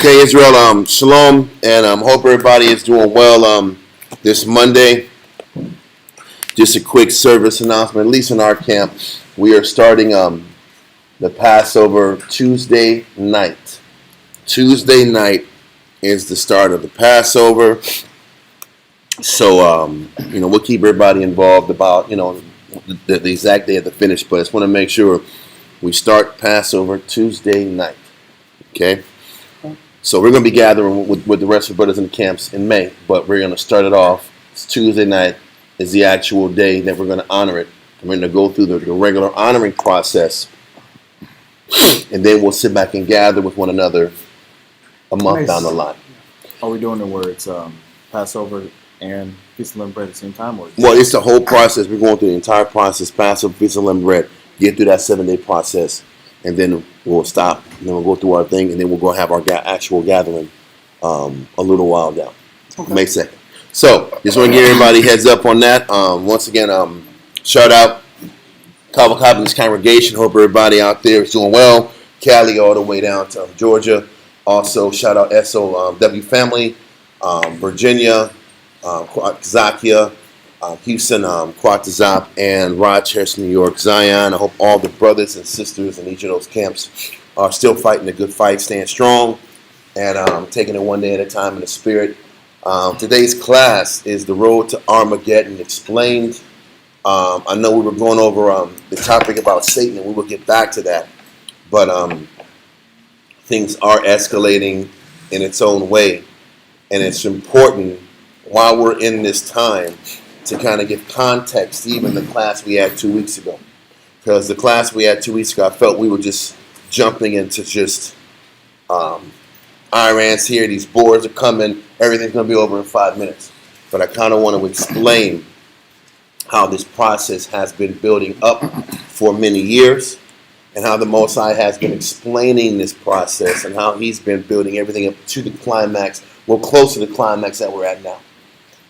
Okay, Israel, shalom, and hope everybody is doing well this Monday. Just a quick service announcement, at least in our camp. We are starting the Passover Tuesday night. Tuesday night is the start of the Passover. So, we'll keep everybody involved about, the exact day of the finish, but I just want to make sure we start Passover Tuesday night, okay? So we're going to be gathering with the rest of the brothers in the camps in May, but we're going to start it off. It's Tuesday night is the actual day that we're going to honor it. And we're going to go through the regular honoring process, and then we'll sit back and gather with one another a month down the line. Are we doing it where it's Passover and Feast of Unleavened Bread at the same time? Well, it's the whole process. We're going through the entire process, Passover, Feast of Unleavened Bread, get through that 7-day process, and then we'll stop, and then we'll go through our thing, and then we'll go have our actual gathering a little while down, May 2nd. So, just want to give everybody heads up on that. Once again, shout out Calvin Cobbins congregation. Hope everybody out there is doing well. Cali all the way down to Georgia. Also, shout out SOW family, Virginia, Zakia, Houston, Quatazop, and Rochester, New York, Zion. I hope all the brothers and sisters in each of those camps are still fighting a good fight, staying strong, and taking it one day at a time in the spirit. Today's class is The Road to Armageddon Explained. I know we were going over the topic about Satan, and we will get back to that. But things are escalating in its own way, and it's important while we're in this time to kind of give context, even the class we had 2 weeks ago. Because the class we had 2 weeks ago, I felt we were just jumping into just Iran's here, these boards are coming, everything's going to be over in 5 minutes. But I kind of want to explain how this process has been building up for many years, and how the Most High has been explaining this process, and how he's been building everything up to the climax, well, close to the climax that we're at now.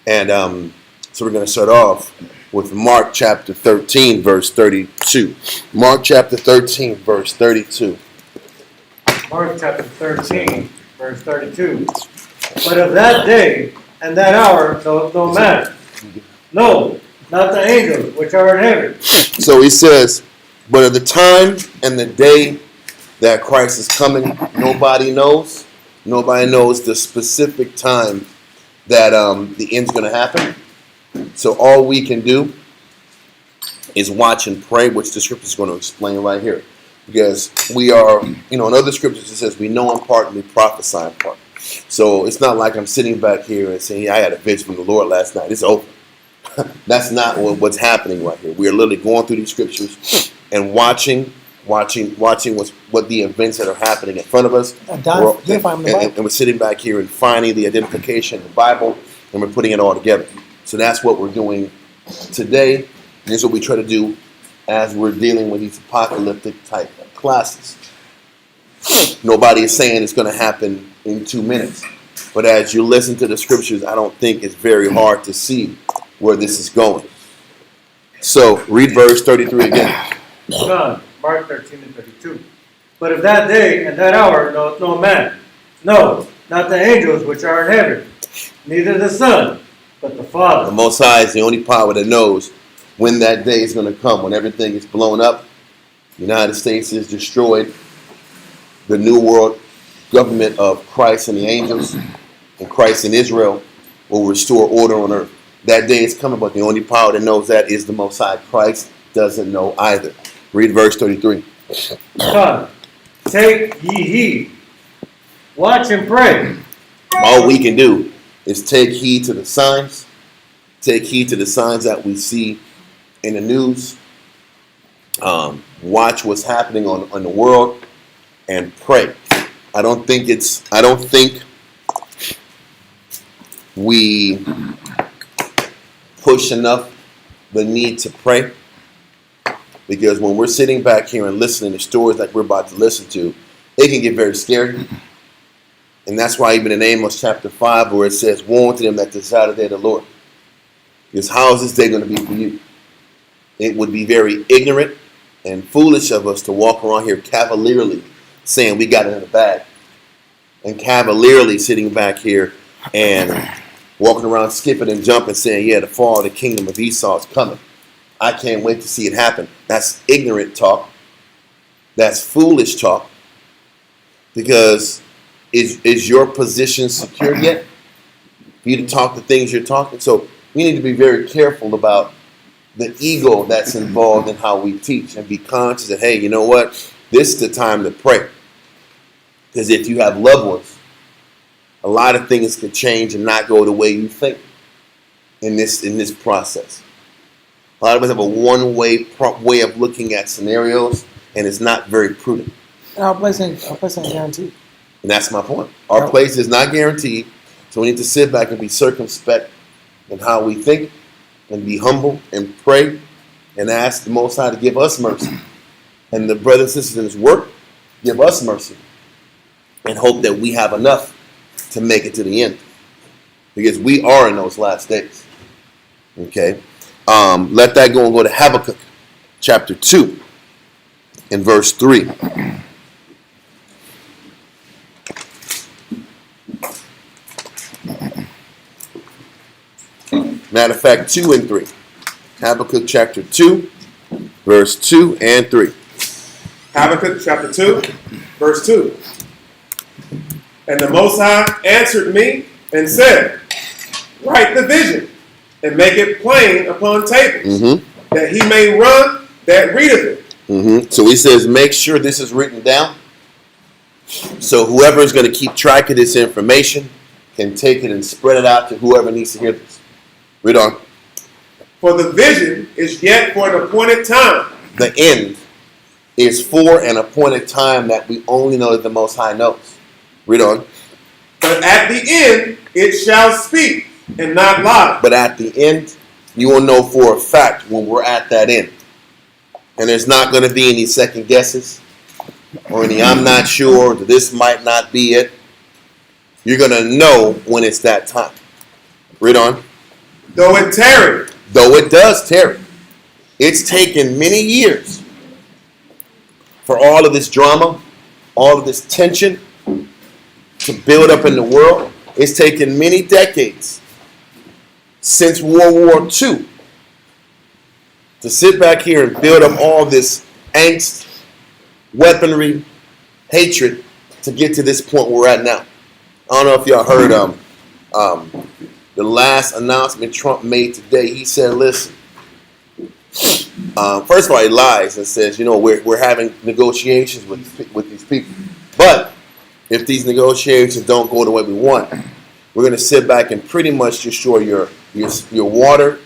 And so we're going to start off with Mark chapter 13, verse 32. Mark chapter 13, verse 32. Mark chapter 13, verse 32. But of that day and that hour knoweth no man. No, not the angels which are in heaven. So he says, but of the time and the day that Christ is coming, nobody knows. Nobody knows the specific time that the end's going to happen. So all we can do is watch and pray, which the scripture is going to explain right here. Because we are, in other scriptures it says we know in part and we prophesy in part. So it's not like I'm sitting back here and saying, I had a vision from the Lord last night. It's over. That's not what's happening right here. We are literally going through these scriptures and watching what the events that are happening in front of us. And we're sitting back here and finding the identification in the Bible, and we're putting it all together. So that's what we're doing today. And this is what we try to do as we're dealing with these apocalyptic type of classes. Nobody is saying it's going to happen in 2 minutes. But as you listen to the scriptures, I don't think it's very hard to see where this is going. So read verse 33 again. Son, Mark 13 and 32. But of that day and that hour knoweth no man. No, not the angels which are in heaven. Neither the Son, but the Father. The Most High is the only power that knows when that day is going to come, when everything is blown up, the United States is destroyed, the new world government of Christ and the angels, and Christ and Israel will restore order on earth. That day is coming, but the only power that knows that is the Most High. Christ doesn't know either. Read verse 33. Son, take ye heed, watch and pray. All we can do is take heed to the signs, take heed to the signs that we see in the news, watch what's happening on the world, and pray. I don't think we push enough the need to pray, because when we're sitting back here and listening to stories like we're about to listen to, it can get very scary. And that's why even in Amos chapter 5, where it says, woe unto them that desire the day of the Lord. Because how is this day going to be for you? It would be very ignorant and foolish of us to walk around here cavalierly saying we got it in the bag. and cavalierly sitting back here and walking around skipping and jumping saying, yeah, the fall of the kingdom of Esau is coming. I can't wait to see it happen. That's ignorant talk. That's foolish talk. Because is your position secure yet? For you to talk the things you're talking. So we need to be very careful about the ego that's involved in how we teach and be conscious that, hey, you know what? This is the time to pray. Because if you have loved ones, a lot of things could change and not go the way you think in this process. A lot of us have a one-way way of looking at scenarios, and it's not very prudent. And our place ain't guaranteed. And that's my point. Our place is not guaranteed, so we need to sit back and be circumspect in how we think and be humble and pray and ask the Most High to give us mercy. And the brothers and sisters in His work, give us mercy. And hope that we have enough to make it to the end. Because we are in those last days. Okay? Let that go and go to Habakkuk chapter 2 and verse 3. Matter of fact, 2 and 3. Habakkuk chapter 2, verse 2 and 3. Habakkuk chapter 2, verse 2. And the Most High answered me and said, write the vision and make it plain upon tables, that he may run that readeth it. So he says, make sure this is written down. So whoever is going to keep track of this information can take it and spread it out to whoever needs to hear this. Read on. For the vision is yet for an appointed time. The end is for an appointed time that we only know that the Most High knows. Read on. But at the end it shall speak and not lie. But at the end, you will know for a fact when we're at that end. And there's not going to be any second guesses or any I'm not sure, this might not be it. You're going to know when it's that time. Read on. Though it tarry. Though it does tarry. It's taken many years for all of this drama, all of this tension to build up in the world. It's taken many decades since World War II to sit back here and build up all this angst, weaponry, hatred to get to this point we're at now. I don't know if y'all heard the last announcement Trump made today. He said, listen, first of all, he lies and says, you know, we're having negotiations with these people. But if these negotiations don't go the way we want, we're going to sit back and pretty much destroy your water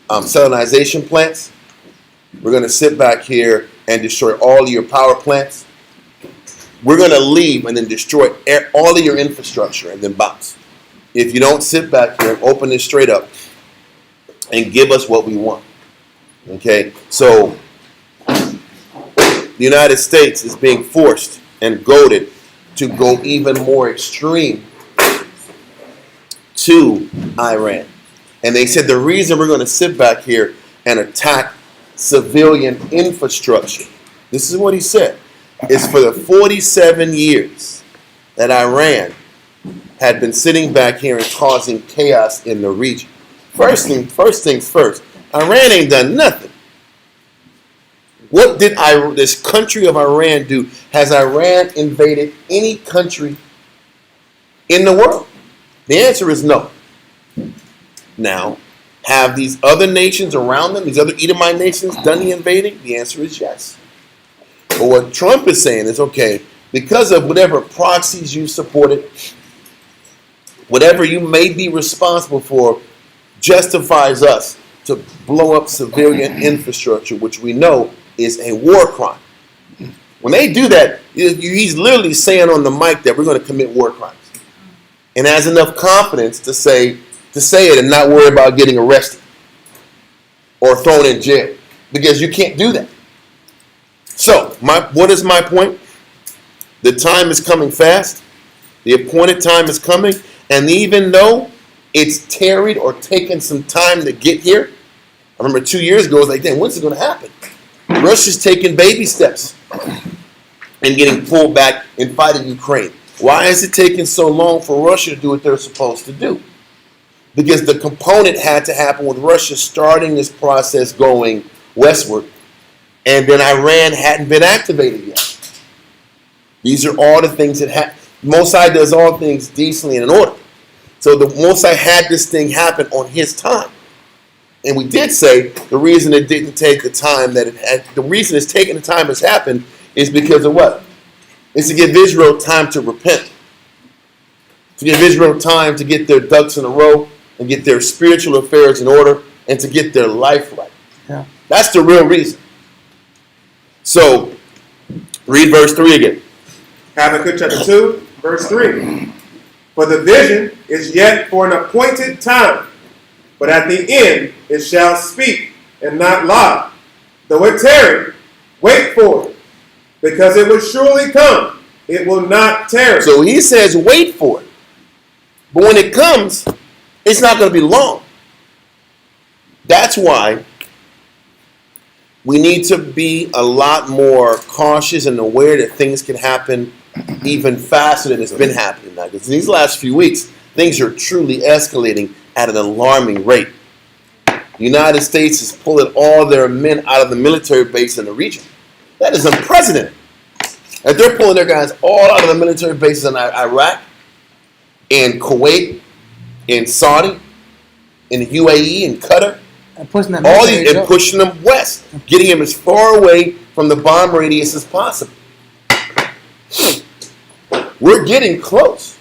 salinization plants. We're going to sit back here and destroy all of your power plants. We're going to leave and then destroy all of your infrastructure and then bounce. If you don't sit back here and open this straight up and give us what we want. Okay? So, the United States is being forced and goaded to go even more extreme to Iran. And they said the reason we're going to sit back here and attack civilian infrastructure, this is what he said, is for the 47 years that Iran had been sitting back here and causing chaos in the region. First things first, Iran ain't done nothing. What did this country of Iran do? Has Iran invaded any country in the world? The answer is no. Now, have these other nations around them, these other Edomite nations, done the invading? The answer is yes. But what Trump is saying is, okay, because of whatever proxies you supported, whatever you may be responsible for, justifies us to blow up civilian infrastructure, which we know is a war crime. When they do that, he's literally saying on the mic that we're going to commit war crimes. And has enough confidence to say it and not worry about getting arrested or thrown in jail. Because you can't do that. So, what is my point? The time is coming fast. The appointed time is coming. And even though it's tarried or taken some time to get here, I remember 2 years ago, I was like, damn, when's it going to happen? Russia's taking baby steps and getting pulled back and fighting Ukraine. Why is it taking so long for Russia to do what they're supposed to do? Because the component had to happen with Russia starting this process going westward, and then Iran hadn't been activated yet. These are all the things that happen. Mosai does all things decently and in order. So the Mosai had this thing happen on his time. And we did say the reason it didn't take the time that it had, the reason it's taking the time it's happened is because of what? It's to give Israel time to repent. To give Israel time to get their ducks in a row and get their spiritual affairs in order and to get their life right. Yeah. That's the real reason. So, read verse 3 again. Habakkuk chapter 2, verse 3. For the vision is yet for an appointed time, but at the end it shall speak and not lie. Though it tarry, wait for it, because it will surely come. It will not tarry. So he says wait for it. But when it comes, it's not going to be long. That's why we need to be a lot more cautious and aware that things can happen even faster than it's been happening now. Because in these last few weeks, things are truly escalating at an alarming rate. The United States is pulling all their men out of the military base in the region. That is unprecedented. And they're pulling their guys all out of the military bases in Iraq, in Kuwait, in Saudi, in the UAE, in Qatar. And pushing them All these and pushing them west, getting them as far away from the bomb radius as possible. We're getting close.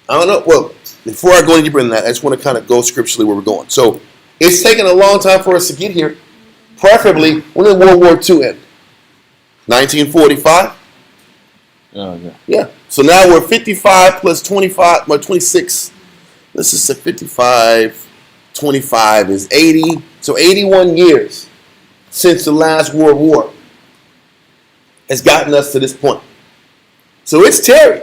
I don't know. Well, before I go any deeper than that, I just want to kind of go scripturally where we're going. So it's taken a long time for us to get here. Preferably, when did World War II end? 1945? Oh, yeah. Yeah. So now we're 55 plus 25, 26. Let's just say 55, 25 is 80. So 81 years since the last World War has gotten us to this point. So it's tarry.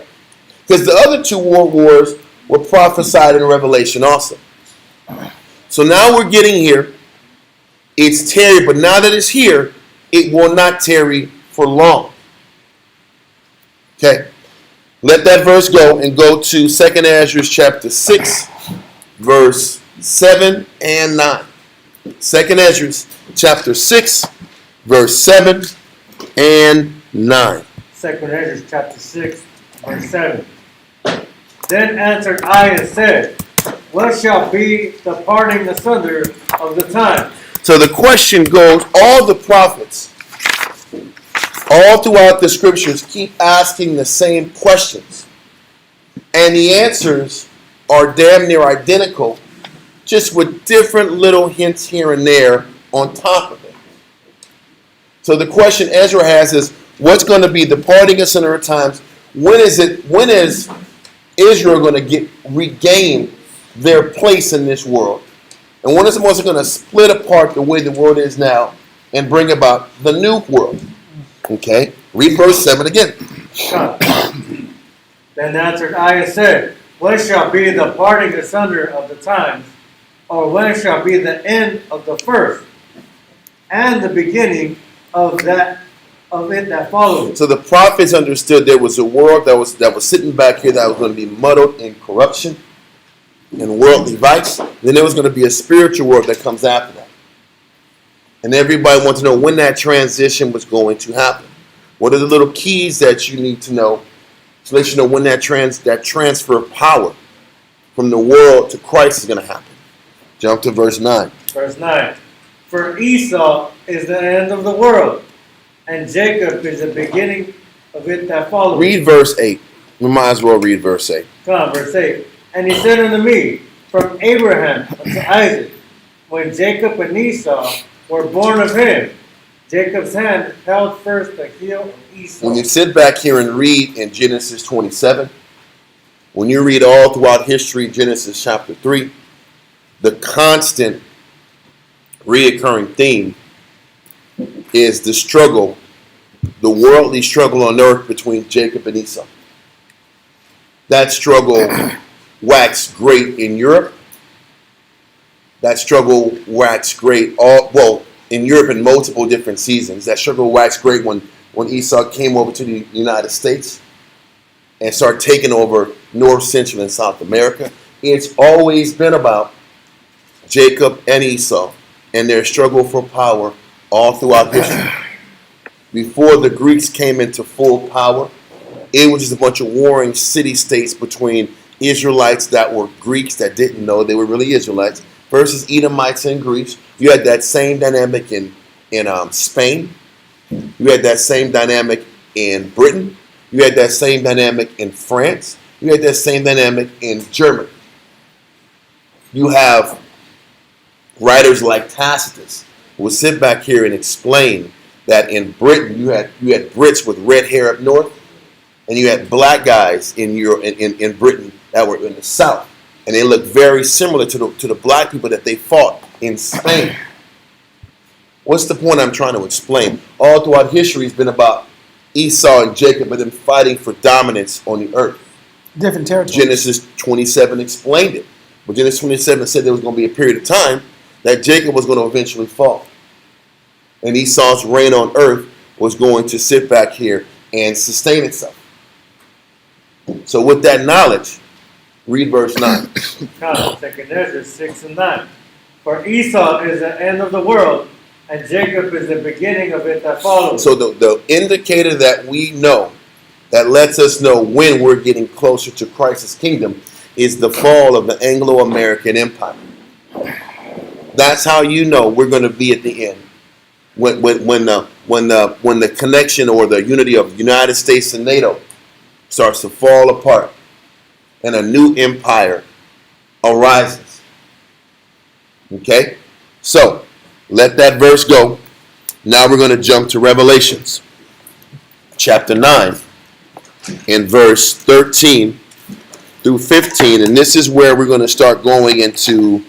Because the other two world wars were prophesied in Revelation also. So now we're getting here. It's tarry, but now that it's here, it will not tarry for long. Okay. Let that verse go and go to 2nd Ezra chapter 6, verse 7 and 9. 2nd Ezra chapter 6, verse 7 and 9. 2nd Ezra chapter 6, verse 7. Then answered I and said, what shall be the parting asunder of the time? So the question goes, all the prophets, all throughout the scriptures, keep asking the same questions. And the answers are damn near identical, just with different little hints here and there on top of it. So the question Ezra has is, what's going to be the parting asunder of times? When is Israel going to regain their place in this world? And when is it going to split apart the way the world is now and bring about the new world? Okay, read verse 7 again. Then answered I and said, when shall be the parting asunder of the times, or when shall be the end of the first, and the beginning of it that follows? So the prophets understood there was a world that was sitting back here that was going to be muddled in corruption and worldly vice. Then there was going to be a spiritual world that comes after that. And everybody wants to know when that transition was going to happen. What are the little keys that you need to know to let you know when that transfer of power from the world to Christ is going to happen? Jump to verse 9. Verse 9. For Esau is the end of the world, and Jacob is the beginning of it that follows. Read verse 8. We might as well read verse 8. Come on, verse 8. And he said unto me, from Abraham unto Isaac, when Jacob and Esau were born of him, Jacob's hand held first the heel of Esau. When you sit back here and read in Genesis 27, when you read all throughout history, Genesis chapter 3, the constant reoccurring theme is the struggle, the worldly struggle on earth between Jacob and Esau. That struggle waxed great in Europe. That struggle waxed great in Europe in multiple different seasons. That struggle waxed great when Esau came over to the United States. and start taking over North, Central, and South America. It's always been about Jacob and Esau and their struggle for power all throughout history. Before the Greeks came into full power, it was just a bunch of warring city-states between Israelites that were Greeks that didn't know they were really Israelites versus Edomites and Greeks. You had that same dynamic in Spain. You had that same dynamic in Britain. You had that same dynamic in France. You had that same dynamic in Germany. You have writers like Tacitus who will sit back here and explain that in Britain you had Brits with red hair up north, and you had black guys in Britain that were in the south, and they looked very similar to the black people that they fought in Spain. What's the point I'm trying to explain? All throughout history has been about Esau and Jacob and them fighting for dominance on the earth. Different territories. Genesis 27 explained it. But Genesis 27 said there was going to be a period of time that Jacob was going to eventually fall. And Esau's reign on earth was going to sit back here and sustain itself. So with that knowledge, read verse 9. Second Ezra 6 and 9. For Esau is the end of the world, and Jacob is the beginning of it that follows. So the indicator that we know, that lets us know when we're getting closer to Christ's kingdom, is the fall of the Anglo-American Empire. That's how you know we're going to be at the end. When the connection or the unity of the United States and NATO starts to fall apart and a new empire arises. Okay? So, let that verse go. Now we're going to jump to Revelations chapter 9 in verse 13 through 15, and this is where we're going to start going into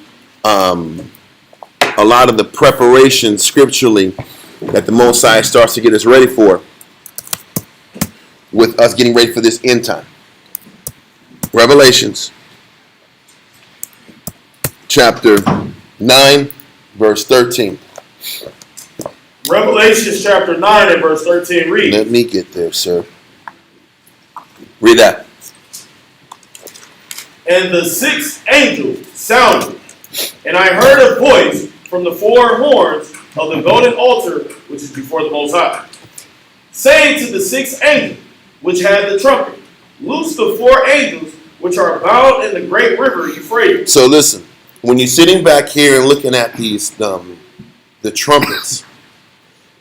a lot of the preparation scripturally that the Most High starts to get us ready for, with us getting ready for this end time. Revelations chapter 9 verse 13. Revelation chapter 9 and verse 13 reads. Let me get there, sir. Read that. And the sixth angel sounded, and I heard a voice from the four horns of the golden altar which is before the Most High, saying to the sixth angel which had the trumpet, loose the four angels which are bound in the great river Euphrates. So listen, when you're sitting back here and looking at these the trumpets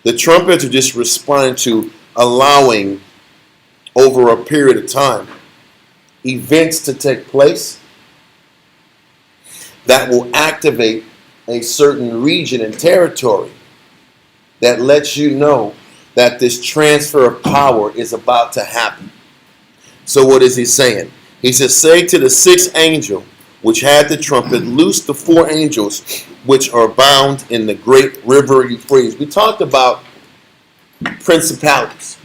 are just responding to allowing over a period of time events to take place that will activate a certain region and territory that lets you know that this transfer of power is about to happen. So what is he saying? He says, say to the sixth angel which had the trumpet, loose the four angels which are bound in the great river Euphrates. We talked about principalities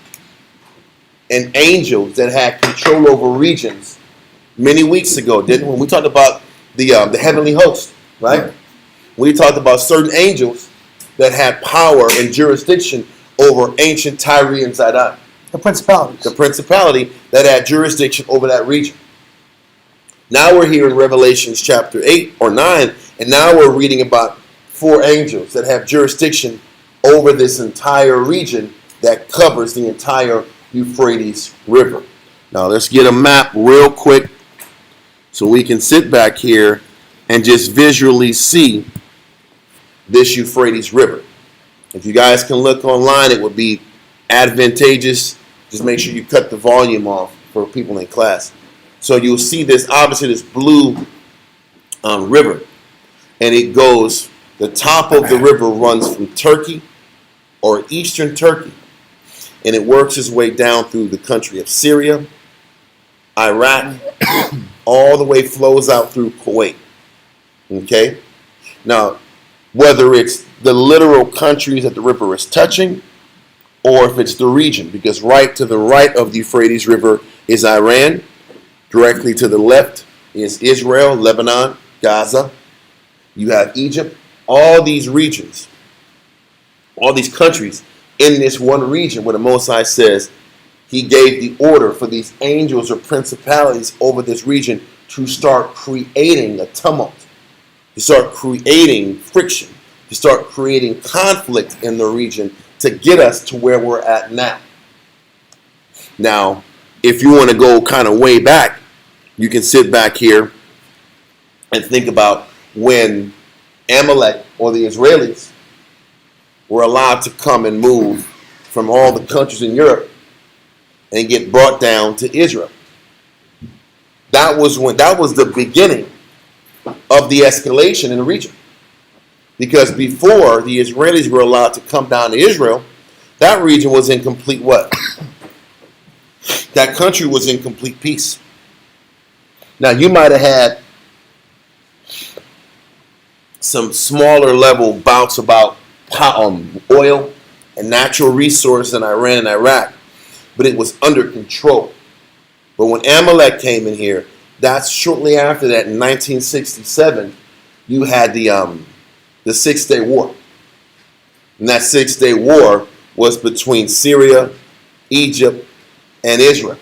and angels that had control over regions many weeks ago, didn't we? When we talked about the heavenly host, right? We talked about certain angels that had power and jurisdiction over ancient Tyre and Zidon. The principalities. The principality that had jurisdiction over that region. Now we're here in Revelations chapter 8 or 9, and now we're reading about four angels that have jurisdiction over this entire region that covers the entire Euphrates River. Now let's get a map real quick so we can sit back here and just visually see this Euphrates River. If you guys can look online, it would be advantageous. Just make sure you cut the volume off for people in class. So you'll see this, obviously this blue river, and it goes, the top of the river runs from Turkey or eastern Turkey, and it works its way down through the country of Syria, Iraq, all the way flows out through Kuwait. Okay? Now, whether it's the literal countries that the river is touching, or if it's the region, because right to the right of the Euphrates River is Iran, directly to the left is Israel, Lebanon, Gaza. You have Egypt. All these regions, all these countries in this one region where the Most High says he gave the order for these angels or principalities over this region to start creating a tumult, to start creating friction, to start creating conflict in the region to get us to where we're at now. Now, if you want to go kind of way back, you can sit back here and think about when Amalek or the Israelis were allowed to come and move from all the countries in Europe and get brought down to Israel. That was the beginning of the escalation in the region. Because before the Israelis were allowed to come down to Israel, that region was in complete what? That country was in complete peace. Now you might have had some smaller level bouts about oil and natural resources in Iran and Iraq, but it was under control. But when Amalek came in here, that's shortly after that in 1967, you had the 6-Day War. And that 6-Day War was between Syria, Egypt, and Israel.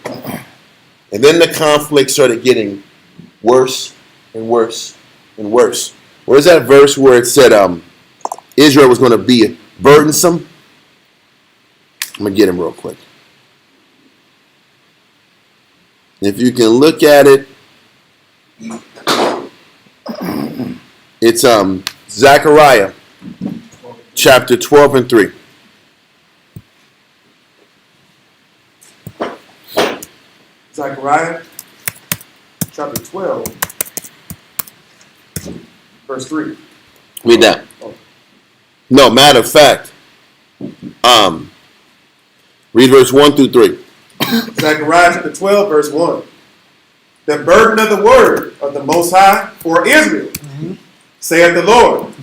And then the conflict started getting worse and worse and worse. Where's that verse where it said Israel was going to be burdensome? I'm going to get him real quick. If you can look at it, it's Zechariah chapter 12 and 3. Zechariah chapter 12, verse 3. Read that. No, matter of fact, read verse 1 through 3. Zechariah chapter 12, verse 1. The burden of the word of the Most High for Israel, saith the Lord,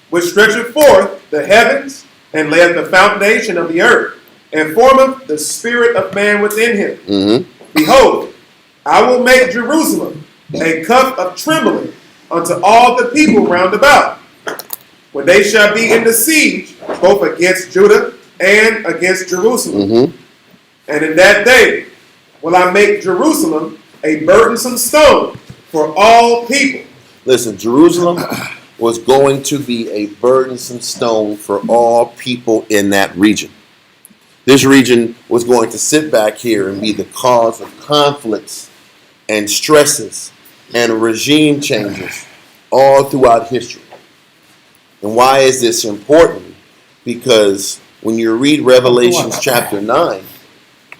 which stretcheth forth the heavens, and layeth the foundation of the earth, and formeth the spirit of man within him. Behold, I will make Jerusalem a cup of trembling unto all the people round about, when they shall be in the siege, both against Judah and against Jerusalem. And in that day will I make Jerusalem a burdensome stone for all people. Listen, Jerusalem was going to be a burdensome stone for all people in that region. This region was going to sit back here and be the cause of conflicts and stresses and regime changes all throughout history. And why is this important? Because when you read Revelation chapter 9,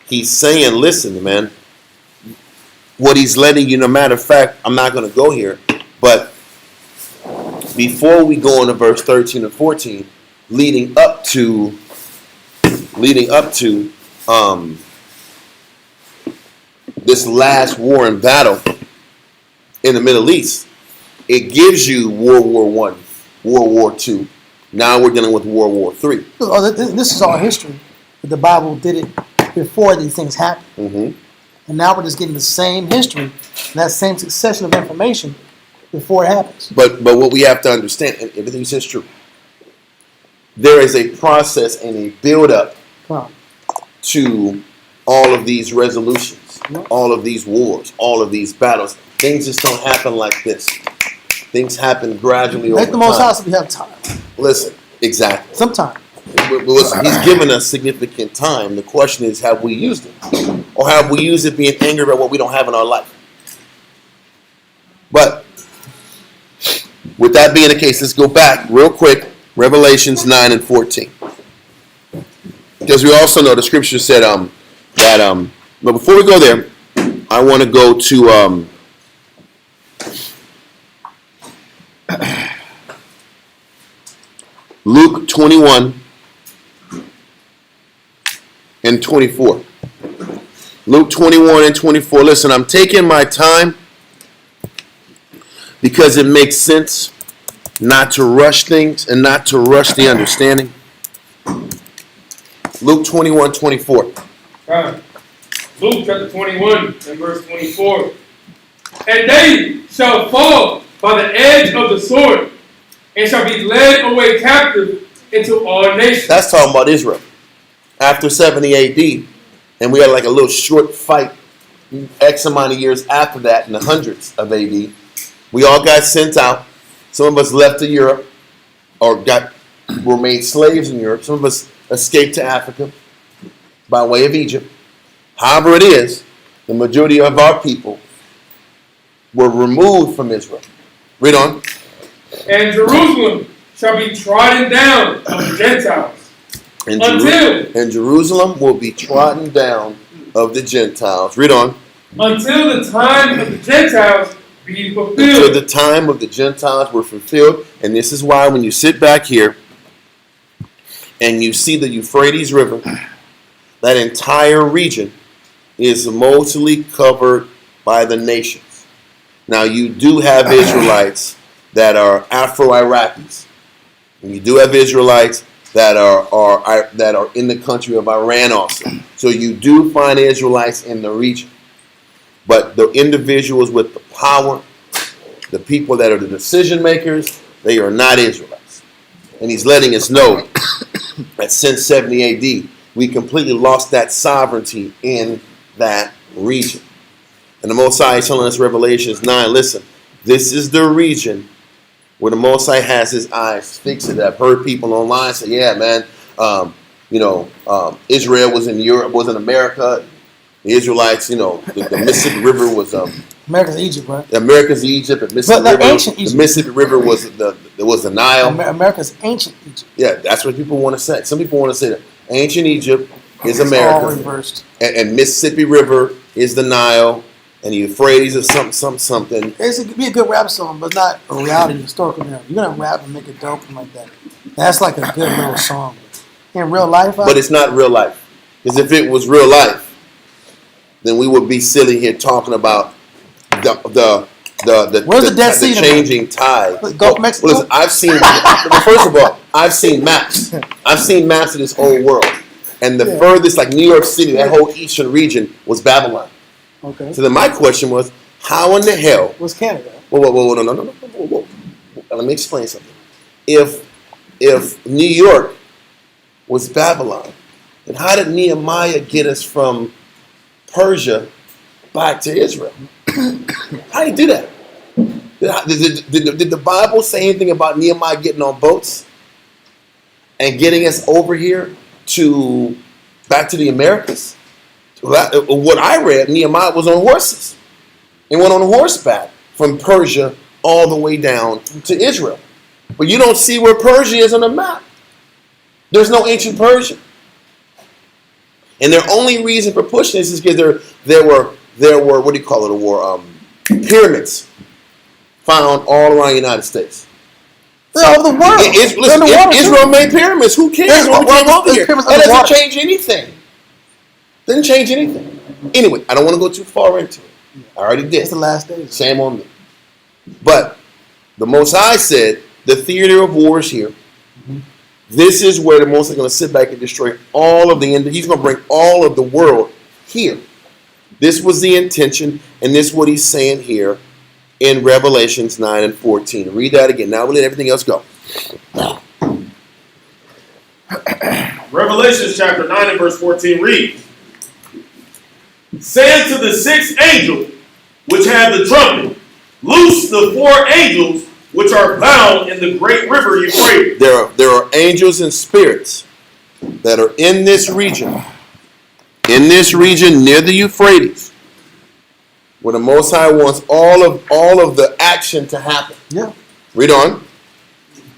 he's saying, listen, man, what he's letting you, no matter of fact, I'm not going to go here, but before we go into verse 13 and 14, leading up to this last war and battle in the Middle East, it gives you World War I, World War II. Now we're dealing with World War III. This is all history. But the Bible did it before these things happened. And now we're just getting the same history and that same succession of information before it happens. But what we have to understand, and everything you say is true, there is a process and a build-up to all of these resolutions, all of these wars, all of these battles. Things just don't happen like this. Things happen gradually over time. Make the most house if you have time. Listen, exactly. Sometime. He's given us significant time. The question is, have we used it? Or have we used it being angry about what we don't have in our life? But with that being the case, let's go back real quick. Revelations 9 and 14. Because we also know the scripture said but before we go there, I want to go to Luke 21 and 24. Luke 21 and 24. Listen, I'm taking my time because it makes sense not to rush things and not to rush the understanding. Luke 21, 24. Right. Luke chapter 21 and verse 24. And they shall fall by the edge of the sword, and shall be led away captive into all nations. That's talking about Israel. After 70 AD, And we had like a little short fight X amount of years after that, in the hundreds of AD. We all got sent out. Some of us left to Europe or were made slaves in Europe. Some of us escaped to Africa by way of Egypt. However it is, the majority of our people were removed from Israel. Read on. And Jerusalem shall be trodden down of the Gentiles. And Jerusalem will be trodden down of the Gentiles. Read on. Until the time of the Gentiles be fulfilled. Until the time of the Gentiles were fulfilled. And this is why when you sit back here and you see the Euphrates River, that entire region is mostly covered by the nations. Now you do have Israelites that are Afro-Iraqis. And you do have Israelites that are in the country of Iran also. So you do find Israelites in the region. But the individuals with the power, the people that are the decision makers, they are not Israelites. And he's letting us know that since 70 AD, we completely lost that sovereignty in that region. And the Most High is telling us Revelations 9, listen, this is the region where the Most High has his eyes fixed. I've heard people online say, yeah, man, Israel was in Europe, was in America. The Israelites, the Mississippi River was America's Egypt, right? America's Egypt, and Mississippi But the River. ancient Egypt. The Mississippi River was the Nile. America's ancient Egypt. Yeah, that's what people want to say. Some people want to say that ancient Egypt is It's America, all reversed. and Mississippi River is the Nile, and the Euphrates is something. It could be a good rap song, but not a reality, historical narrative. You're gonna rap and make it dope and like that. That's like a good little song. In real life, But it's not real life. Because if it was real life, then we would be sitting here talking about the Where's the Dead Sea changing tide. Gulf of Mexico? Listen, I've seen. First of all, I've seen maps. I've seen maps of this whole world, and the furthest, like New York City, that whole eastern region was Babylon. Okay. So then my question was, how in the hell? What's Canada? Whoa, no. Let me explain something. If New York was Babylon, then how did Nehemiah get us from Persia back to Israel? How did he do that? Did the Bible say anything about Nehemiah getting on boats and getting us over here back to the Americas? What I read, Nehemiah was on horses and went on horseback from Persia all the way down to Israel. But you don't see where Persia is on the map. There's no ancient Persia. And their only reason for pushing this is because there were what do you call it? Pyramids found all around the United States. They're all over the world. Israel made pyramids. Who cares? What came over here? That doesn't change anything. Doesn't change anything. Anyway, I don't want to go too far into it. I already did. It's the last days. Shame on me. But the Most High said the theater of war is here. Mm-hmm. This is where the Most High is going to sit back and destroy all of the end. He's going to bring all of the world here. This was the intention, and this is what he's saying here in Revelations 9 and 14. Read that again. Now we'll let everything else go. Revelations chapter 9 and verse 14 reads, saying to the sixth angel, which had the trumpet, loose the four angels which are bound in the great river Euphrates. There are angels and spirits that are in this region. In this region near the Euphrates, where the Most High wants all of the action to happen. Yeah. Read on.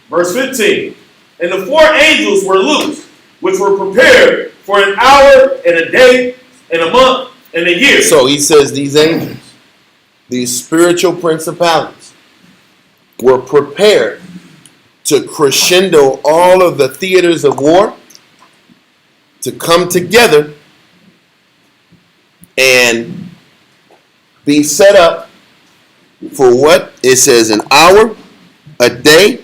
Verse 15. And the four angels were loosed, which were prepared for an hour and a day and a month and a year. So he says these angels, these spiritual principalities, were prepared to crescendo all of the theaters of war, to come together and be set up for what? It says an hour, a day,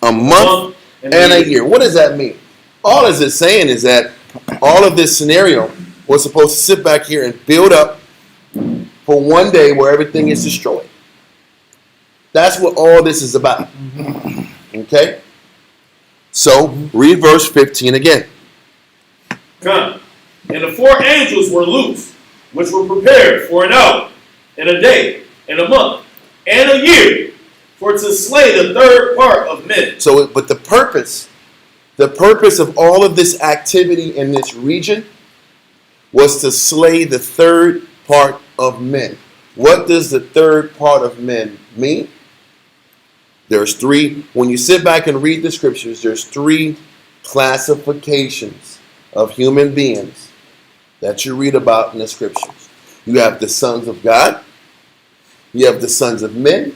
a month, and a year. What does that mean? All it's saying is that all of this scenario was supposed to sit back here and build up for one day where everything is destroyed. That's what all this is about. Okay? So, read verse 15 again. Come. And the 4 angels were loosed, which were prepared for an hour, and a day, and a month, and a year, for to slay the third part of men. So, but the purpose of all of this activity in this region was to slay the third part of men. What does the third part of men mean? There's 3. When you sit back and read the scriptures, there's 3 classifications of human beings that you read about in the scriptures. You have the sons of God, you have the sons of men,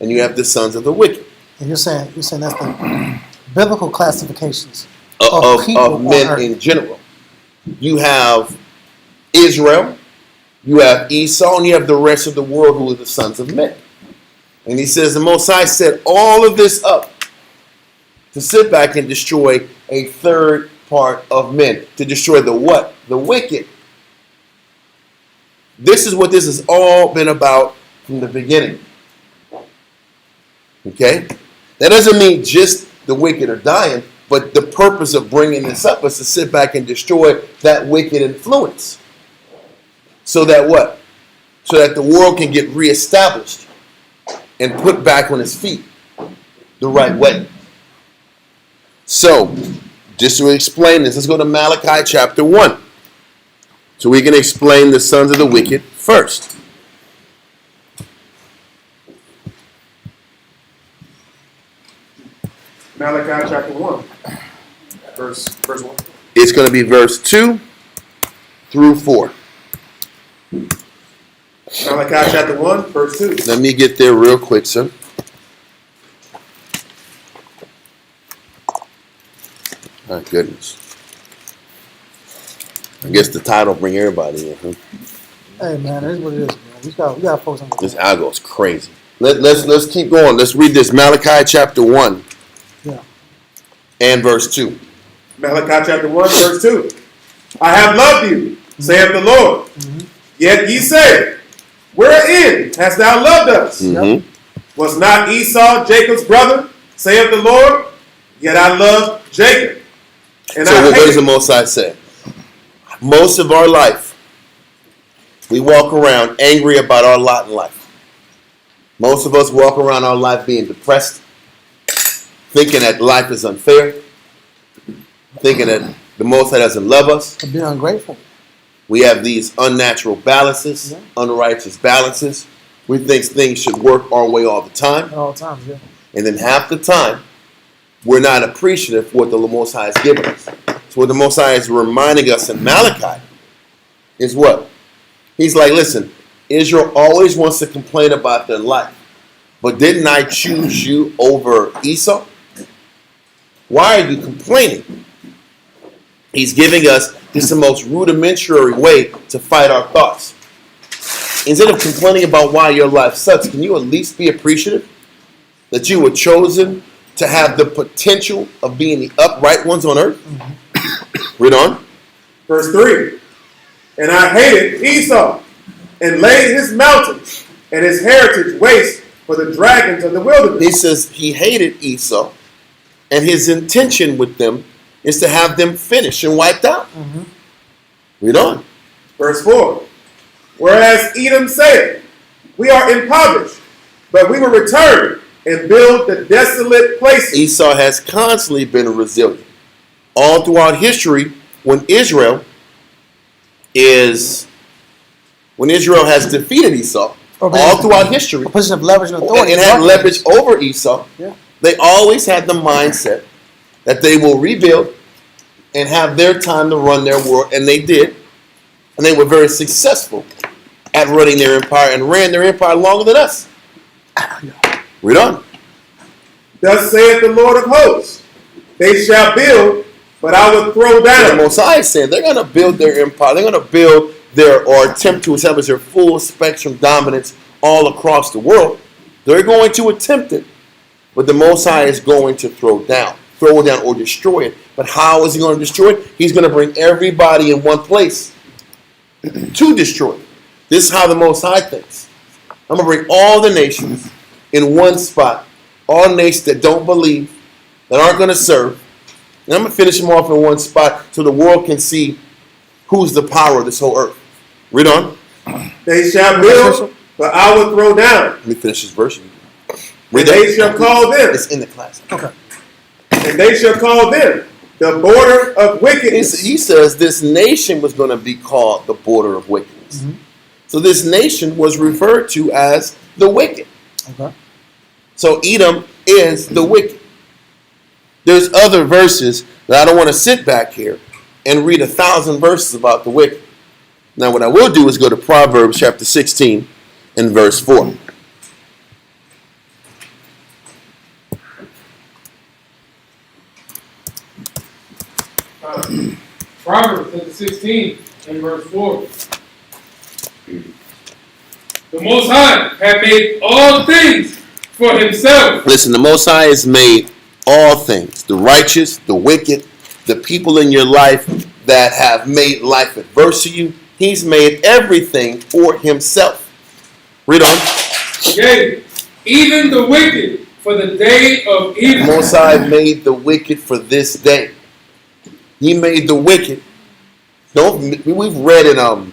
and you have the sons of the wicked. And you're saying that's the biblical classifications Of people on men earth. in general. You have Israel, you have Esau, and you have the rest of the world who are the sons of men. And he says the Most High set all of this up to sit back and destroy a third part of men. To destroy the what? The wicked. This is what this has all been about from the beginning. Okay? That doesn't mean just the wicked are dying, but the purpose of bringing this up is to sit back and destroy that wicked influence. So that what? So that the world can get reestablished and put back on its feet the right way. So, just to explain this, let's go to Malachi chapter 1. So we can explain the sons of the wicked first. Malachi chapter 1, verse 1. It's going to be verse 2 through 4. Malachi chapter 1, verse 2. Let me get there real quick, sir. My goodness. I guess the title bring everybody in, huh? Hey man, that's what it is, man. We got focus on This algo is crazy. Let's keep going. Let's read this. Malachi chapter 1 and verse 2. Malachi chapter 1, verse 2. I have loved you, saith the Lord. Yet ye say, wherein hast thou loved us? Was not Esau Jacob's brother, saith the Lord? Yet I loved Jacob. And So what does the Most High say? Most of our life, we walk around angry about our lot in life. Most of us walk around our life being depressed, thinking that life is unfair, thinking that the Most High doesn't love us. to be ungrateful. We have these unnatural balances, unrighteous balances. We think things should work our way all the time. At all times, yeah. And then half the time, we're not appreciative for what the Most High has given us. So what the Most High is reminding us in Malachi is what? He's like, listen, Israel always wants to complain about their life. But didn't I choose you over Esau? Why are you complaining? He's giving us just the most rudimentary way to fight our thoughts. Instead of complaining about why your life sucks, can you at least be appreciative that you were chosen to have the potential of being the upright ones on earth? Read on. Verse 3. And I hated Esau, and laid his mountains and his heritage waste for the dragons of the wilderness. He says he hated Esau, and his intention with them is to have them finished and wiped out. Read on. Verse 4. Whereas Edom said, we are impoverished, but we will return and build the desolate places. Esau has constantly been resilient. All throughout history, when Israel has defeated Esau, all throughout history, A position of leverage and authority. and had leverage over Esau, they always had the mindset that they will rebuild and have their time to run their world, and they did. And they were very successful at running their empire and ran their empire longer than us. Read on. Thus saith the Lord of hosts, they shall build, but I will throw The down. Mosiah said they're going to build their empire. They're going to build or attempt to establish their full spectrum dominance all across the world. They're going to attempt it, but the Mosiah is going to throw it down or destroy it. But how is he going to destroy it? He's going to bring everybody in one place to destroy it. This is how the Mosiah thinks. I'm going to bring all the nations in one spot, all nations that don't believe, that aren't going to serve, and I'm going to finish them off in one spot so the world can see Who's the power of this whole earth? Read on. They shall build, but I will throw down. Let me finish this verse. And they shall call them. It's in the class. Okay. And they shall call them the border of wickedness. He says this nation was going to be called the border of wickedness. Mm-hmm. So this nation was referred to as the wicked. Okay. So Edom is the wicked. There's other verses that I don't want to sit back here and read 1,000 verses about the wicked. Now what I will do is go to Proverbs chapter 16 and verse 4. Proverbs chapter 16 and verse 4. The Most High have made all things for himself. Listen, the Most High has made all things, the righteous, the wicked, the people in your life that have made life adverse to you. He's made everything for himself. Read on. Yea, even the wicked for the day of The evil. Most High made the wicked for this day. He made the wicked. We've read in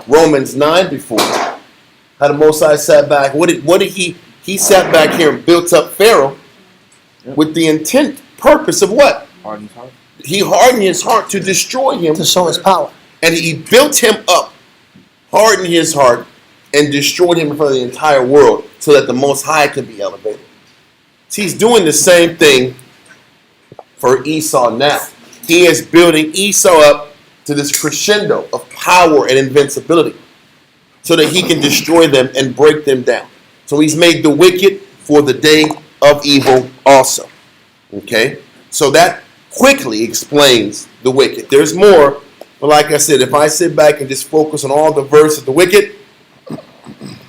Romans 9 before how the Most High sat back. What did he sat back here and built up Pharaoh with the intent, purpose of what? Hardened heart. He hardened his heart to destroy him. To show his power. And he built him up, hardened his heart, and destroyed him in front of the entire world so that the Most High can be elevated. See, he's doing the same thing for Esau now. He is building Esau up to this crescendo of power and invincibility so that he can destroy them and break them down. So he's made the wicked for the day of evil also. Okay? So that quickly explains the wicked. There's more, but like I said, if I sit back and just focus on all the verses of the wicked,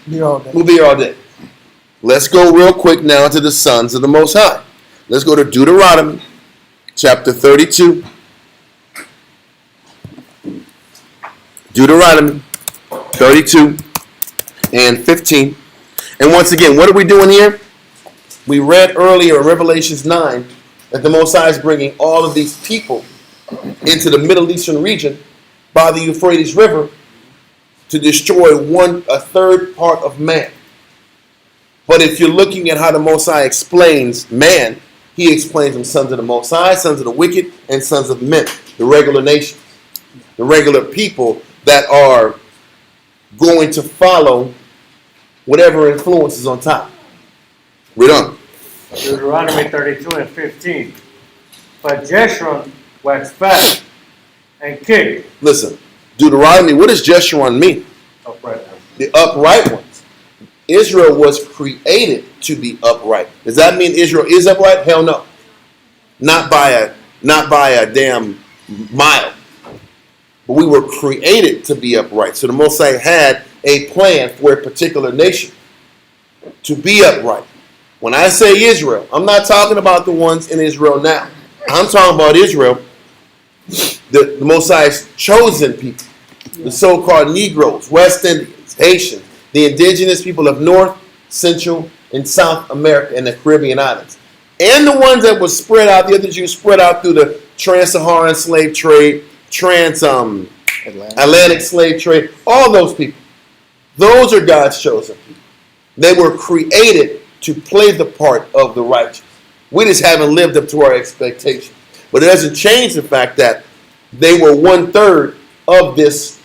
we'll be here all day. Let's go real quick now to the sons of the Most High. Let's go to Deuteronomy chapter 32. Deuteronomy 32 and 15. And once again, what are we doing here? We read earlier in Revelations 9 that the Most High is bringing all of these people into the Middle Eastern region by the Euphrates River to destroy a third part of man. But if you're looking at how the Most High explains man, he explains them sons of the Most High, sons of the wicked, and sons of men, the regular nations, the regular people that are going to follow whatever influence is on top. Read on. Deuteronomy 32 and 15. But Jeshurun waxed fat and kicked. Listen, Deuteronomy, what does Jeshurun mean? Upright. The upright ones. Israel was created to be upright. Does that mean Israel is upright? Hell no. Not by a damn mile. But we were created to be upright. So the Most High had a plan for a particular nation to be upright. When I say Israel, I'm not talking about the ones in Israel now. I'm talking about Israel, the Most High's chosen people, the so-called Negroes, West Indians, Haitians, the indigenous people of North, Central, and South America and the Caribbean islands. And the ones that were spread out, the other Jews spread out through the trans-Saharan slave trade, Atlantic slave trade, all those people. Those are God's chosen people. They were created to play the part of the righteous. We just haven't lived up to our expectations. But it doesn't change the fact that they were 1/3 of this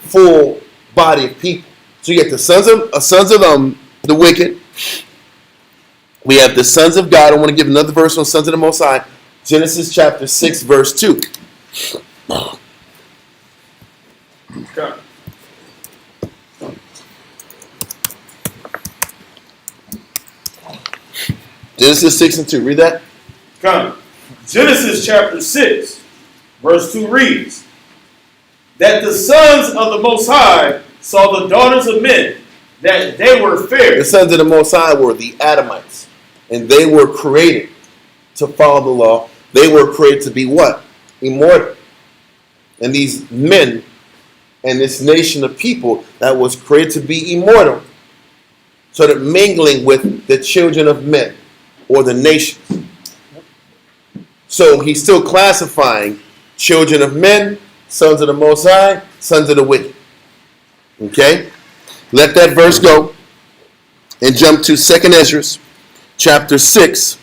full body of people. So you get the sons of the wicked. We have the sons of God. I want to give another verse on sons of the Most High. Genesis chapter 6, verse 2. Come. Genesis 6 and 2. Read that. Come. Genesis chapter 6, verse 2 reads, that the sons of the Most High saw the daughters of men, that they were fair. The sons of the Most High were the Adamites. And they were created to follow the law. They were created to be what? Immortal. And these men and this nation of people that was created to be immortal, so that mingling with the children of men or the nations. So he's still classifying children of men, sons of the Most High, sons of the wicked. Okay? Let that verse go and jump to 2nd Ezra, chapter 6.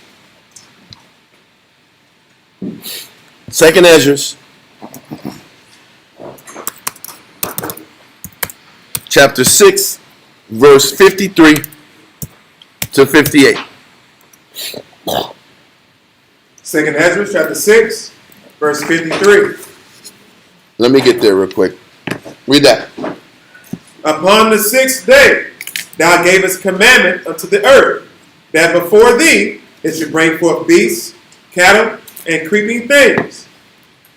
2nd Ezra, chapter 6, verse 53 to 58. 2nd Ezra chapter 6, verse 53. Let me get there real quick. Read that. Upon the 6th day thou gavest commandment unto the earth, that before thee it should bring forth beasts, cattle, and creeping things.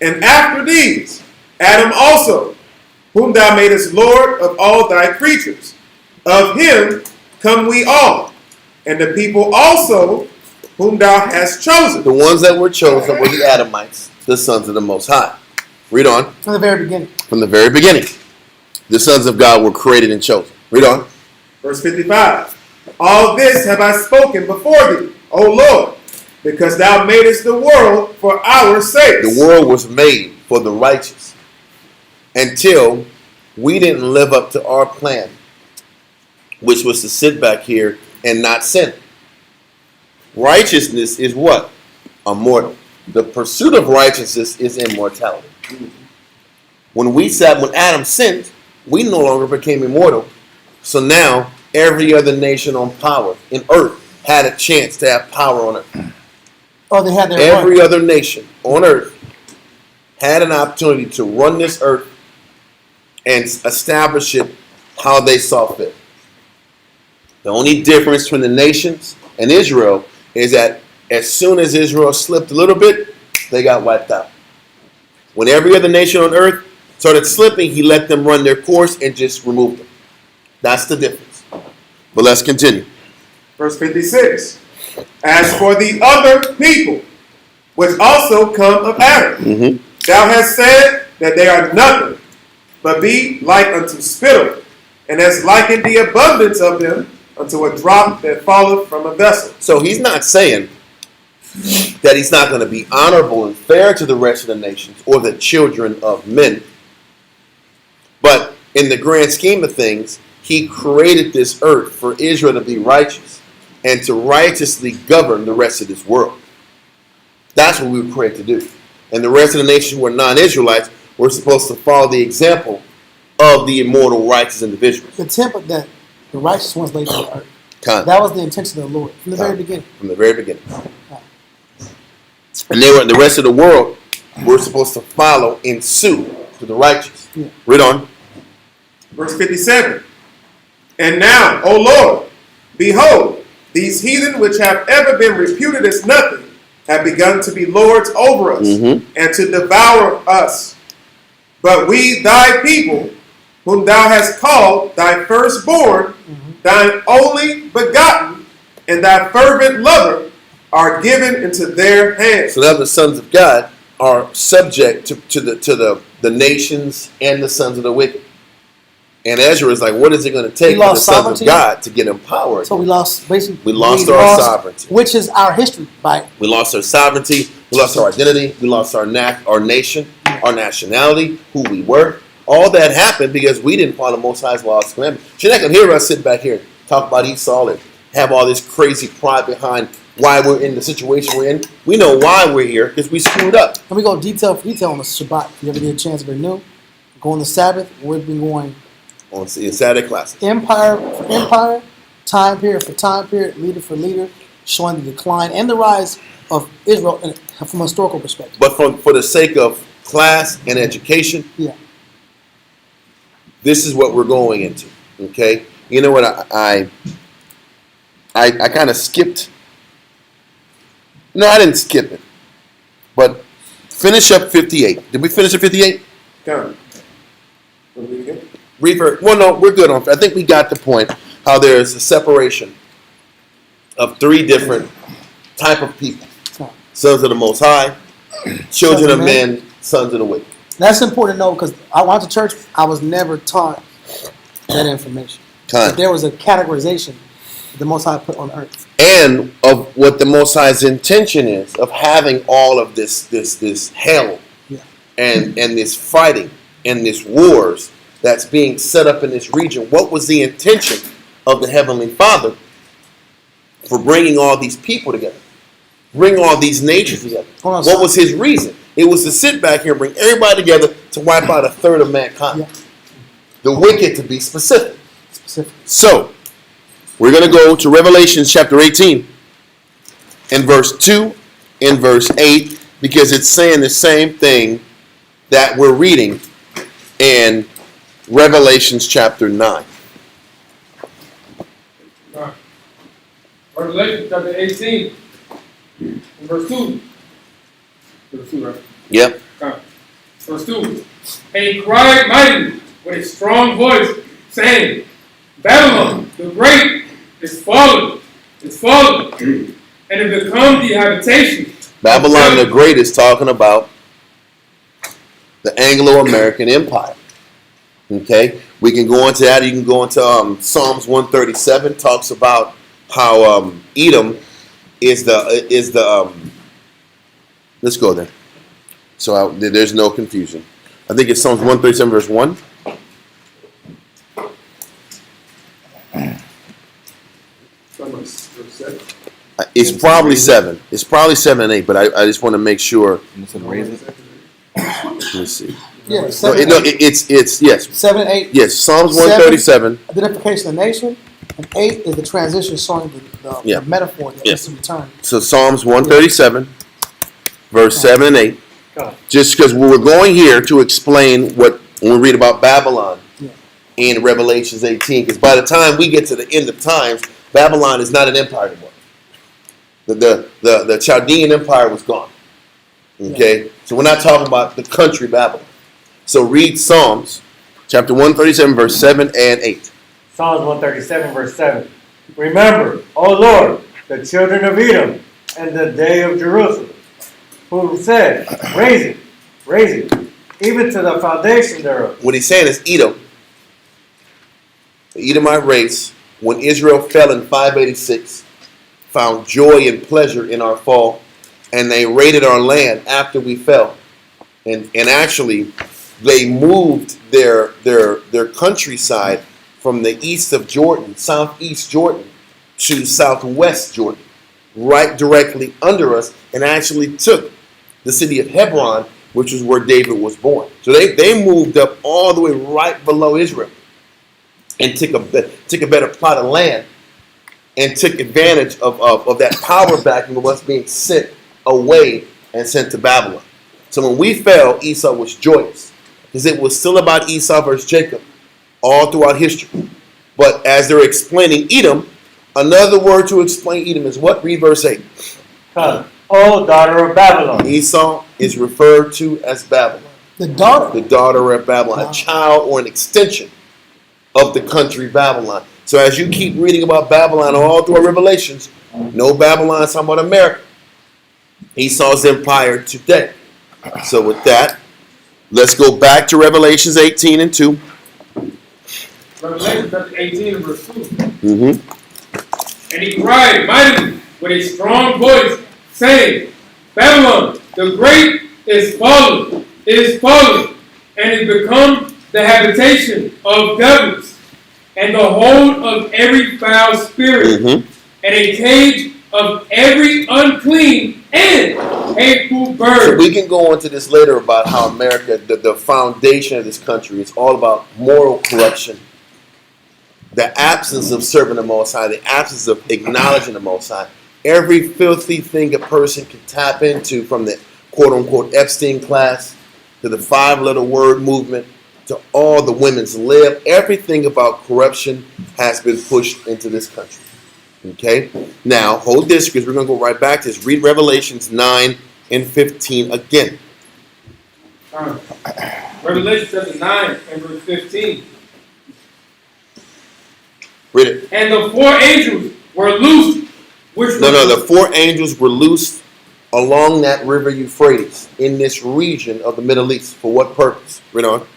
And after these, Adam also, whom thou madest Lord of all thy creatures. Of him come we all, and the people also whom thou hast chosen. The ones that were chosen were the Adamites, the sons of the Most High. Read on. From the very beginning. From the very beginning, the sons of God were created and chosen. Read on. Verse 55. All this have I spoken before thee, O Lord, because thou madest the world for our sakes. The world was made for the righteous until we didn't live up to our plan, which was to sit back here and not sin. Righteousness is what? Immortal. The pursuit of righteousness is immortality. When Adam sinned, we no longer became immortal. So now every other nation on power in earth had a chance to have power on earth. Or they had their Every run. other nation on earth had an opportunity to run this earth and establish it how they saw fit. The only difference between the nations and Israel is that as soon as Israel slipped a little bit, they got wiped out. When every other nation on earth started slipping, he let them run their course and just removed them. That's the difference. But let's continue. Verse 56. As for the other people, which also come of Adam, thou hast said that they are nothing, but be like unto spittle, and hast likened the abundance of them unto a drop that falleth from a vessel. So he's not saying that he's not going to be honorable and fair to the rest of the nations or the children of men. But in the grand scheme of things, he created this earth for Israel to be righteous and to righteously govern the rest of this world. That's what we were created to do. And the rest of the nations who are non-Israelites were supposed to follow the example of the immortal righteous individuals. The temple that the righteous ones laid on the earth. Kind. That was the intention of the Lord from the very beginning. From the very beginning. And the rest of the world were supposed to follow in suit to the righteous. Yeah. Read on. Verse 57. And now, O Lord, behold, these heathen which have ever been reputed as nothing have begun to be lords over us and to devour us. But we, thy people, whom thou hast called thy firstborn, thine only begotten, and thy fervent lover, are given into their hands. So now the sons of God are subject to the nations and the sons of the wicked. And Ezra is like, what is it going to take for the sons of God to get empowered? So we lost, basically. We lost our sovereignty. Which is our history, right? We lost our sovereignty. We lost our identity. We lost our nation, our nationality, who we were. All that happened because we didn't follow Most High's laws and commandments. You're not going to hear us sit back here and talk about Esau and have all this crazy pride behind why we're in the situation we're in. We know why we're here because we screwed up. And we go detail for detail on the Shabbat. If you ever get a chance to renew, go on the Sabbath. We've been going On Saturday classes. empire for empire, time period for time period, leader for leader, showing the decline and the rise of Israel from a historical perspective. But for the sake of class and education, Yeah. this is what we're going into. Okay? You know what? I kind of skipped. No, I didn't skip it. But finish up 58. Did we finish at 58? Come. What do we get? Revert. Well, no, we're good on. I think we got the point. How there is a separation of three different type of people: sons of the Most High, children of men, sons of the wicked. That's important to know because I went to church. I was never taught that information. But there was a categorization that the Most High put on earth. And of what the Most High's intention is of having all of this hell and this fighting and this wars that's being set up in this region, what was the intention of the Heavenly Father for bringing all these people together, bring all these nations together? What was his reason? It was to sit back here and bring everybody together to wipe out a third of mankind. Yeah. The wicked, to be specific. So, we're going to go to Revelation chapter 18 and verse 2 and verse 8, because it's saying the same thing that we're reading in Revelation chapter 9. Revelation chapter 18, verse 2. Verse 2, right? Yep. Verse 2. And he cried mightily with a strong voice, saying, Babylon the great is fallen, and it become the habitation. Babylon the Great is talking about the Anglo-American Empire. Okay, we can go into that. You can go into Psalms 137. Talks about how Edom is the. Let's go there. So there's no confusion. I think it's Psalms 137 verse 1. It's probably 7. It's probably 7 and 8, but I just want to make sure. Let me see. Yeah, No, 7, it's yes. 7, 8. Yes, Psalms 137. Identification of the nation, and 8 is the transition showing the metaphor that is to return. So Psalms 137, verse 7 and 8. Just because we were going here to explain what when we read about Babylon in Revelations 18, because by the time we get to the end of times, Babylon is not an empire anymore. The Chaldean Empire was gone. Okay? So we're not talking about the country Babylon. So read Psalms chapter 137, verse 7 and 8. Psalms 137, verse 7. Remember, O Lord, the children of Edom and the day of Jerusalem, who said, raise it, even to the foundation thereof. What he's saying is Edom, the Edomite race, when Israel fell in 586, found joy and pleasure in our fall, and they raided our land after we fell. And actually, they moved their countryside from the east of Jordan, southeast Jordan, to southwest Jordan, right directly under us, and actually took the city of Hebron, which is where David was born. So they moved up all the way right below Israel and took a better plot of land and took advantage of that power backing of us being sent away and sent to Babylon. So when we fell, Esau was joyous because it was still about Esau versus Jacob all throughout history. But as they're explaining Edom, another word to explain Edom is what? Read verse 8. O daughter of Babylon. Esau is referred to as Babylon. The daughter. The daughter of Babylon, a child or an extension of the country Babylon. So as you keep reading about Babylon all through Revelations, no Babylon is talking about America. Esau's empire today. So with that, let's go back to Revelations 18 and 2. Revelation chapter 18 and verse 2. Mm-hmm. And he cried mightily with a strong voice, saying, Babylon the great is fallen, and is become the habitation of devils, and the hold of every foul spirit, and a cage of every unclean and hateful bird. So we can go into this later about how America, the foundation of this country, is all about moral corruption, the absence of serving the Most High, the absence of acknowledging the Most High. Every filthy thing a person can tap into, from the quote-unquote Epstein class to the 5-letter word movement to all the women's lib, everything about corruption has been pushed into this country. Okay? Now, hold this because we're going to go right back to this. Read Revelations 9 and 15 again. Revelation chapter 9 and verse 15. Read it. And the 4 angels were loosed. The 4 angels were loosed along that river Euphrates in this region of the Middle East. For what purpose? Read on.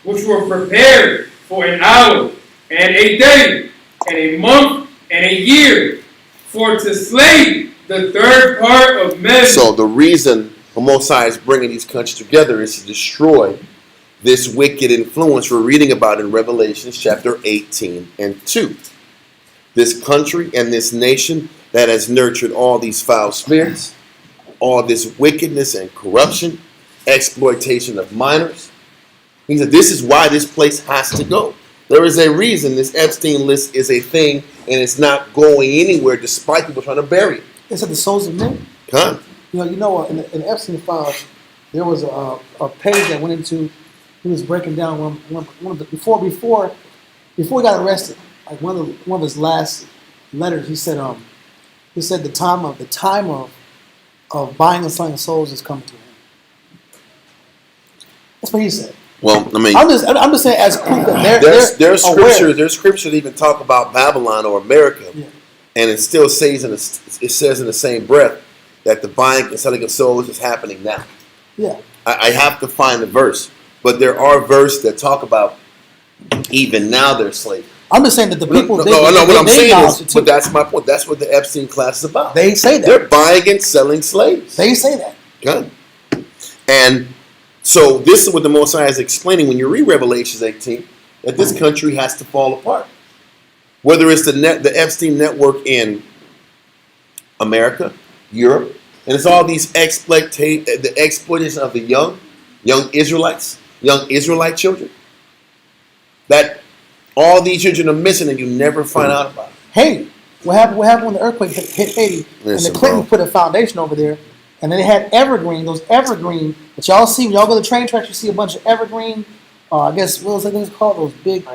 Which were prepared for an hour and a day and a month and a year, for to slay the third part of men. So the reason the Most High is bringing these countries together is to destroy this wicked influence we're reading about in Revelation chapter 18 and 2. This country and this nation that has nurtured all these foul spirits, all this wickedness and corruption, exploitation of minors. He said this is why this place has to go. There is a reason this Epstein list is a thing and it's not going anywhere despite people trying to bury it. It said the souls of men. Huh? In the Epstein files, there was a page that went into. He was breaking down one of the before he got arrested. Like one of his last letters, he said the time of buying and selling souls is coming to him. That's what he said. Well, I mean, I'm just saying as proof that there's scripture. There's scripture that even talk about Babylon or America, yeah. and it still says it says in the same breath that the buying and selling of souls is happening now. Yeah. I have to find the verse, but there are verses that talk about even now they're slaves. I'm just saying that the people. What I'm saying is, but that's my point. That's what the Epstein class is about. They say that they're buying and selling slaves. They say that. Good. And so this is what the Most High is explaining when you read Revelations 18, that this country has to fall apart. Whether it's the Epstein network in America, Europe, and it's all these the exploitation of the young Israelites, young Israelite children, that all these children are missing and you never find out about it. Hey, what happened when the earthquake hit Haiti and the Clintons put a foundation over there, and then they had those evergreen that y'all see when y'all go to the train tracks, you see a bunch of evergreen. I guess what was that called? Those big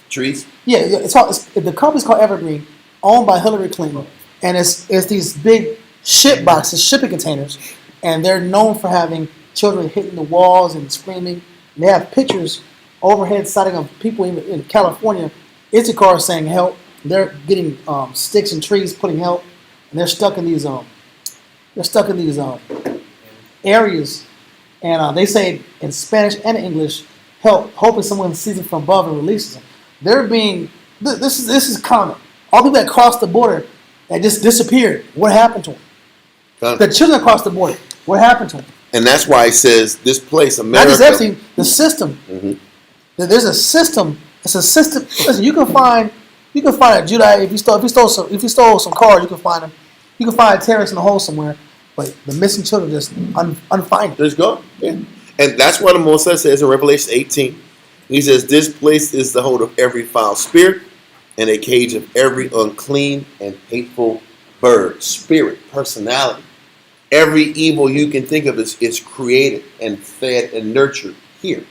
trees. Yeah, the company's called Evergreen, owned by Hillary Clinton, and it's these big ship boxes, shipping containers, and they're known for having children hitting the walls and screaming. And they have pictures overhead sighting of people in California. Issachar saying help. They're getting sticks and trees putting help, and they're stuck in these areas, and they say in Spanish and English, help, hoping someone sees it from above and releases them. They're being this is common. All people that crossed the border that just disappeared. What happened to them? The children across the border. What happened to them? And that's why it says this place, America. Not just Epstein, the system. Mm-hmm. There's a system. It's a system. Listen, you can find a Judite if you stole some cars. You can find them. You can find a terrorist in a hole somewhere. But the missing children just unfindable. There's gone. Yeah. And that's why the Moses says in Revelation 18, he says, this place is the hold of every foul spirit and a cage of every unclean and hateful bird, spirit, personality. Every evil you can think of is created and fed and nurtured here.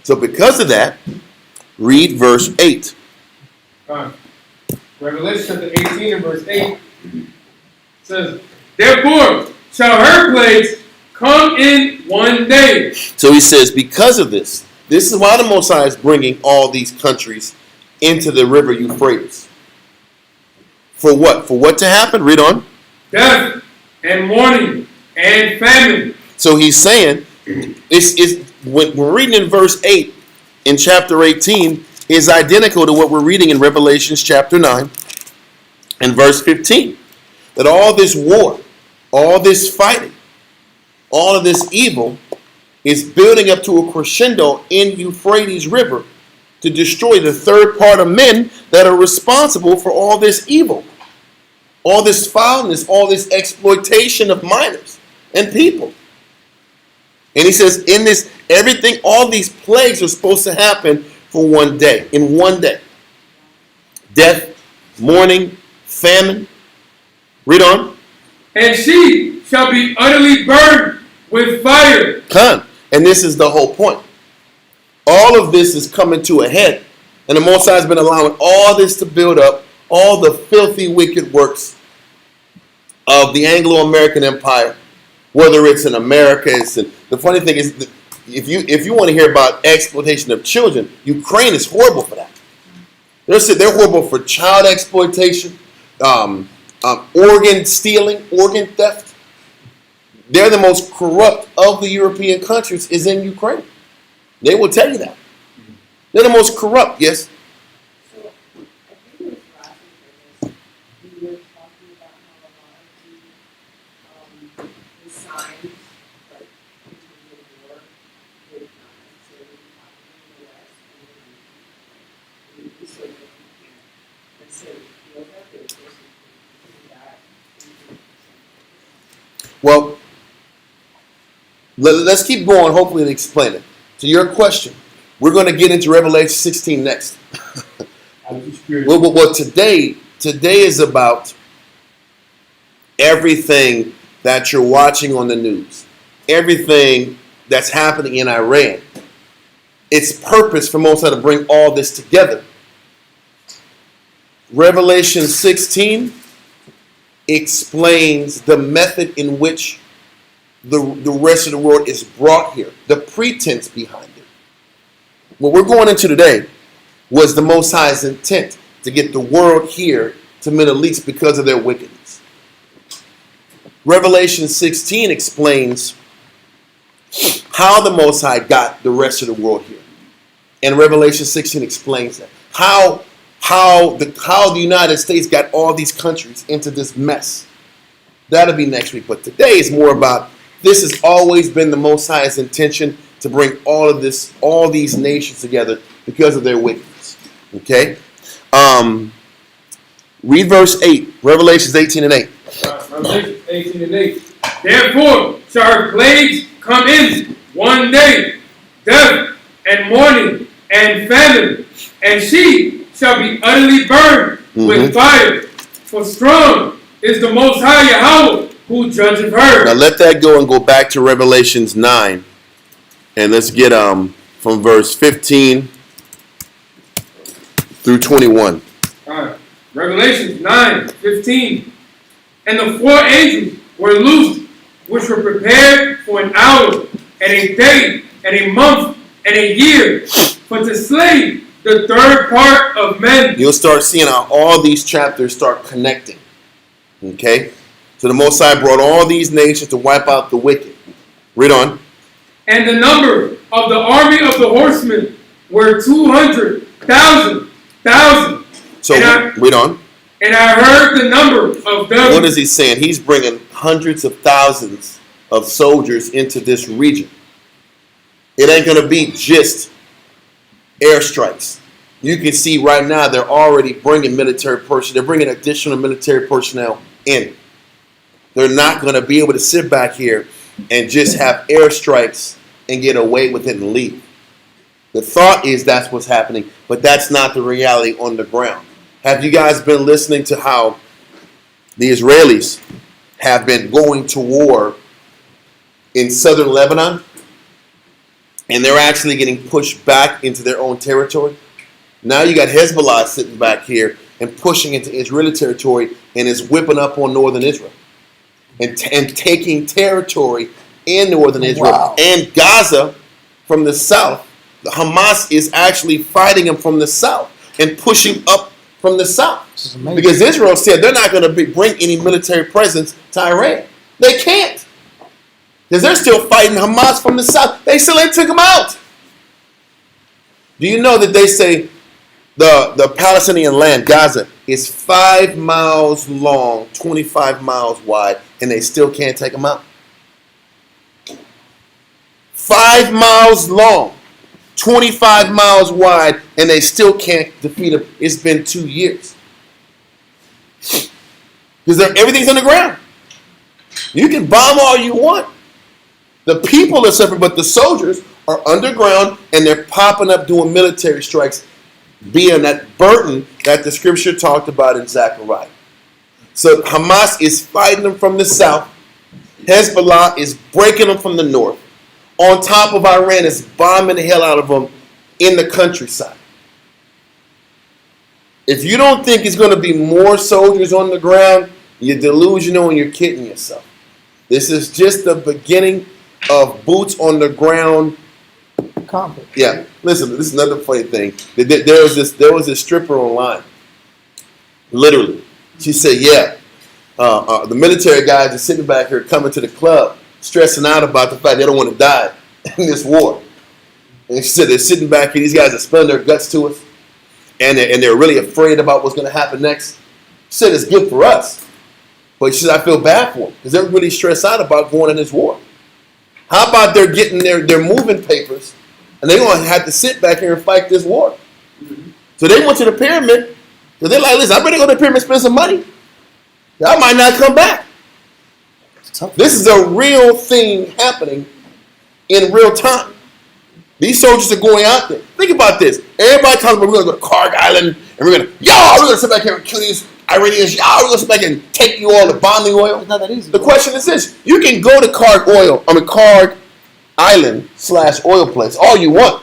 So because of that, read verse 8. Revelation chapter 18 and verse 8 says, therefore shall her plagues come in one day. So he says, because of this is why the Most High is bringing all these countries into the river Euphrates. For what? For what to happen? Read on. Death and mourning and famine. So he's saying, when we're reading in verse 8 in chapter 18 is identical to what we're reading in Revelation chapter 9 and verse 15. That all this war, all this fighting, all of this evil is building up to a crescendo in Euphrates River to destroy the third part of men that are responsible for all this evil, all this foulness, all this exploitation of minors and people. And he says, in this, everything, all these plagues are supposed to happen for one day, in one day. Death, mourning, famine. Read on. And she shall be utterly burned with fire. Come. And this is the whole point. All of this is coming to a head. And the Most High has been allowing all this to build up, all the filthy, wicked works of the Anglo-American Empire, whether it's in America. The funny thing is, if you want to hear about exploitation of children, Ukraine is horrible for that. They're horrible for child exploitation, organ stealing, organ theft. They're the most corrupt of the European countries is in Ukraine. They will tell you that. They're the most corrupt, yes. So I think it was last week, we were talking about how a lot of the signs So you'll have to basically do that. Well, let's keep going. Hopefully, to explain it. To your question, we're going to get into Revelation 16 next. I'm just curious. Well, today is about everything that you're watching on the news, everything that's happening in Iran. Its purpose for Moses to bring all this together. Revelation 16 explains the method in which the rest of the world is brought here, the pretense behind it. What we're going into today was the Most High's intent to get the world here to Middle East because of their wickedness. Revelation 16 explains how the Most High got the rest of the world here. And Revelation 16 explains that. How the United States got all these countries into this mess. That'll be next week. But today is more about, this has always been the Most High's intention to bring all these nations together because of their wickedness. Okay? Read verse 8, Revelations 18 and 8. Revelation 18 and 8. Therefore shall her plagues come in one day, death and mourning and famine, and she shall be utterly burned with fire. For strong is the Most High Yahweh who judgeth her. Now let that go and go back to Revelations 9. And let's get from verse 15 through 21. Revelation 9:15. And the four angels were loosed, which were prepared for an hour, and a day, and a month, and a year, for to slay the third part of men. You'll start seeing how all these chapters start connecting. Okay? So the Most High brought all these nations to wipe out the wicked. Read on. And the number of the army of the horsemen were 200,000. So read on. And I heard the number of them. What is he saying? He's bringing hundreds of thousands of soldiers into this region. It ain't going to be just airstrikes. You can see right now they're already bringing military personnel. They're bringing additional military personnel in. They're not going to be able to sit back here and just have airstrikes and get away with it and leave. The thought is that's what's happening, but that's not the reality on the ground. Have you guys been listening to how the Israelis have been going to war in southern Lebanon? And they're actually getting pushed back into their own territory. Now you got Hezbollah sitting back here and pushing into Israeli territory and is whipping up on northern Israel. And taking territory in northern Israel. Wow. And Gaza from the south. The Hamas is actually fighting them from the south and pushing up from the south. This is amazing. Because Israel said they're not going to bring any military presence to Iran. They can't. Because they're still fighting Hamas from the south. They still ain't took them out. Do you know that they say the Palestinian land, Gaza, is 5 miles long, 25 miles wide, and they still can't take them out? 5 miles long, 25 miles wide, and they still can't defeat them. It's been 2 years. Because everything's on the ground. You can bomb all you want. The people are suffering, but the soldiers are underground, and they're popping up doing military strikes, being that burden that the scripture talked about in Zechariah. So Hamas is fighting them from the south. Hezbollah is breaking them from the north. On top of Iran is bombing the hell out of them in the countryside. If you don't think it's going to be more soldiers on the ground, you're delusional and you're kidding yourself. This is just the beginning of boots on the ground. Conflict. Yeah, listen, this is another funny thing. There was this stripper online. Literally. She said, yeah, the military guys are sitting back here coming to the club, stressing out about the fact they don't want to die in this war. And she said they're sitting back here, these guys are spilling their guts to us, and they're really afraid about what's going to happen next. She said it's good for us. But she said, I feel bad for them because they're really stressed out about going in this war. How about they're getting their moving papers and they're going to have to sit back here and fight this war? So they went to the pyramid Because they're like, listen, I better go to the pyramid and spend some money. Y'all might not come back. This is a real thing happening in real time. These soldiers are going out there. Think about this. Everybody talking about we're going to go to Karg Island and we're going to sit back here and kill these Iranians. Y'all, we're going to sit back and take the oil, the bomb the oil. It's not that easy. The question is this. You can go to Karg Island / oil place all you want.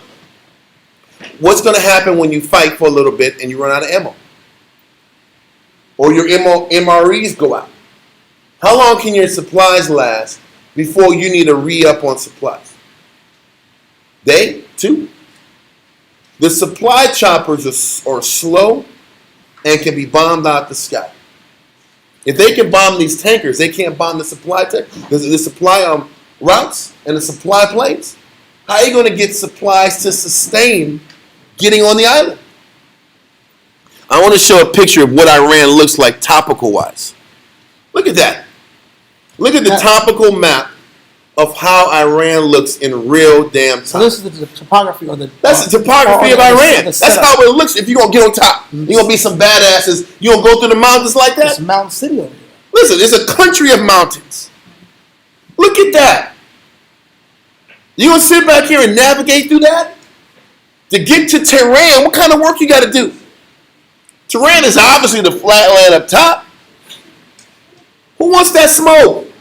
What's going to happen when you fight for a little bit and you run out of ammo? Or your MREs go out? How long can your supplies last before you need to re-up on supplies? Day? 2? The supply choppers are slow and can be bombed out the sky. If they can bomb these tankers, they can't bomb the supply the supply routes and the supply planes. How are you going to get supplies to sustain getting on the island? I want to show a picture of what Iran looks like topical-wise. Look at that. Look at the topical map of how Iran looks in real damn time. So this is the topography of the. That's the topography of Iran. That's how it looks if you're going to get on top. You're going to be some badasses. You're going to go through the mountains like that? It's a mountain city over here. Listen, it's a country of mountains. Look at that. You going to sit back here and navigate through that? To get to Tehran, what kind of work you got to do? Tehran is obviously the flat land up top. Who wants that smoke?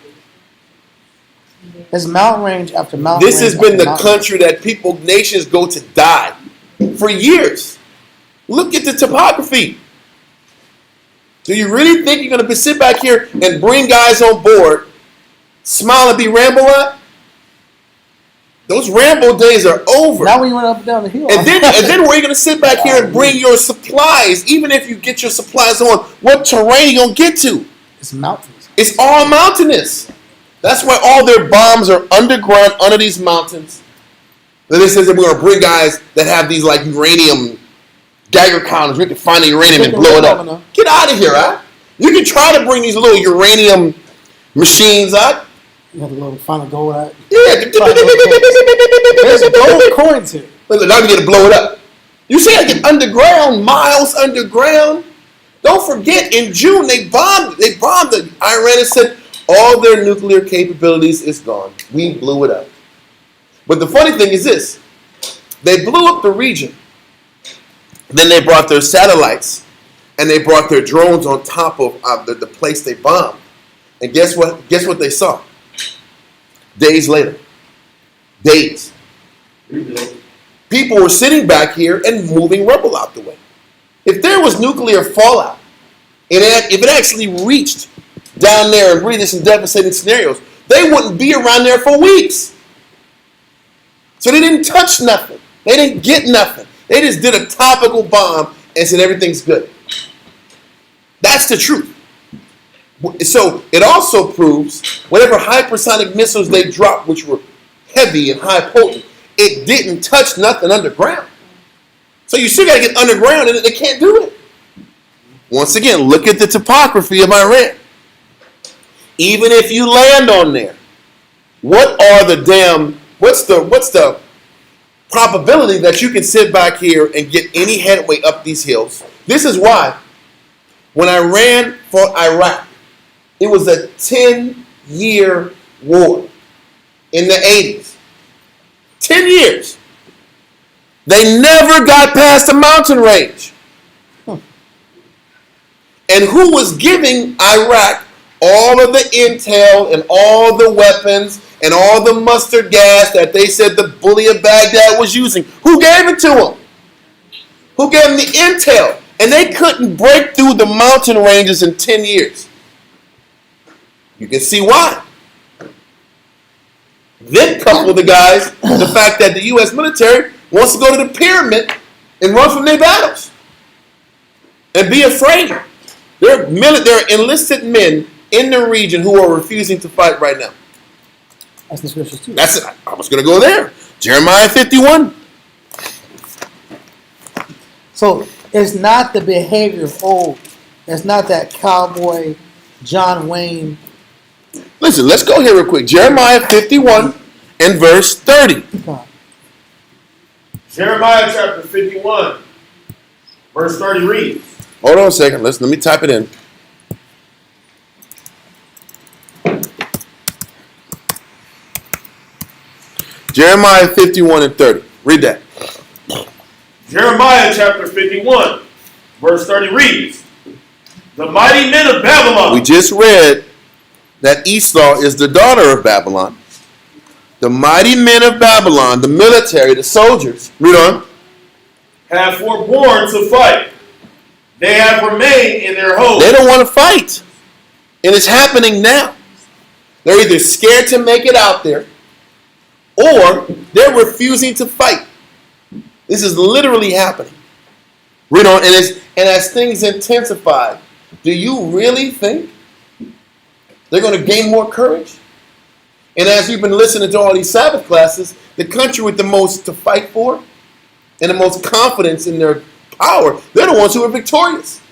There's mountain range after mountain This range has been after the mountain country that nations go to die for years. Look at the topography. Do you really think you're going to sit back here and bring guys on board, smile and be Rambo at? Those Rambo days are over. Now when you went up and down the hill. And then where are you going to sit back here and bring your supplies? Even if you get your supplies on, what terrain are you going to get to? It's mountains. It's all mountainous. That's why all their bombs are underground under these mountains. Then it says that we're going to bring guys that have these like uranium Geiger counters. We can find the uranium and blow it up. Get out of here, huh? You can try to bring these little uranium machines out. You have to find a gold out. Yeah. There's gold coins here. Now we get to blow it up. You see, I get underground, miles underground. Don't forget, in June they bombed the Iran and said all their nuclear capabilities is gone. We blew it up. But the funny thing is this: they blew up the region. Then they brought their satellites and they brought their drones on top of the place they bombed. And guess what? Guess what they saw? Days later. Days. People were sitting back here and moving rubble out the way. If there was nuclear fallout, if it actually reached down there and really some devastating scenarios, they wouldn't be around there for weeks. So they didn't touch nothing. They didn't get nothing. They just did a topical bomb and said everything's good. That's the truth. So it also proves whatever hypersonic missiles they dropped, which were heavy and high potent, it didn't touch nothing underground. So you still got to get underground and they can't do it. Once again, look at the topography of Iran. Even if you land on there, what's the probability that you can sit back here and get any headway up these hills? This is why when Iran fought Iraq, it was a 10-year war in the 80s. 10 years. They never got past the mountain range. And who was giving Iraq all of the intel and all the weapons and all the mustard gas that they said the bully of Baghdad was using? Who gave it to them? Who gave them the intel? And they couldn't break through the mountain ranges in 10 years. You can see why. Then couple the guys, the fact that the U.S. military wants to go to the pyramid and run from their battles and be afraid. There are enlisted men in the region who are refusing to fight right now. That's the scriptures too. That's it. I was going to go there. Jeremiah 51. So it's not the behavior of old. It's not that cowboy John Wayne. Listen, let's go here real quick. Jeremiah 51 and verse 30. Jeremiah chapter 51, verse 30 reads, Hold on a second. Let me type it in. Jeremiah 51 and 30. Read that. Jeremiah chapter 51, verse 30 reads, the mighty men of Babylon. We just read that Esau is the daughter of Babylon. The mighty men of Babylon, the military, the soldiers. Read on. Have forborne to fight. They have remained in their homes. They don't want to fight. And it's happening now. They're either scared to make it out there, or they're refusing to fight. This is literally happening. Read on. And as things intensify, do you really think they're going to gain more courage? And as you've been listening to all these Sabbath classes, the country with the most to fight for and the most confidence in their power, they're the ones who are victorious.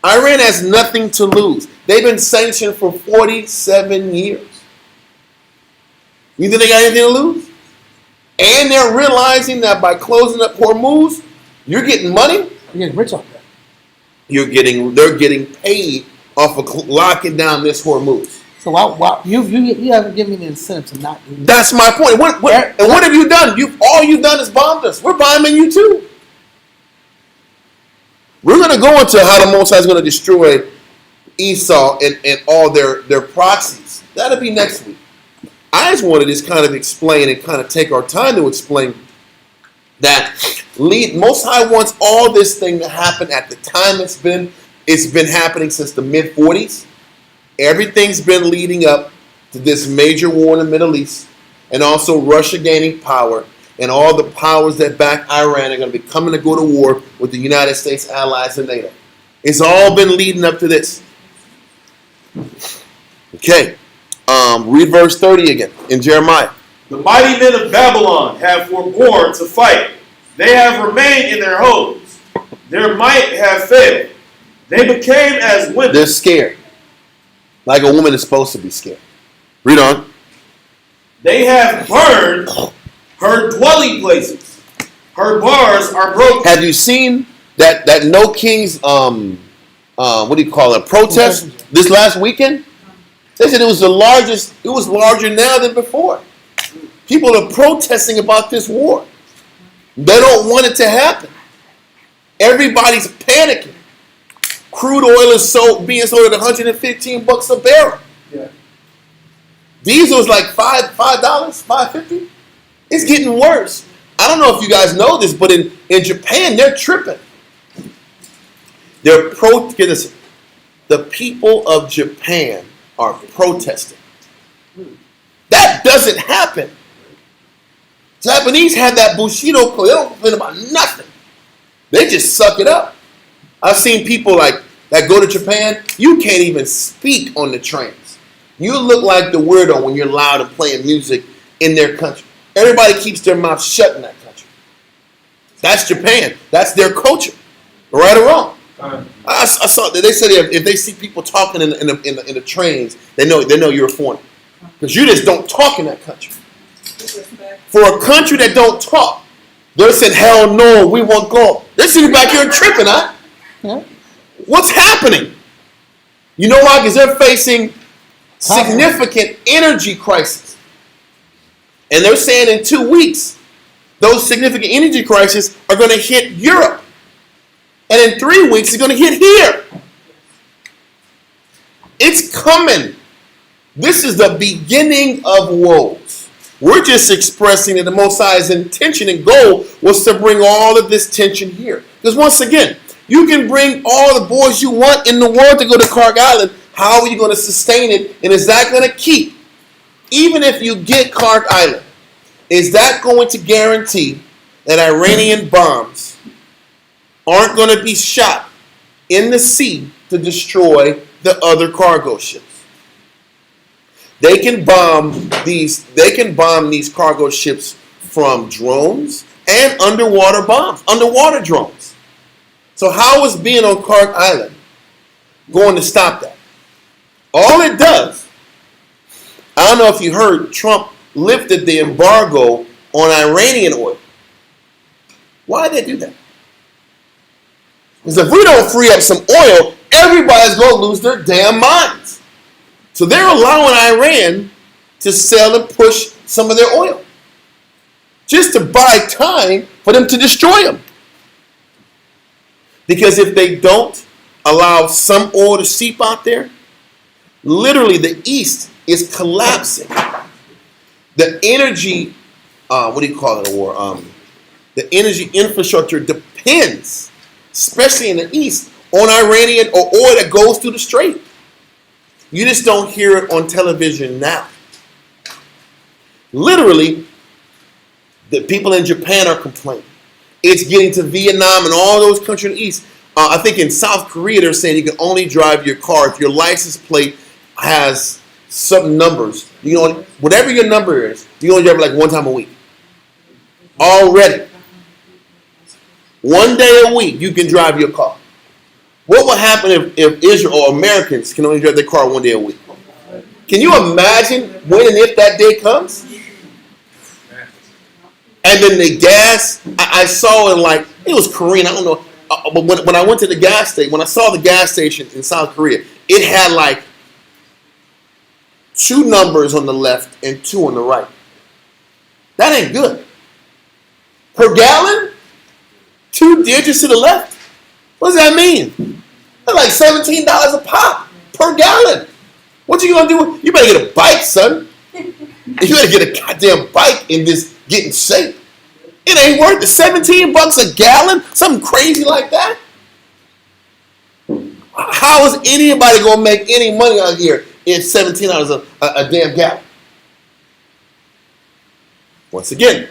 Iran has nothing to lose. They've been sanctioned for 47 years. You think they got anything to lose? And they're realizing that by closing up Hormuz, you're getting money. You're getting rich off that. They're getting paid off of locking down this Hormuz. So why you haven't given me the incentive to not do that. That's my point. What have you done? All you've done is bombed us. We're bombing you too. We're going to go into how the Most High is going to destroy Esau and all their proxies. That'll be next week. I just wanted to just kind of explain and kind of take our time to explain that Most High wants all this thing to happen at the time it's been happening since the mid-40s. Everything's been leading up to this major war in the Middle East, and also Russia gaining power, and all the powers that back Iran are going to be coming to go to war with the United States allies and NATO. It's all been leading up to this. Okay, read verse 30 again in Jeremiah. The mighty men of Babylon have forborne to fight. They have remained in their homes. Their might have failed. They became as women. They're scared. Like a woman is supposed to be scared. Read on. They have burned her dwelling places. Her bars are broken. Have you seen that No King's what do you call it, protest this last weekend? They said it was the largest. It was larger now than before. People are protesting about this war. They don't want it to happen. Everybody's panicking. Crude oil is being sold at $115 a barrel. Yeah. Diesel is like $5, $5.50. It's getting worse. I don't know if you guys know this, but in Japan, they're tripping. Get this. The people of Japan are protesting. That doesn't happen. Japanese have that Bushido code. They don't complain about nothing. They just suck it up. I've seen people that go to Japan, you can't even speak on the trains. You look like the weirdo when you're loud and playing music in their country. Everybody keeps their mouth shut in that country. That's Japan. That's their culture. Right or wrong? I saw that they said if they see people talking in the trains, they know you're a foreigner. Because you just don't talk in that country. For a country that don't talk, they're saying, hell no, we won't go. They're sitting back here tripping, huh? Yeah. What's happening? You know why? Because they're facing significant energy crisis. And they're saying in 2 weeks, those significant energy crises are going to hit Europe. And in 3 weeks, it's going to hit here. It's coming. This is the beginning of woes. We're just expressing that the Most High's intention and goal was to bring all of this tension here. Because once again, you can bring all the boys you want in the world to go to Kark Island. How are you going to sustain it? And is that going to keep? Even if you get Kark Island, is that going to guarantee that Iranian bombs aren't going to be shot in the sea to destroy the other cargo ships? They can bomb these cargo ships from drones and underwater bombs, underwater drones. So how is being on Kark Island going to stop that? All it does, I don't know if you heard, Trump lifted the embargo on Iranian oil. Why did they do that? Because if we don't free up some oil, everybody's going to lose their damn minds. So they're allowing Iran to sell and push some of their oil just to buy time for them to destroy them. Because if they don't allow some oil to seep out there, literally the East is collapsing. The energy, what do you call it, war? The energy infrastructure depends, especially in the East, on Iranian or oil that goes through the strait. You just don't hear it on television now. Literally, the people in Japan are complaining. It's getting to Vietnam and all those countries in the East. I think in South Korea, they're saying you can only drive your car if your license plate has some numbers. You know, whatever your number is, you only drive it like one time a week. Already. One day a week, you can drive your car. What will happen if Israel or Americans can only drive their car one day a week? Can you imagine when and if that day comes? And then the gas, I saw in like, it was Korean, I don't know. But when I went to the gas station, when I saw the gas station in South Korea, it had like 2 numbers on the left and 2 on the right. That ain't good. Per gallon? 2 digits to the left? What does that mean? That's like $17 a pop per gallon. What you gonna do? You better get a bike, son. You better get a goddamn bike and just get in shape. It ain't worth it. $17 a gallon? Something crazy like that? How is anybody gonna make any money out here if $17 a damn gallon? Once again,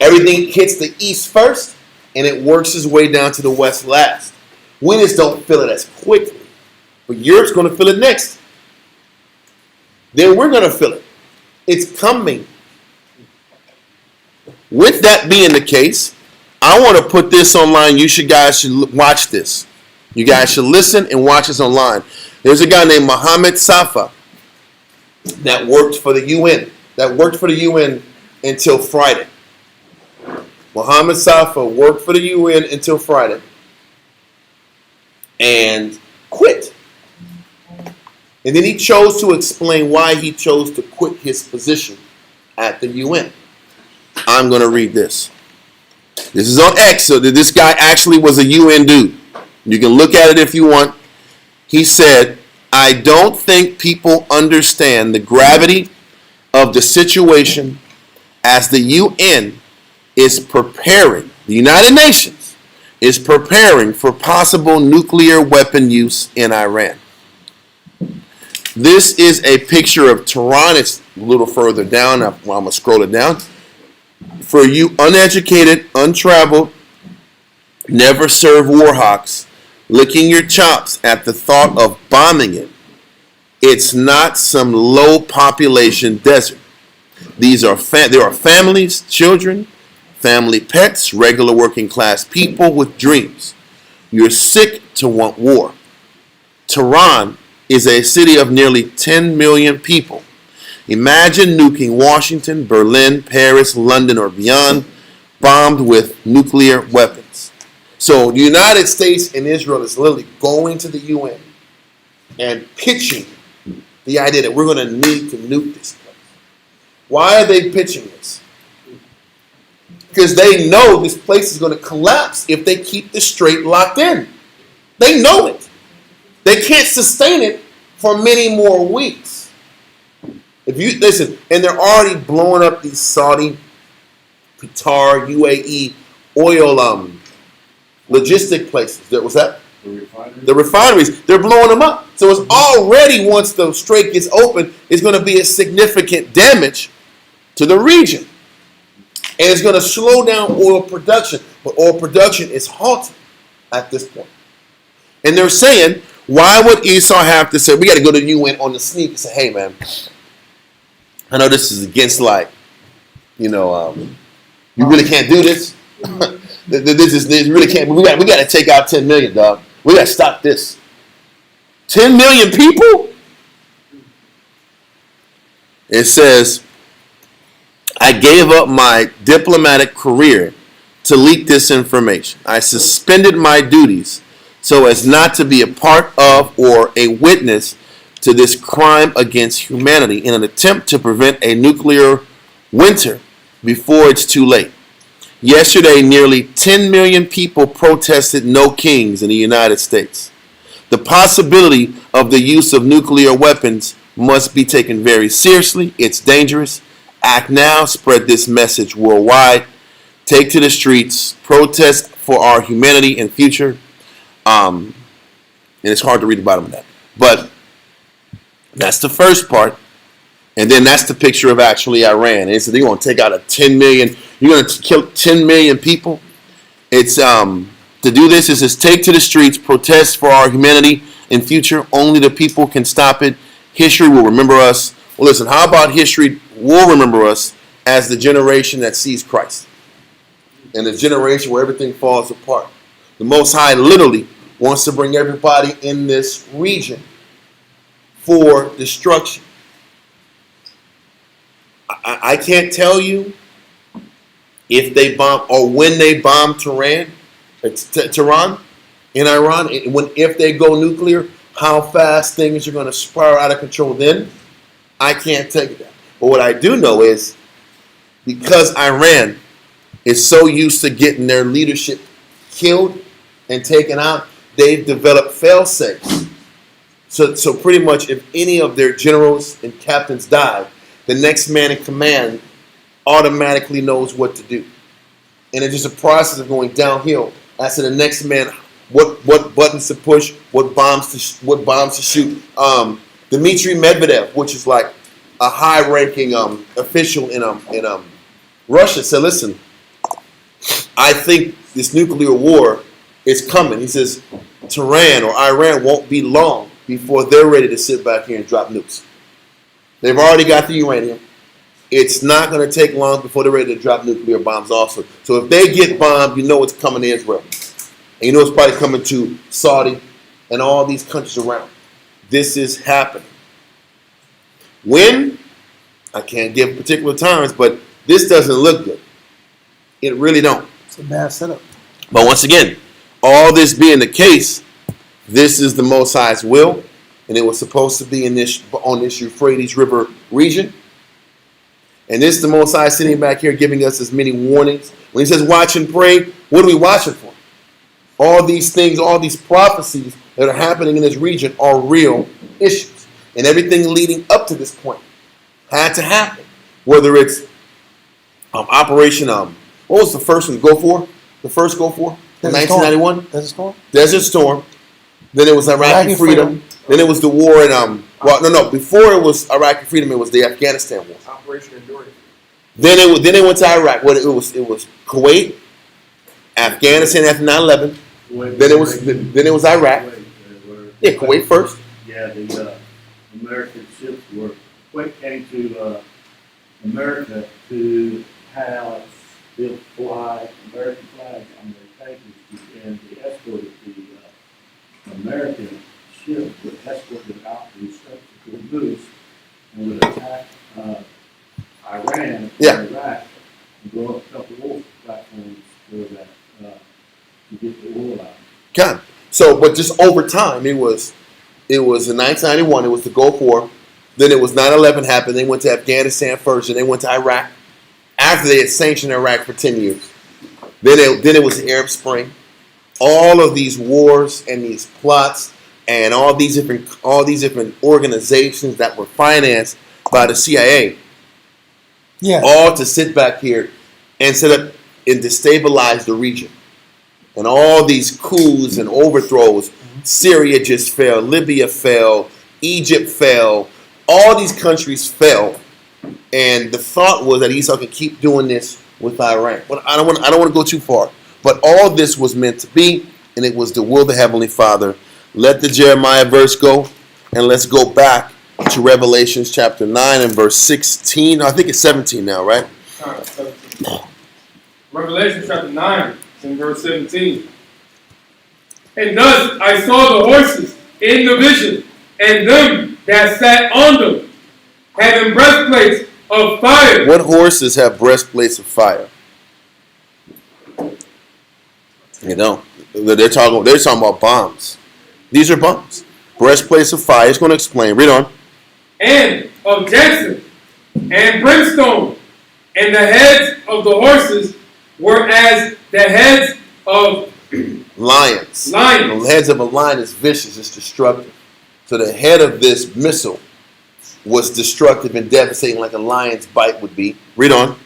everything hits the East first and it works its way down to the West last. We just don't feel it as quickly. But Europe's going to feel it next. Then we're going to feel it. It's coming. With that being the case, I want to put this online. You guys should watch this. You guys should listen and watch this online. There's a guy named Mohammed Safa that worked for the UN. Until Friday. Mohammed Safa worked for the UN until Friday and quit. And then he chose to explain why he chose to quit his position at the UN. I'm going to read this. This is on X, so this guy actually was a UN dude. You can look at it if you want. He said, I don't think people understand the gravity of the situation as the UN is preparing, the United Nations is preparing for possible nuclear weapon use in Iran. This is a picture of Tehran. It's a little further down. I'm going to scroll it down. For you uneducated, untraveled, never served war hawks, licking your chops at the thought of bombing it, it's not some low population desert. There are families, children, family pets, regular working class people with dreams. You're sick to want war. Tehran is a city of nearly 10 million people. Imagine nuking Washington, Berlin, Paris, London, or beyond, bombed with nuclear weapons. So the United States and Israel is literally going to the UN and pitching the idea that we're going to need to nuke this place. Why are they pitching this? Because they know this place is going to collapse if they keep the strait locked in. They know it. They can't sustain it for many more weeks. If you listen, and they're already blowing up these Saudi, Qatar, UAE oil logistic places. What's that? The refineries. They're blowing them up. So it's already, once the strait gets open, it's going to be a significant damage to the region. And it's going to slow down oil production. But oil production is halted at this point. And they're saying, why would Esau have to say, we got to go to the UN on the sneak and say, hey, man, I know this is against, like, you really can't do this. This really can't. We got to take out 10 million, dog. We got to stop this. 10 million people? It says, I gave up my diplomatic career to leak this information. I suspended my duties so as not to be a part of or a witness to this crime against humanity in an attempt to prevent a nuclear winter before it's too late. Yesterday, nearly 10 million people protested no kings in the United States. The possibility of the use of nuclear weapons must be taken very seriously. It's dangerous. Act now. Spread this message worldwide. Take to the streets. Protest for our humanity and future. And it's hard to read the bottom of that. But that's the first part. And then that's the picture of actually Iran. And they said they're going to take out a 10 million. You're going to kill 10 million people. It's to do this is just take to the streets, protest for our humanity and future. Only the people can stop it. History will remember us. Well, listen, how about history will remember us as the generation that sees Christ? And the generation where everything falls apart. The Most High literally wants to bring everybody in this region for destruction. I can't tell you if they bomb or when they bomb Tehran in Iran, if they go nuclear, how fast things are going to spiral out of control then, I can't tell you that. But what I do know is because Iran is so used to getting their leadership killed and taken out, they've developed fail-safes. So pretty much if any of their generals and captains die, the next man in command automatically knows what to do. And it's just a process of going downhill as to the next man, what buttons to push, what bombs to shoot. Dmitry Medvedev, which is like a high-ranking official in Russia, said, listen, I think this nuclear war is coming. He says Tehran or Iran won't be long before they're ready to sit back here and drop nukes. They've already got the uranium. It's not going to take long before they're ready to drop nuclear bombs also. So if they get bombed, you know it's coming to Israel. And you know it's probably coming to Saudi and all these countries around. This is happening. When? I can't give particular times, but this doesn't look good. It really don't. It's a bad setup. But once again, all this being the case, this is the Most High's will, and it was supposed to be on this Euphrates River region. And this is the Most High sitting back here giving us as many warnings. When he says watch and pray, what are we watching for? All these things, all these prophecies that are happening in this region are real issues. And everything leading up to this point had to happen. Whether it's Operation, what was the first one? Go for? The first Go for? 1991? Desert Storm? Desert Storm. Then it was Iraqi Freedom. Then it was the war in before it was Iraqi Freedom, it was the Afghanistan war. Operation Endurance. Then it went to Iraq. Well, it was Kuwait, Afghanistan after 9/11. Then it was Iraq. Yeah, Kuwait first. Yeah, the American ships came to America to have built fly American flags on their tankers, and they escorted the American ship would escort them out to the moose and would attack Iran and Iraq and blow up a couple oil platforms for that to get the oil out. God. So, but just over time, it was in 1991. It was the Gulf War. Then it was 9/11 happened. They went to Afghanistan first, and they went to Iraq after they had sanctioned Iraq for 10 years. Then it was the Arab Spring. All of these wars and these plots and all these different organizations that were financed by the CIA, all to sit back here and set up and destabilize the region. And all these coups and overthrows, Syria just fell, Libya fell, Egypt fell, all these countries fell. And the thought was that Esau could keep doing this with Iran. But I don't want to go too far. But all this was meant to be, and it was the will of the Heavenly Father. Let the Jeremiah verse go, and let's go back to Revelation chapter 9 and verse 16. I think it's 17 now, right? 17. Revelation chapter 9 and verse 17. And thus I saw the horses in the vision, and them that sat on them, having breastplates of fire. What horses have breastplates of fire? You know, they're talking about bombs. These are bombs. Breastplates of fire. It's going to explain. Read on. And of Jensen and brimstone, and the heads of the horses were as the heads of Lions. lions. The heads of a lion is vicious. It's destructive. So the head of this missile was destructive and devastating, like a lion's bite would be. Read on.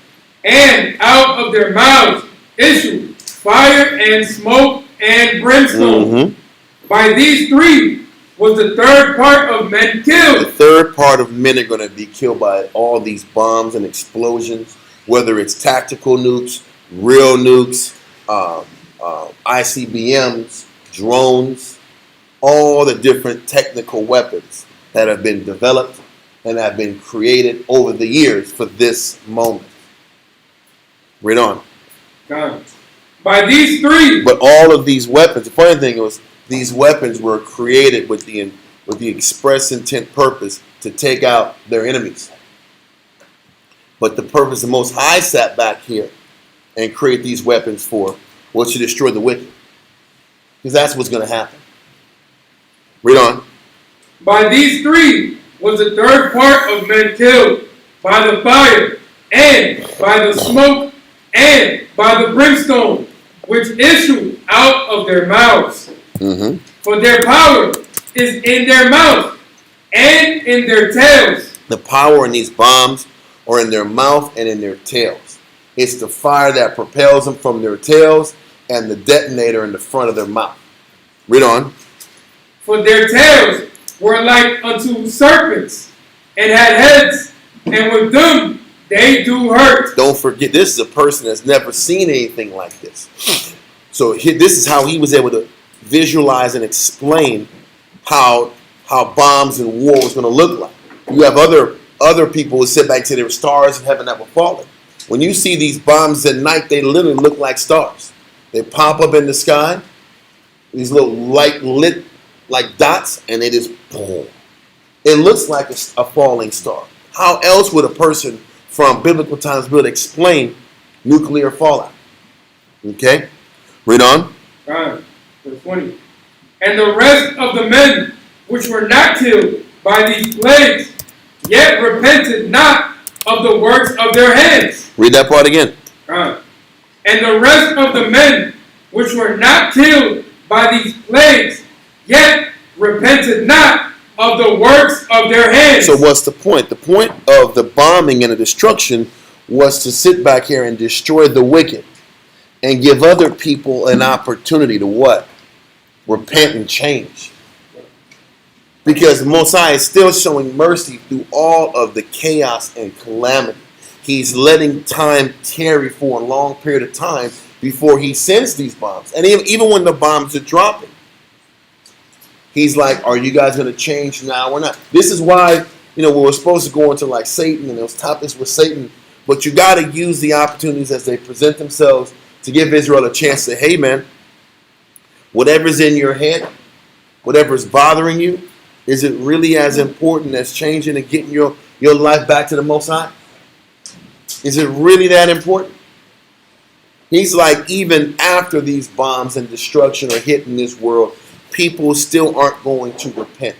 And out of their mouths issued fire and smoke and brimstone. Mm-hmm. By these three was the third part of men The killed. third part of men are going to be killed by all these bombs and explosions, whether it's tactical nukes, real nukes, ICBMs, drones, all the different technical weapons that have been developed and have been created over the years for this moment. Read on. God. By these three, But all of these weapons, the funny thing was, these weapons were created with the express intent purpose to take out their enemies. But the purpose the Most High sat back here and create these weapons for was to destroy the wicked. Because that's what's going to happen. Read on. by these three was the third part of men killed, by the fire, and by the smoke, and by the brimstone, which issued out of their mouths. Mm-hmm. For their power is in their mouth and in their tails. The power in these bombs are in their mouth and in their tails. It's the fire that propels them from their tails and the detonator in the front of their mouth. Read on. For their tails were like unto serpents, and had heads, and with them they do hurt. Don't forget, this is a person that's never seen anything like this. So this is how he was able to visualize and explain how bombs and war was going to look like. You have other people who sit back and say there were stars in heaven that were falling. When you see these bombs at night, they literally look like stars. They pop up in the sky, these little light lit like dots, and it is boom. It looks like a falling star. How else would a person from biblical times be able to explain nuclear fallout? Okay, read on. Verse 20. And the rest of the men which were not killed by these plagues, yet repented not of the works of their hands. Read that part again. And the rest of the men which were not killed by these plagues, yet repented not of the works of their hands. So what's the point? The point of the bombing and the destruction was to sit back here and destroy the wicked and give other people an opportunity to what? Repent and change. Because the Most High is still showing mercy through all of the chaos and calamity. He's letting time tarry for a long period of time before he sends these bombs. And even when the bombs are dropping, he's like, are you guys going to change now or not? This is why, we were supposed to go into like Satan and those topics with Satan. But you got to use the opportunities as they present themselves to give Israel a chance to say, hey man, whatever's in your head, whatever's bothering you, is it really as important as changing and getting your life back to the Most High? Is it really that important? He's like, even after these bombs and destruction are hitting this world, people still aren't going to repent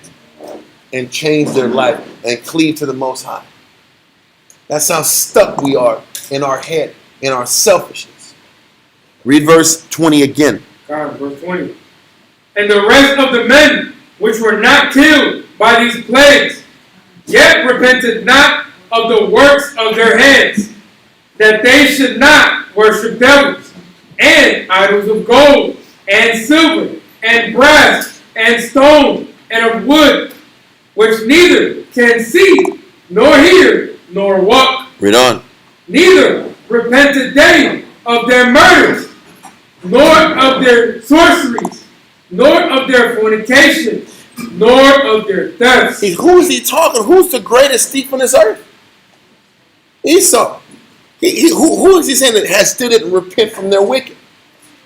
and change their life and cleave to the Most High. That's how stuck we are in our head, in our selfishness. Read verse 20 again. Verse 20. And the rest of the men which were not killed by these plagues, yet repented not of the works of their hands, that they should not worship devils, and idols of gold, and silver, and brass, and stone, and of wood, which neither can see, nor hear, nor walk. Read on. Neither repented they of their murders, nor of their sorceries, nor of their fornication, nor of their thefts. Who is he talking? Who's the greatest thief on this earth? Esau. Who is he saying that still didn't repent from their wicked?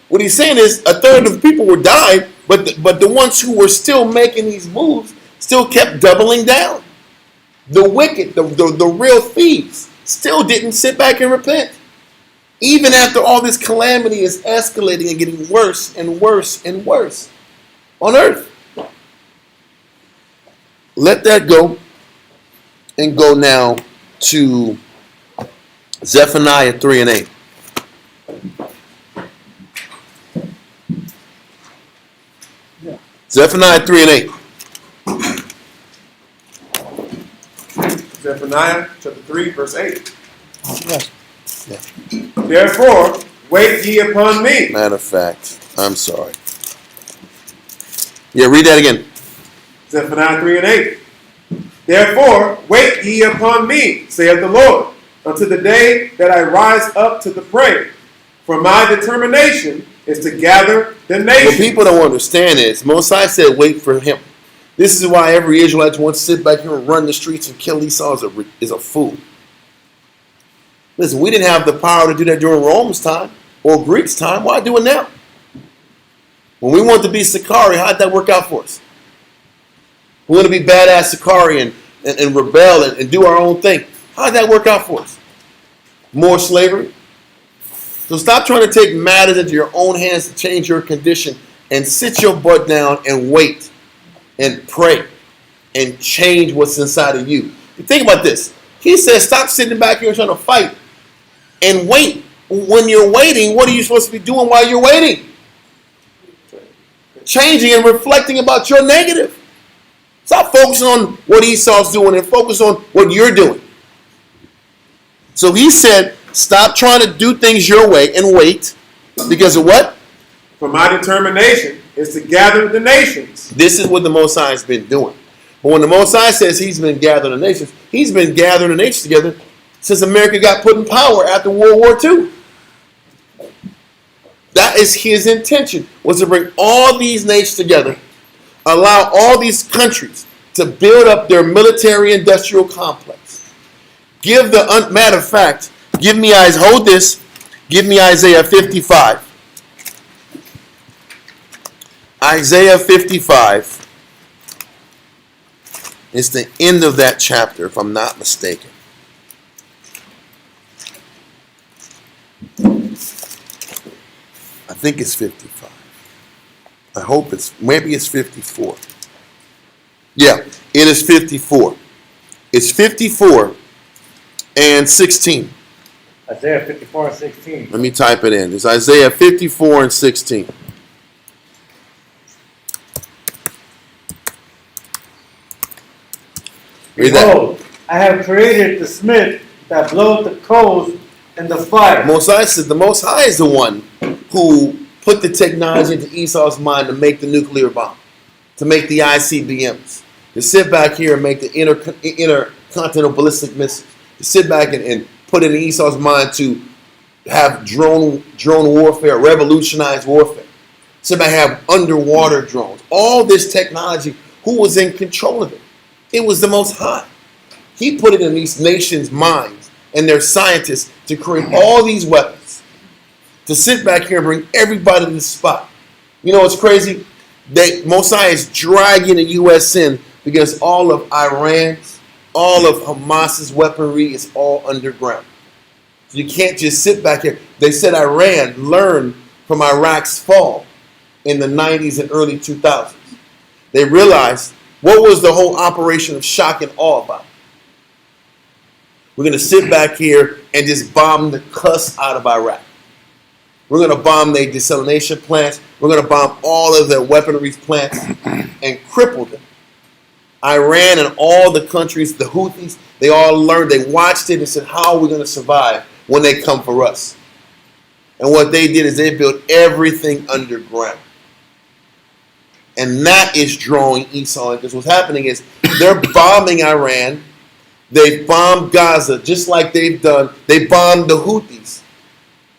What he's saying is a third of the people were died, but the ones who were still making these moves still kept doubling down. The wicked, the real thieves, still didn't sit back and repent. Even after all this calamity is escalating and getting worse and worse and worse on earth. Let that go and go now to Zephaniah 3 and 8. Zephaniah 3 and 8. Zephaniah chapter 3, verse 8. Yes. Therefore, wait ye upon me. Matter of fact, I'm sorry. Yeah, read that again. Zephaniah 3 and 8. Therefore, wait ye upon me, saith the Lord, until the day that I rise up to the prey. For my determination is to gather the What nations. people don't understand is Mosai said, wait for him. This is why every Israelite wants to sit back here and run the streets and kill Esau is a fool. Listen, we didn't have the power to do that during Rome's time or Greeks' time. Why do it now? When we want to be Sicarii, how'd that work out for us? We want to be badass Sicarii and rebel and do our own thing. How'd that work out for us? More slavery? So stop trying to take matters into your own hands to change your condition and sit your butt down and wait and pray and change what's inside of you. Think about this. He says stop sitting back here trying to fight and wait. When you're waiting, what are you supposed to be doing while you're waiting? Changing and reflecting about your negative. Stop focusing on what Esau's doing and focus on what you're doing. So he said, stop trying to do things your way and wait. Because of what? For my determination is to gather the nations. This is what the Most High has been doing. But when the Most High says he's been gathering the nations, he's been gathering the nations together since America got put in power after World War II. That is his intention, was to bring all these nations together, allow all these countries to build up their military-industrial complex. Matter of fact, give me Isaiah 55. Isaiah 55 is the end of that chapter, if I'm not mistaken. I think it's 55. I hope maybe it's 54. Yeah, it is 54. It's 54 and 16. Isaiah 54 and 16. Let me type it in. It's Isaiah 54 and 16. Read that. Behold, I have created the smith that bloweth the coals in the fire. Mosiah said the Most High is the one who put the technology into Esau's mind to make the nuclear bomb, to make the ICBMs, to sit back here and make the intercontinental ballistic missiles, to sit back and put it in Esau's mind to have drone warfare, revolutionized warfare, sit back and have underwater drones. All this technology, who was in control of it? It was the Most High. He put it in these nations' minds and their scientists to create all these weapons, to sit back here and bring everybody to the spot. You know what's crazy? Mosiah is dragging the U.S. in because all of Iran's, all of Hamas's weaponry is all underground. So you can't just sit back here. They said Iran learned from Iraq's fall in the 90s and early 2000s. They realized, what was the whole operation of shock and awe about? We're going to sit back here and just bomb the cuss out of Iraq. We're going to bomb their desalination plants. We're going to bomb all of their weaponry plants and cripple them. Iran and all the countries, the Houthis, they all learned, they watched it and said, how are we going to survive when they come for us? And what they did is they built everything underground. And that is drawing Esau in. Because what's happening is they're bombing Iran. They've bombed Gaza just like they've done. They bombed the Houthis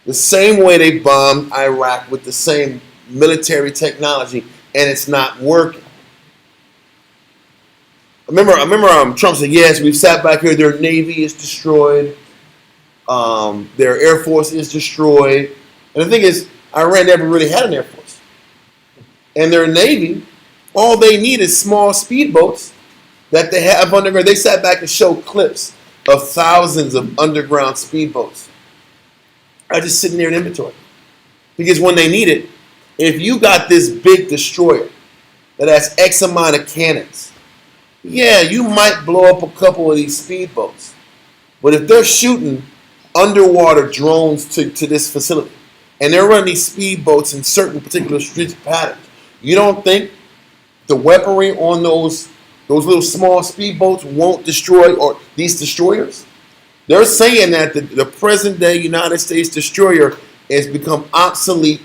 the same way they bombed Iraq with the same military technology, and it's not working. I remember Trump said, yes, we've sat back here, their Navy is destroyed, their Air Force is destroyed. And the thing is, Iran never really had an Air Force. And their Navy, all they need is small speedboats that they have underground. They sat back and showed clips of thousands of underground speedboats are just sitting there in inventory. Because when they need it, if you got this big destroyer that has X amount of cannons, yeah, you might blow up a couple of these speedboats. But if they're shooting underwater drones to this facility, and they're running these speedboats in certain particular strategic patterns, you don't think the weaponry on those little small speedboats won't destroy or these destroyers? They're saying that the present day United States destroyer has become obsolete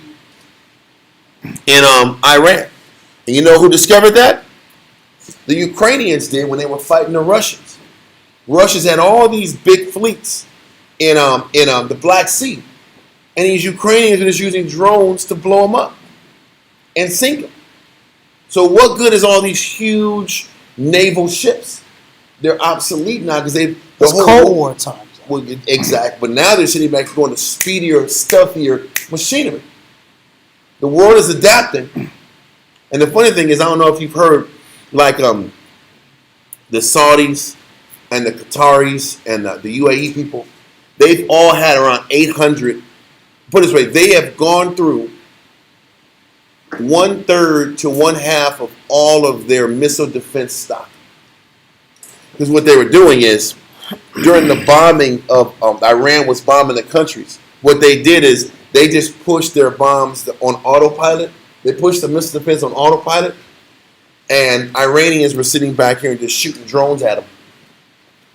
in Iran. And you know who discovered that? The Ukrainians did when they were fighting the Russians. Russians had all these big fleets in the Black Sea. And these Ukrainians are just using drones to blow them up and sink them. So what good is all these huge naval ships? They're obsolete now because they've... It's Cold War times. Well, exactly. But now they're sitting back going to speedier, stealthier machinery. The world is adapting. And the funny thing is, I don't know if you've heard, like the Saudis and the Qataris and the UAE people, they've all had around 800. Put it this way, they have gone through 1/3 to 1/2 of all of their missile defense stock. Because what they were doing is, during the bombing of Iran was bombing the countries, what they did is they just pushed their bombs on autopilot. They pushed the missile defense on autopilot, and Iranians were sitting back here and just shooting drones at them.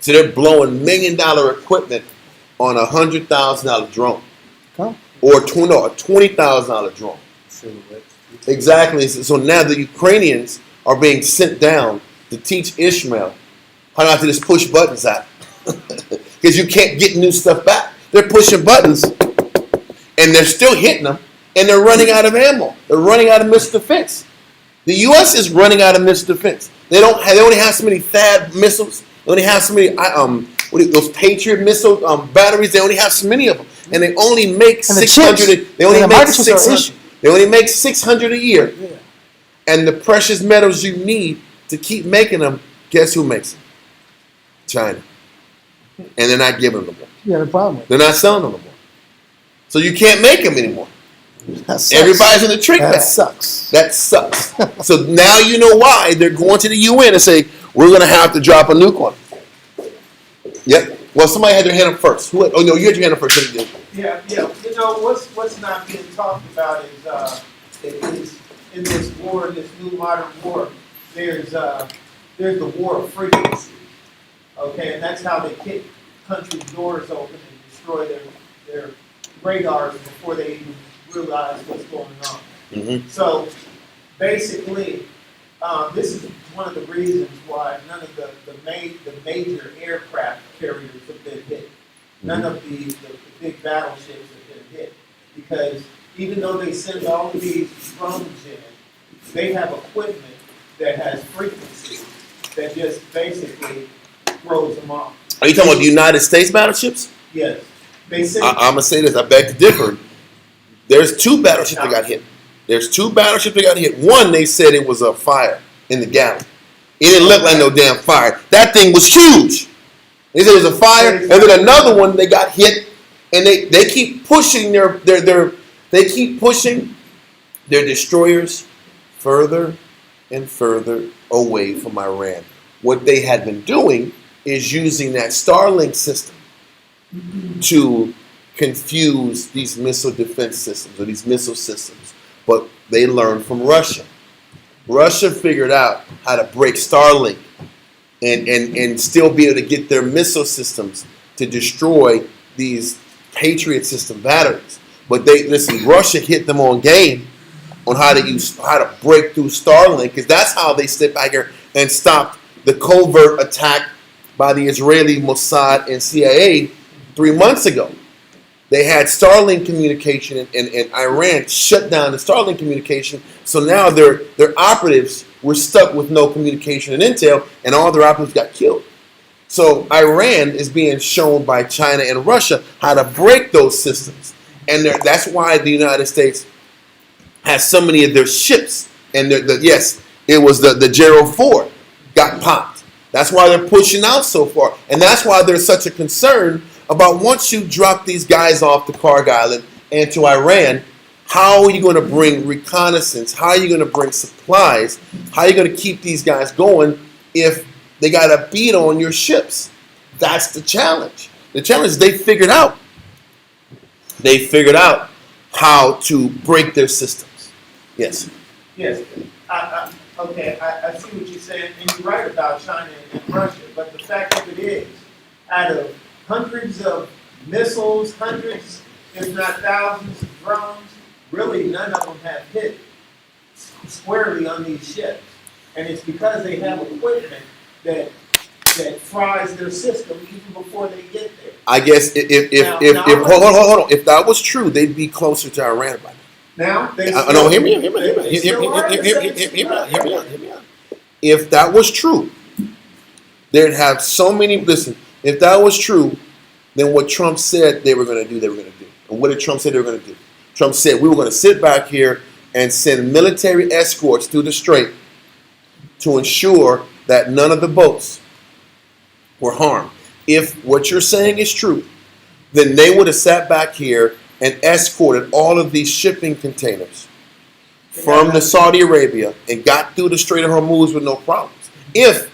So they're blowing $1 million equipment on a $100,000 drone, or a $20,000 drone. Exactly. So now the Ukrainians are being sent down to teach Ishmael how not to just push buttons out, because you can't get new stuff back. They're pushing buttons, and they're still hitting them, and they're running out of ammo. They're running out of missile defense. The U.S. is running out of missile defense. They only have so many THAAD missiles. They only have so many those Patriot missile batteries. They only have so many of them, and they only make 600. They only make 600. They only make 600 a year. Yeah. And the precious metals you need to keep making them, guess who makes them? China. And they're not giving them no more. You have a problem with it. They're not selling them no more. So you can't make them anymore. That sucks. Everybody's in the trick bag. That sucks. That sucks. So now you know why they're going to the UN and say, we're going to have to drop a nuke on them. Yep. Well, somebody had their hand up first. Who? Oh, no, you had your hand up first. Yeah. You know, what's not being talked about is in this war, this new modern war, there's the war of frequency. Okay, and that's how they kick countries' doors open and destroy their radars before they even realize what's going on. Mm-hmm. So basically, this is one of the reasons why none of the major aircraft carriers have been hit. None of the big battleships have been hit. Because even though they send all of these drones in, they have equipment that has frequencies that just basically throws them off. Are you talking about the United States battleships? Yes. I'm going to say this. I beg to differ. There's 2 battleships that got hit. There's 2 battleships that got hit. One, they said it was a fire in the galley. It didn't look like no damn fire. That thing was huge. They said it was a fire. And then another one, they got hit. And they keep pushing their destroyers further and further away from Iran. What they had been doing is using that Starlink system to confuse these missile defense systems or these missile systems. But they learned from Russia. Russia figured out how to break Starlink and still be able to get their missile systems to destroy these Patriot system batteries. But Russia hit them on game on how to break through Starlink, because that's how they stepped back here and stopped the covert attack by the Israeli Mossad and CIA 3 months ago. They had Starlink communication, and Iran shut down the Starlink communication. So now their operatives were stuck with no communication and intel, and all their operatives got killed. So Iran is being shown by China and Russia how to break those systems. And that's why the United States has so many of their ships. And yes, it was the Gerald Ford got popped. That's why they're pushing out so far. And that's why there's such a concern about once you drop these guys off the Karg Island and to Iran, how are you going to bring reconnaissance? How are you going to bring supplies? How are you going to keep these guys going if they got a beat on your ships? That's the challenge. The challenge is they figured out how to break their systems. Yes. Yes, okay, I see what you're saying, and you're right about China and Russia, but the fact of it is, out of hundreds of missiles, hundreds, if not thousands of drones, really none of them have hit squarely on these ships. And it's because they have equipment that fries their system even before they get there. I guess hold on. If that was true, they'd be closer to Iran by now. Now, they No, hear me out. If that was true, they'd have so many. Listen, if that was true, then what Trump said they were going to do, they were going to do. And what did Trump say they were going to do? Trump said we were going to sit back here and send military escorts through the strait to ensure that none of the boats were harmed. If what you're saying is true, then they would have sat back here and escorted all of these shipping containers from the Saudi Arabia and got through the Strait of Hormuz with no problems. If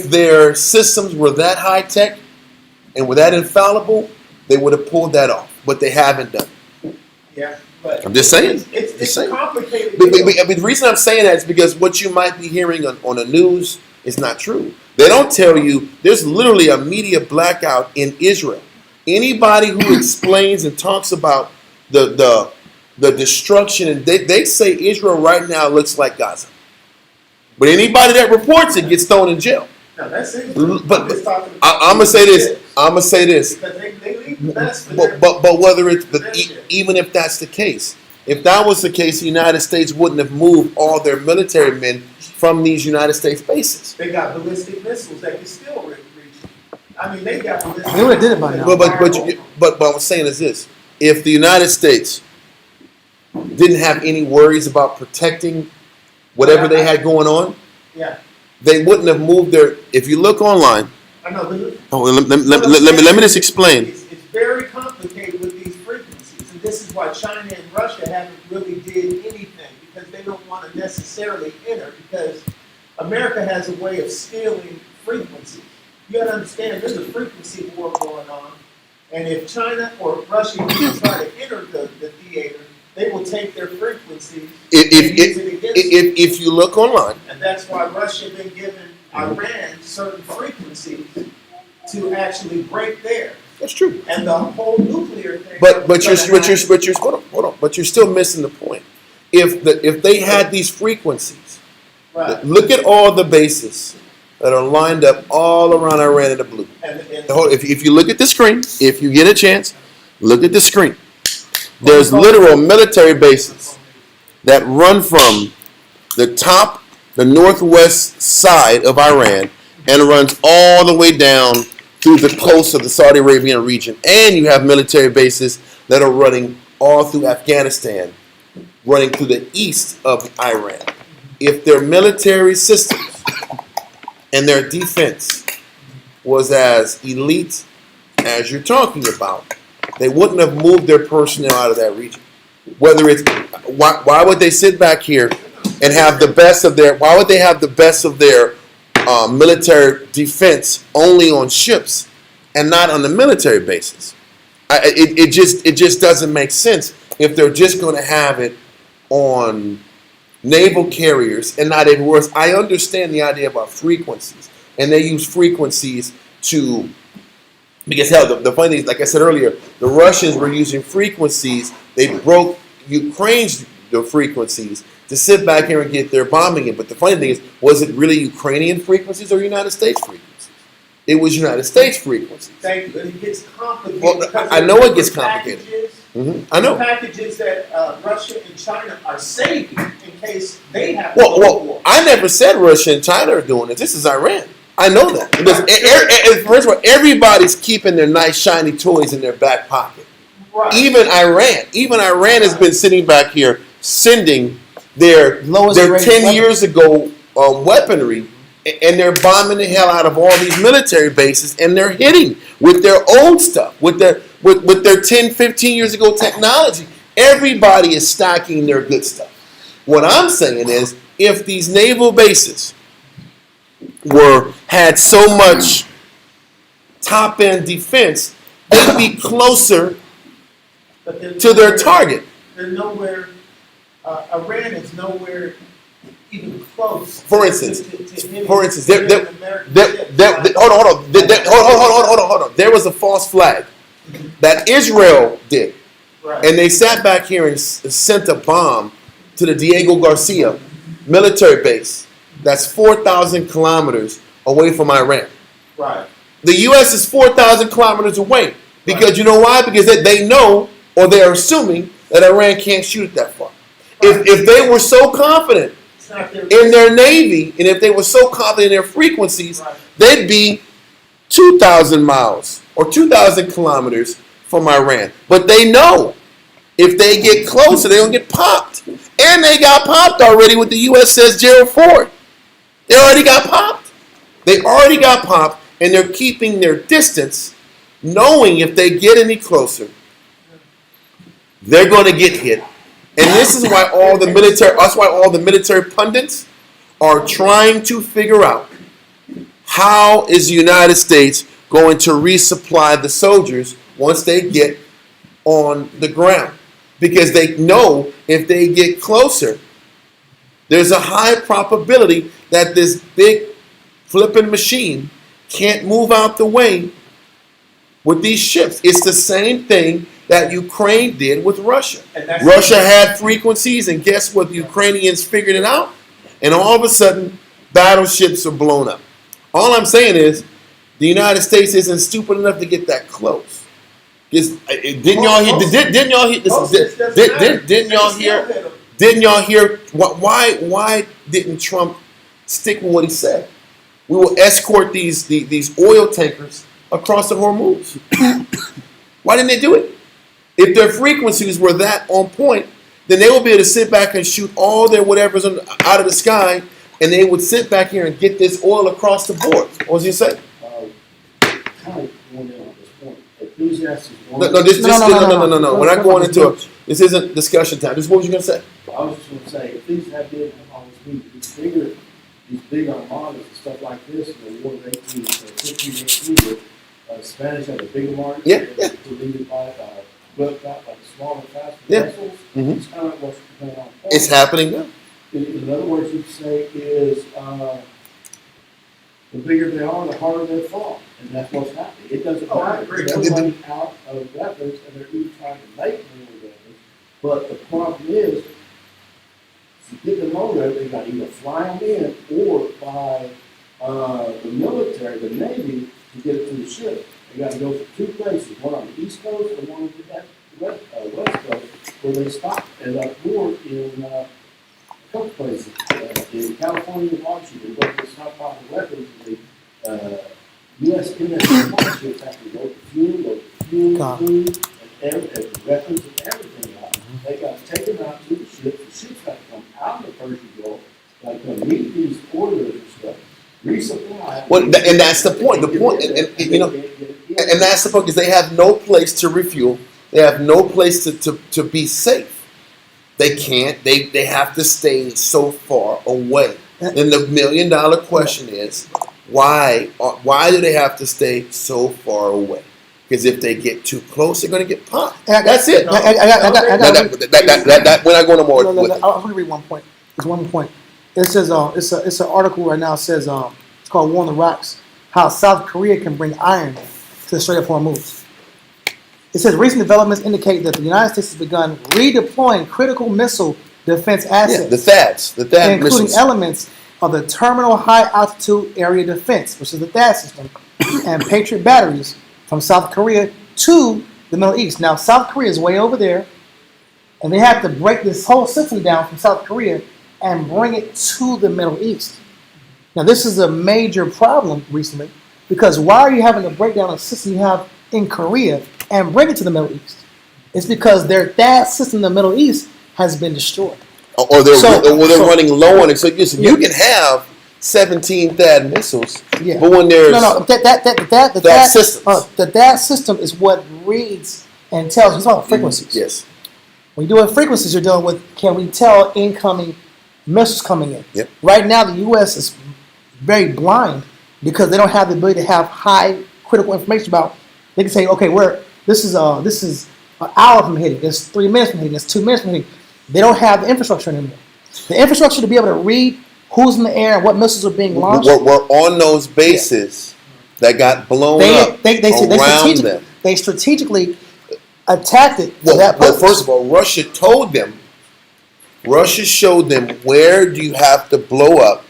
their systems were that high tech and were that infallible, they would have pulled that off. But they haven't done it. Yeah, but I'm just saying. It's complicated. But the reason I'm saying that is because what you might be hearing on the news is not true. They don't tell you there's literally a media blackout in Israel. Anybody who explains and talks about the destruction, and they say Israel right now looks like Gaza. But anybody that reports it gets thrown in jail. No, that's Israel. But I'm gonna say this. Because they leave the best for their, But whether it's even if that's the case, if that was the case, the United States wouldn't have moved all their military men from these United States bases. they got ballistic missiles that can still reach. I mean, they got ballistic. They would have did it by now. But what I'm saying is this: if the United States didn't have any worries about protecting whatever they had going on, Yeah, they wouldn't have moved their. If you look online, I know. let me just explain. It's very complicated with these frequencies, and this is why China and Russia haven't really did anything, because they don't want to necessarily enter, because America has a way of stealing frequencies. You got to understand, there's a frequency war going on, and if China or Russia try to enter the theater, they will take their frequencies and use it against them. If you look online, And that's why Russia been giving Iran certain frequencies to actually break there. that's true. And the whole nuclear thing. But you're still missing the point. If they had these frequencies, Right. look at all the bases that are lined up all around Iran in the blue. And If you look at the screen, if you get a chance, look at the screen. There's literal military bases that run from the northwest side of Iran, and runs all the way down through the coast of the Saudi Arabian region. And you have military bases that are running all through Afghanistan, running to the east of Iran. If their military systems and their defense was as elite as you're talking about, they wouldn't have moved their personnel out of that region. Whether it's why would they sit back here and have the best of their? Why would they have the best of their military defense only on ships and not on the military bases? It just doesn't make sense if they're just going to have it on naval carriers and not everywhere else. I understand the idea about frequencies, and they use frequencies to. Because hell, the funny thing is, like I said earlier, the Russians were using frequencies. They broke Ukraine's frequencies to sit back here and get their bombing in. But the funny thing is, was it really Ukrainian frequencies or United States frequencies? It was United States frequencies. thank you, but it gets complicated. Well, because I know it gets complicated. I know. Packages that Russia and China are saving in case they have to Well, go to war. I never said Russia and China are doing it. This is Iran. I know that. Because first of all, everybody's keeping their nice shiny toys in their back pocket. Right. Even Iran has been sitting back here sending their Lowest rated 10 weapon. years ago weaponry and they're bombing the hell out of all these military bases, and they're hitting with their old stuff, with their 10, 15 years ago technology. Everybody is stacking their good stuff. What I'm saying is, if these naval bases had so much top end defense, they'd be closer But there's to their nowhere- target. There's nowhere, Iran is nowhere even close. For instance, to hitting for instance, American ships. hold on. There was a false flag that Israel did, Right. and they sat back here and sent a bomb to the Diego Garcia military base. That's 4,000 kilometers away from Iran. Right. The U.S. is 4,000 kilometers away because you know why? Because they know, or they're assuming, that Iran can't shoot it that far. If they were so confident It's not their in their navy, and if they were so confident in their frequencies, Right. they'd be 2,000 miles or 2,000 kilometers from Iran. But they know if they get closer, they're going to get popped. And they got popped already with the USS Gerald Ford. They already got popped. They already got popped, and they're keeping their distance, knowing if they get any closer, they're going to get hit. And this is why all the military pundits are trying to figure out how is the United States going to resupply the soldiers once they get on the ground. Because they know if they get closer, there's a high probability that this big flipping machine can't move out the way with these ships. It's the same thing that Ukraine did with Russia. And that's- Russia had frequencies, and guess what? The Ukrainians figured it out, and all of a sudden, battleships are blown up. All I'm saying is, the United States isn't stupid enough to get that close. Didn't y'all hear? Didn't y'all hear? Didn't y'all hear? Didn't y'all hear? Why didn't Trump stick with what he said? We will escort these oil tankers across the Hormuz. Why didn't they do it? If their frequencies were that on point, then they would be able to sit back and shoot all their whatever's out of the sky, and they would sit back here and get this oil across the board. What was he saying? Kind of going in on this point. Ecclesiastes 1. No. We're not going into it. This isn't discussion time. What was you going to say? I was just going to say, if these had been always these big armadas and stuff like this, in the War of 1518, the Spanish had a big armada. Yeah. To lead it by built out like smaller, faster Yeah. vessels. Mhm. It's kind of what's going on. It's happening now. In other words, you'd say is the bigger they are, the harder they fall, and that's what's happening. It doesn't Oh, I matter. agree. They're running out of weapons, and they're even trying to make more weapons. But the problem is, to get them on there, they got to either fly them in or by the military, the Navy, to get it to the ship. They got to go to two places, one on the East Coast and one on the West Coast, where they stop and up north in a couple places. In California and Washington, where they stop off the weapons, the U.S. NS ships have to go to fuel, food, and weapons and everything out. They got to take them out to the ships. The ships got to come out of the Persian Gulf, got to come meet these orders and stuff, resupply. Well, and that's the point. The point, and that's the point, because they have no place to refuel. They have no place to be safe. They can't. They have to stay so far away. And the $1 million question is, why do they have to stay so far away? Because if they get too close, they're going to get popped. That's it. We're not going no more. I want to read one point. There's one point. It says it's an article right now. It says it's called War on the Rocks: How South Korea Can Bring Iron to the Strait of Hormuz. It says recent developments indicate that the United States has begun redeploying critical missile defense assets, The THAADs, including missiles. elements of the Terminal High Altitude Area Defense, which is the THAAD system, and Patriot batteries from South Korea to the Middle East. Now, South Korea is way over there, and they have to break this whole system down from South Korea and bring it to the Middle East. Now, this is a major problem recently, because why are you having to break down a system you have in Korea and bring it to the Middle East? It's because their THAAD system in the Middle East has been destroyed. Or they're running low on it. So you can have 17 THAAD missiles. Yeah. But when there's that system is what reads and tells. It's about frequencies. Yes. When you're doing frequencies, you're dealing with, can we tell incoming missiles coming in? Yep. Right now, the U.S. is very blind because they don't have the ability to have high critical information about. They can say, okay, this is an hour from hitting. It's 3 minutes from hitting. It's 2 minutes from hitting. They don't have the infrastructure anymore. The infrastructure to be able to read who's in the air and what missiles are being launched. We're on those bases that got blown up around them. They strategically attacked it for Well, that purpose. first of all, Russia showed them where do you have to blow up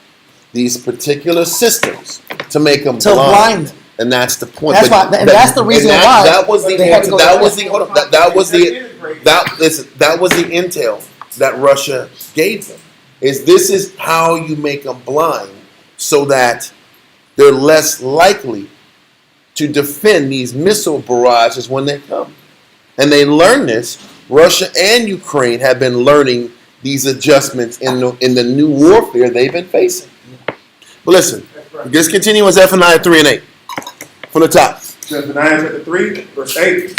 these particular systems to make them blind them. And that's the point. That's why, and that's the reason why that was the they had to go that to was the hold on, that was the intel that Russia gave them. This is how you make them blind so that they're less likely to defend these missile barrages when they come. And they learn this. Russia and Ukraine have been learning these adjustments in the new warfare they've been facing. But listen, let's continue with Zephaniah 3 and 8. From the top. Zephaniah chapter 3, verse 8.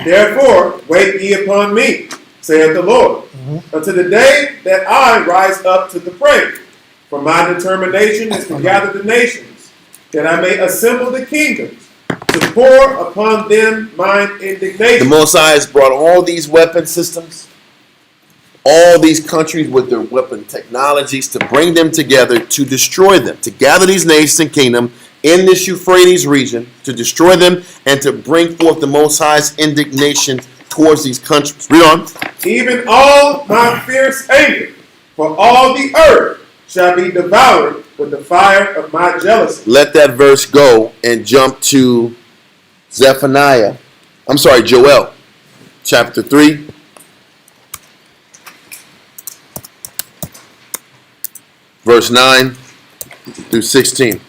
Therefore, wait ye upon me, saith the Lord, until the day that I rise up to the prey. For my determination is to gather the nations, that I may assemble the kingdoms, to pour upon them mine indignation. The Most High has brought all these weapon systems, all these countries with their weapon technologies, to bring them together to destroy them, to gather these nations and kingdoms in this Euphrates region, to destroy them and to bring forth the Most High's indignation towards these countries. Read on. Even all my fierce anger, for all the earth shall be devoured with the fire of my jealousy. Let that verse go and jump to Joel, chapter 3. Verse 9 through 16.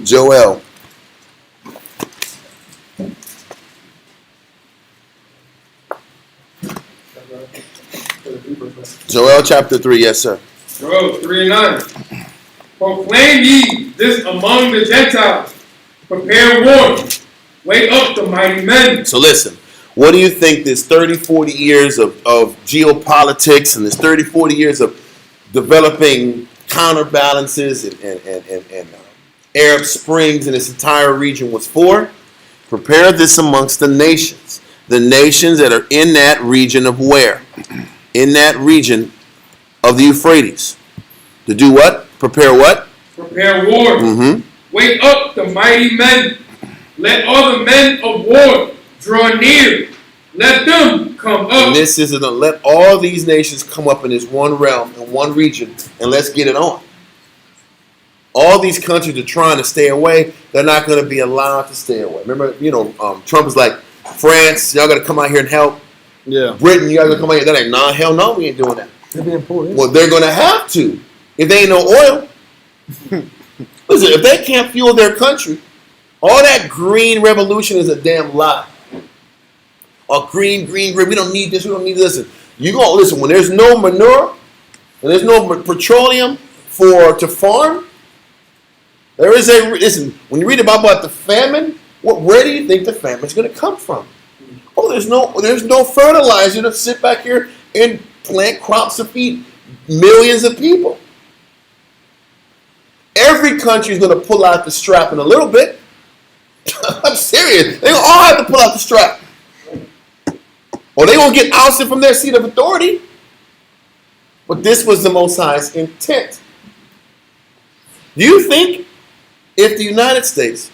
Joel. Joel chapter 3, yes, sir. Joel 3 and 9. Proclaim ye this among the Gentiles. Prepare war. Wake up the mighty men. So listen, what do you think this 30, 40 years of geopolitics and this 30, 40 years of developing counterbalances and Arab Springs in this entire region was for? Prepare this amongst the nations. The nations that are in that region of where? In that region of the Euphrates. To do what? Prepare what? Prepare war. Mm-hmm. Wake up the mighty men. Let all the men of war draw near. Let them come up. And this is to let all these nations come up in this one realm, in one region, and let's get it on. All these countries are trying to stay away. They're not going to be allowed to stay away. Remember, Trump is like, France, y'all got to come out here and help. Yeah. Britain, you got to come out here. They're like, nah, hell no, we ain't doing that. They're being poor. Well, they're going to have to. If they ain't no oil. Listen, if they can't fuel their country, all that green revolution is a damn lie. Oh, green, we don't need this, we don't need this. You gonna listen, when there's no manure, and there's no petroleum to farm, listen, when you read about the famine, where do you think the famine's gonna come from? Oh, there's no fertilizer to sit back here and plant crops to feed millions of people. Every country is going to pull out the strap in a little bit. I'm serious. They all have to pull out the strap. Or they're going to get ousted from their seat of authority. But this was the Most High's intent. Do you think if the United States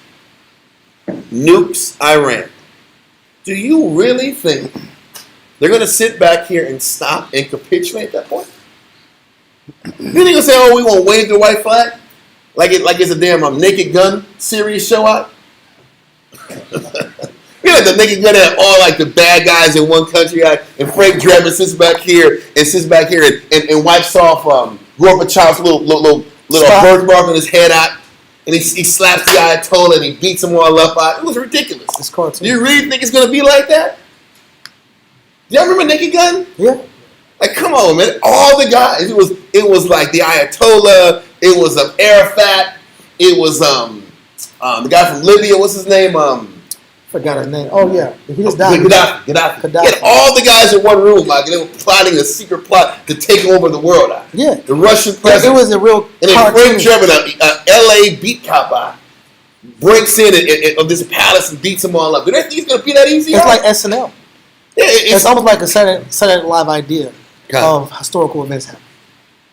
nukes Iran, do you really think they're going to sit back here and stop and capitulate at that point? You think they're going to say, oh, we going to wave the white flag? Like it's a damn Naked Gun series show out? You know, the Naked Gun had all like the bad guys in one country, and Frank Drebin sits back here and wipes off Gorbachev's little birthmark on his head out, and he slaps the Ayatollah and he beats them all up out. It was ridiculous. It's cartoon. Do you really think it's going to be like that? Do y'all remember Naked Gun? Yeah. Like, come on, man. All the guys. It was like the Ayatollah. It was Arafat. It was the guy from Libya. What's his name? Forgot his name. Oh yeah, he just died. Gaddafi. Get all the guys in one room, like, and they were plotting a secret plot to take over the world. Yeah, the Russian it president. was a real. And then Frank Drebin, L.A. beat cop breaks in of this palace and beats them all up. Do they think it's gonna be that easy? It's like SNL. Yeah, it's almost like a Saturday Night Live idea of historical events happening.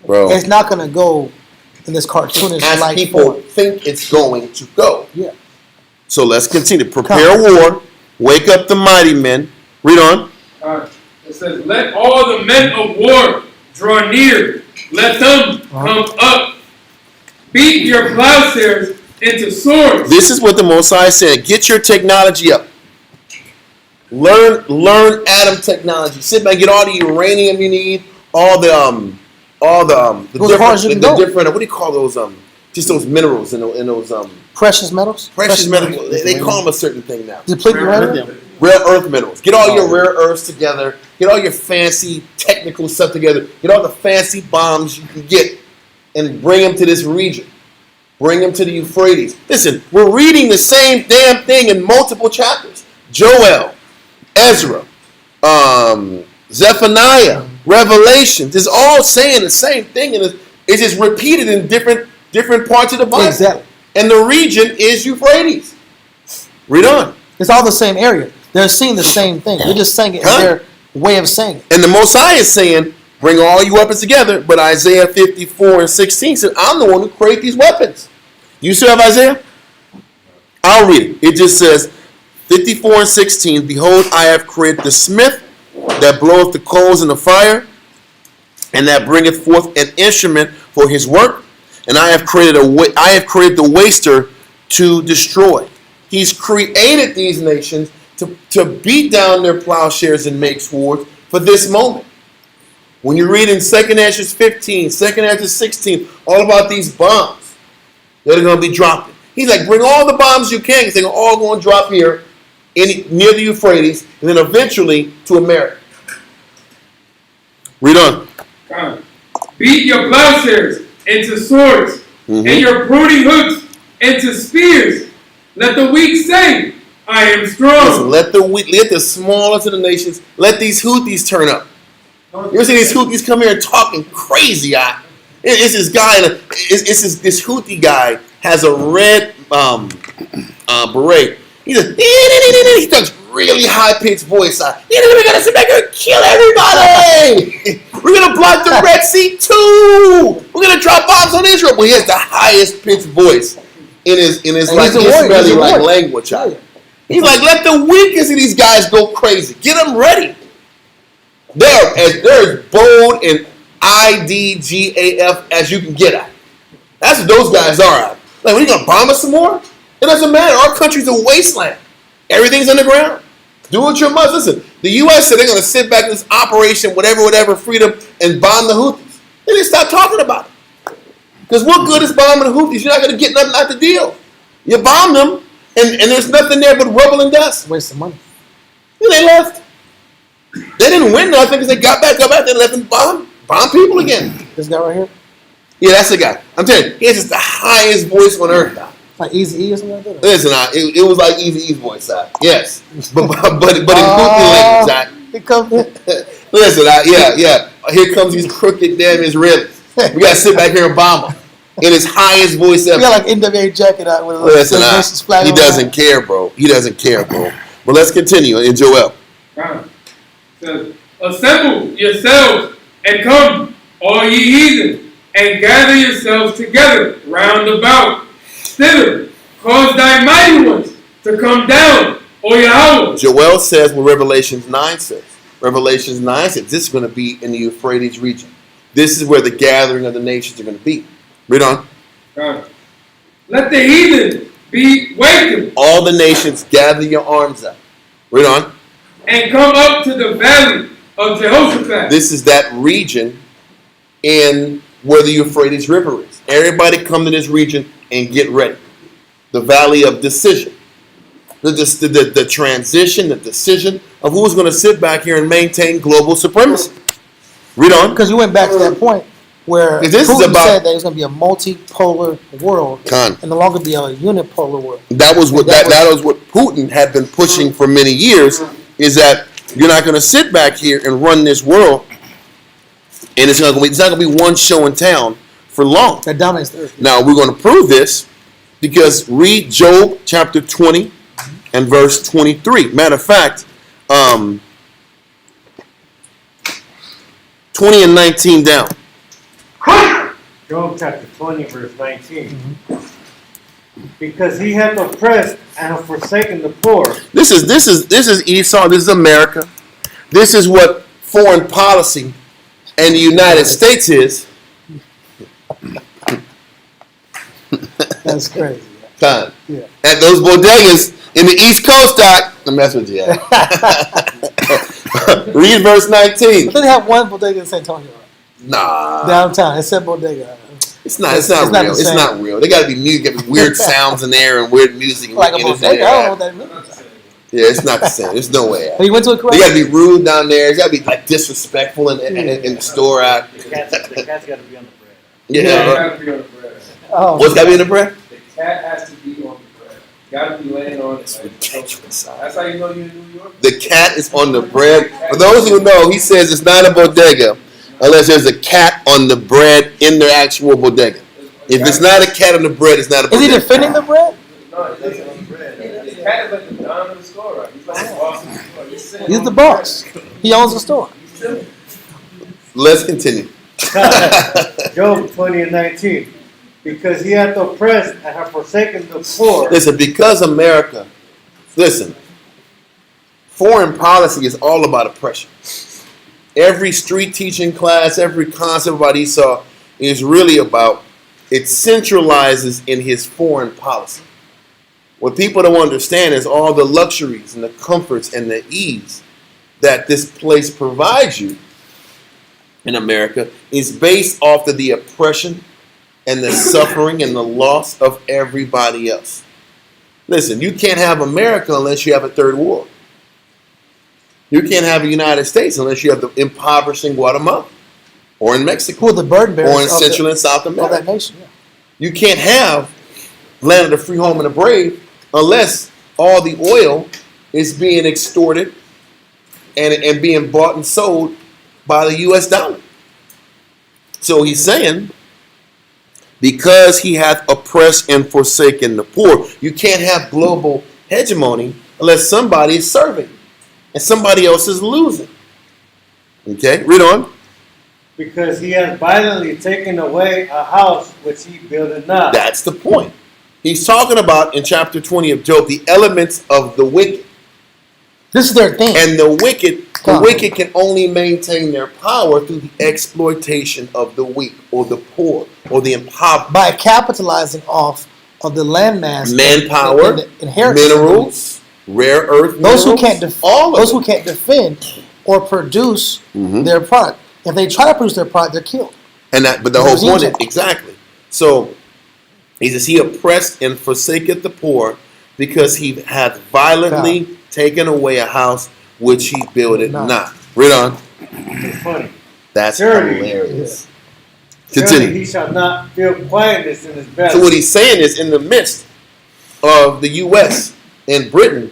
Bro, it's not gonna go in this cartoonish as like people form. think it's going to go. Yeah. So let's continue. Prepare war. Wake up the mighty men. Read on. It says, let all the men of war draw near. Let them come up. Beat your plowshares into swords. This is what the Mosiah said. Get your technology up. Learn atom technology. Sit back, get all the uranium you need, all the different what do you call those just those minerals in those precious metals. Precious metals. They call them a certain thing now. Deplete uranium. Rare earth minerals. Get all your rare earths together. Get all your fancy technical stuff together. Get all the fancy bombs you can get and bring them to this region. Bring them to the Euphrates. Listen, we're reading the same damn thing in multiple chapters. Joel, Ezra, Zephaniah, Revelations. It's all saying the same thing, and it's just repeated in different parts of the Bible. Exactly. And the region is Euphrates. Read on. It's all the same area. They're seeing the same thing. They're just saying it in their way of saying it. And the Mosiah is saying, bring all you weapons together. But Isaiah 54:16 said, I'm the one who created these weapons. You still have Isaiah? I'll read it. It just says, 54:16, behold, I have created the smith that bloweth the coals in the fire, and that bringeth forth an instrument for his work. And I have created the waster to destroy. He's created these nations to beat down their plowshares and make swords for this moment. When you read in 2nd Ezra 15, 2nd Ezra 16, all about these bombs that are going to be dropping. He's like, bring all the bombs you can, because they're all going to drop here near the Euphrates, and then eventually to America. Read on. Beat your plowshares into swords, and your pruning hooks into spears. Let the weak say, I am strong. Listen, let the smallest of the nations, let these Houthis turn up. You ever see these Houthis come here and talking crazy? It's this guy, this Houthi guy has a red beret. He does really high-pitched voice. We're going to sit back here and kill everybody. We're going to block the Red Sea too. We're going to drop bombs on Israel. But he has the highest-pitched voice in his like Israeli like language. He's like, let the weakest of these guys go crazy. Get them ready. They're as bold and IDGAF as you can get at. That's what those guys are at. Like, what, are you going to bomb us some more? It doesn't matter. Our country's a wasteland. Everything's underground. Do what you must. Listen, the U.S. said they're going to sit back in this operation, whatever, freedom, and bomb the Houthis. They didn't stop talking about it. Because what good is bombing the Houthis? You're not going to get nothing out the deal. You bomb them, and there's nothing there but rubble and dust. Waste of money. And they left. They didn't win nothing because they got back, they left and bomb people again. This guy right here? Yeah, that's the guy. I'm telling you, he has just the highest voice on earth now. Like Easy E or something like that? Listen, it was like Easy E's voice, yes. But in Houthi language, listen, yeah. Here comes these crooked damn Israelis. We got to sit back here and bomb them. In his highest voice ever. He got like NWA jacket out with listen, he doesn't care, bro. He doesn't care, bro. But let's continue in Joel. Says, assemble yourselves and come, all ye heathen, and gather yourselves together round about. Thither, cause thy mighty ones to come down, O Yahweh. Joel says what Revelations 9 says. Revelations 9 says this is going to be in the Euphrates region. This is where the gathering of the nations are going to be. Read on. Let the heathen be wakened. All the nations, gather your arms up. Read on. And come up to the valley of Jehoshaphat. This is that region in where the Euphrates River is. Everybody come to this region and get ready. The valley of decision. The transition, the decision of who's going to sit back here and maintain global supremacy. Read on. Because you went back to that point where This is Putin about- said that it's going to be a multipolar world Khan. and no longer be a unipolar world. That was what that was what Putin had been pushing for many years. Is that you're not going to sit back here and run this world, and it's not going to be one show in town for long. That dominates the earth. Now we're going to prove this because read Job chapter 20 and verse 23. Matter of fact, 20 and 19 down. Job chapter 20, verse 19. Because he hath oppressed and hath forsaken the poor. This is Esau. This is America. This is what foreign policy and the United States is. That's crazy. Time. Yeah. At those bodegas in the East Coast, Doc. I'm messing with you. Read verse 19. They have one bodega in San Antonio. Nah. Downtown. It's a bodega. It's not real. the It's same. not real. They gotta be music, gotta be weird sounds in there and weird music. And Like a weird bodega. I don't know what energy. that means. Yeah, it's not the same. There's no way. But you went to a They correct? gotta be rude down there. It's gotta be like disrespectful in the store out. The cat's got to be on the bread. Yeah. It gotta be on the bread. Oh, What's gotta be in the bread? The cat has to be on the bread. Gotta be laying on it. It's Like, ridiculous. that's how you know you're in New York. The cat is on the bread. For those who know, he says it's not a bodega unless there's a cat on the bread in their actual bodega. If it's not a cat on the bread, it's not a is he bodega. defending the bread? No, it doesn't on bread. The cat is like the don of the store, right? He's like the boss of the store. Sitting He's on the boss. He owns the store. bread. Let's continue. Job 20 and 19. Because he hath oppressed and hath forsaken the poor. Listen, because America, listen, foreign policy is all about oppression. Every street teaching class, every concept about Esau is really about, it centralizes in his foreign policy. What people don't understand is all the luxuries and the comforts and the ease that this place provides you in America is based off of the oppression and the suffering and the loss of everybody else. Listen, you can't have America unless you have a third world. You can't have the United States unless you have the impoverishing Guatemala or in Mexico Who are the burden bearers or in of Central and South of America. that nation? Yeah. You can't have land of the free, home, and the brave unless all the oil is being extorted and being bought and sold by the U.S. dollar. So he's saying, because he hath oppressed and forsaken the poor. You can't have global hegemony unless somebody is serving and somebody else is losing. Okay, read on. Because he hath violently taken away a house which he builded not. That's the point. He's talking about in chapter 20 of Job the elements of the wicked. This is their thing. And the wicked can only maintain their power through the exploitation of the weak or the poor or the impoverished. By capitalizing off of the landmass, Manpower, and the inheritance, minerals, rare earth those who minerals, can't all of those it. who can't defend or produce Mhm. their product. If they try to produce their product, they're killed. And that, but the whole Regime point is change. exactly. So he says he oppressed and forsaketh the poor because he hath violently taken away a house which he builded not. Read on. It's funny. That's Surely. hilarious. Surely Continue. he shall not feel quietness in his belly. So what he's saying is, in the midst of the U.S. and Britain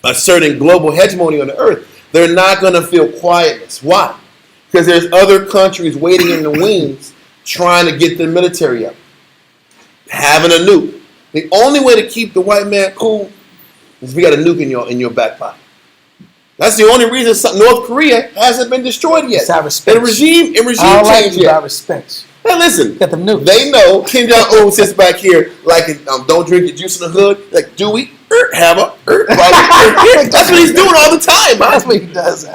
asserting global hegemony on the earth, they're not going to feel quietness. Why? Because there's other countries waiting in the wings trying to get their military up, having a nuke. The only way to keep the white man cool is if we got a nuke in your back pocket. That's the only reason North Korea hasn't been destroyed yet. It's out of respect. And regime I don't like change you, but I yet. respect. Now listen, Got them nukes. they know Kim Jong-un sits back here like don't drink your juice in the hood. Like, do we have a That's what he's doing all the time, man. That's what he does.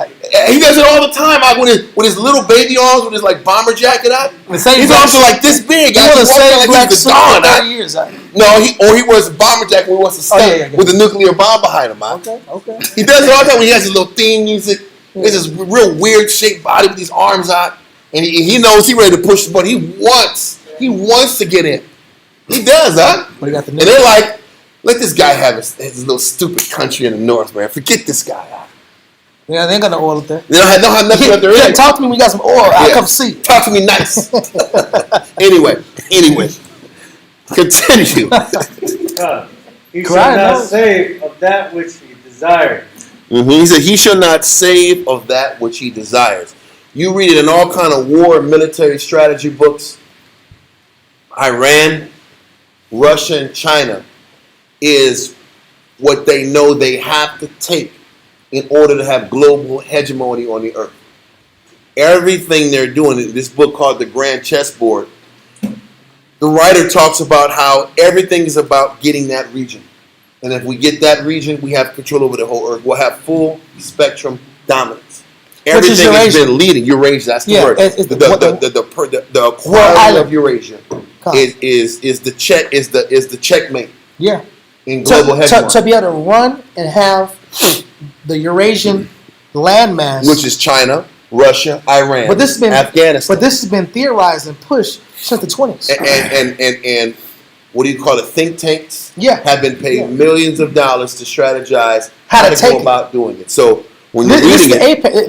He does it all the time, like, with his little baby arms, with his like bomber jacket on. The same His arms are like this big. You want to say like black he's suit the for Don. 30 years. No, he wears a bomber jacket when he wants to stunt with a nuclear bomb behind him, man. Okay. He does it all the time when he has his little theme music. There's this real weird shaped body with these arms out, and he knows he's ready to push the button. He wants to get in. He does, huh? But he got the And they're like, let this guy have his little stupid country in the north, man. Forget this guy. Yeah, they ain't got no oil up there. They don't have nothing up there. Yeah, Anyway. talk to me when you got some oil. I'll Yeah. come see. Talk to me nice. Anyway. Continue. He shall Cry, not no. save of that which he desires. He said, he shall not save of that which he desires. You read it in all kind of war and military strategy books. Iran, Russia, and China is what they know they have to take in order to have global hegemony on the earth. Everything they're doing in this book called The Grand Chessboard, the writer talks about how everything is about getting that region. And if we get that region, we have control over the whole earth. We'll have full spectrum dominance. Everything has been leading. Eurasia, that's the word. The acquiring of Eurasia is the checkmate. Yeah. In global hegemony. To be able to run and have the Eurasian landmass, which is China, Russia, Iran, but this has been Afghanistan. But this has been theorized and pushed since the 20s. And what do you call it? Think tanks have been paid Yeah. millions of dollars to strategize How to go take it. about doing it. So when This, you're this is reading the it, apex,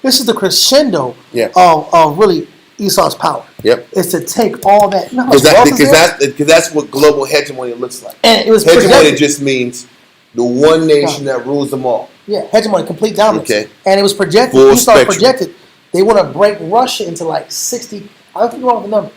this is the crescendo Yeah. of really Esau's power. Yep. Is to take all that. You know how much because wealth is there? that's what global hegemony looks like. And it was Hegemony projected. just means the one nation that rules them all. Yeah, hegemony, complete dominance. Okay. And it was projected. Full Esau spectrum. projected they want to break Russia into like 60. I don't think wrong with the number,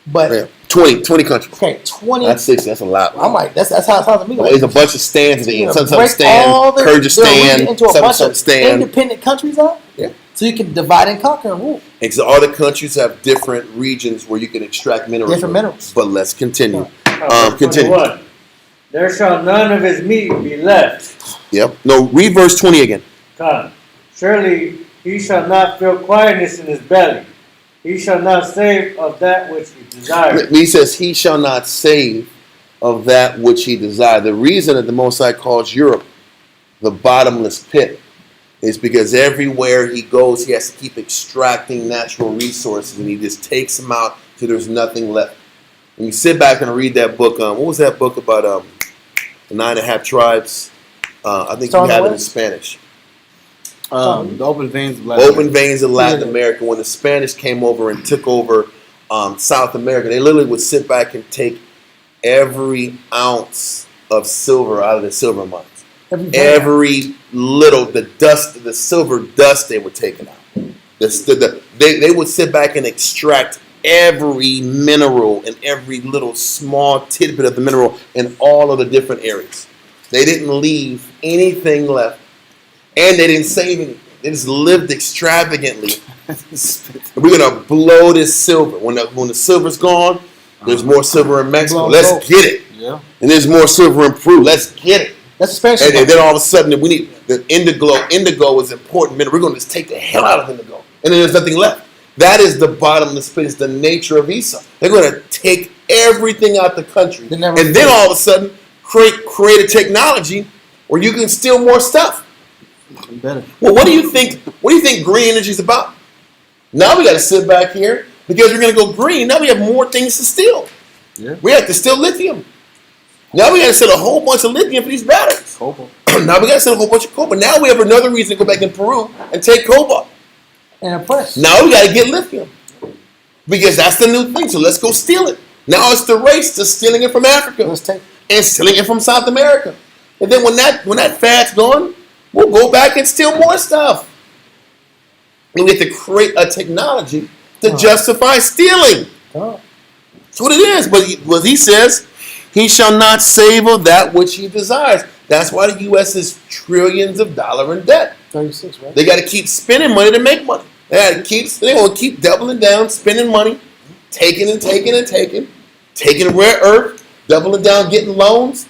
but Yeah. 20 countries. okay, 20. That's 60. That's a lot. I'm like, that's how it sounds to me. Like, There's a bunch of stands at the end. Some break stand, all the- they'll read Kyrgyzstan, into a bunch some of stand. independent countries out. Yeah. So you can divide and conquer and rule. And so all the countries have different regions where you can extract minerals. Different minerals. But let's continue. Verse Continue. 21. There shall none of his meat be left. Yep. No, read verse 20 again. Come. Surely he shall not feel quietness in his belly. He shall not save of that which he desires. He says, he shall not save of that which he desires. The reason that the Most High calls Europe the bottomless pit is because everywhere he goes, he has to keep extracting natural resources, and he just takes them out till there's nothing left. When you sit back and read that book, what was that book about the 9.5 tribes? I think you have it in Spanish. The open veins of Latin Open veins of Latin America. When the Spanish came over and took over South America, they literally would sit back and take every ounce of silver out of the silver mines. Every little, the silver dust, they would take it out. They would sit back and extract every mineral and every little small tidbit of the mineral in all of the different areas. They didn't leave anything left, and they didn't save anything. They just lived extravagantly. We're gonna blow this silver. When the silver's gone, there's more silver in Mexico. Let's get it. Yeah. And there's more silver in Peru. Let's get it. That's a Spanish. And then all of a sudden, we need the indigo. Indigo is important mineral. We're going to just take the hell out of indigo, and then there's nothing left. That is the bottomless pit. It's the nature of Esau. They're going to take everything out the country, and then all of a sudden create a technology where you can steal more stuff. Better. Well, what do you think? What do you think green energy is about? Now we got to sit back here because we're going to go green. Now we have more things to steal. Yeah. We have to steal lithium. Now we got to sell a whole bunch of lithium for these batteries. Cobalt. Now we got to sell a whole bunch of cobalt. Now we have another reason to go back in Peru and take cobalt. And a press. Now we got to get lithium because that's the new thing. So let's go steal it. Now it's the race to stealing it from Africa and stealing it from South America. And then when that fad's gone, we'll go back and steal more stuff. And we have to create a technology to justify stealing. That's what it is. But what he says, he shall not save of that which he desires. That's why the U.S. is trillions of dollars in debt. 36, right? They got to keep spending money to make money. They're going to keep doubling down, spending money, taking and taking and taking rare earth, doubling down, getting loans,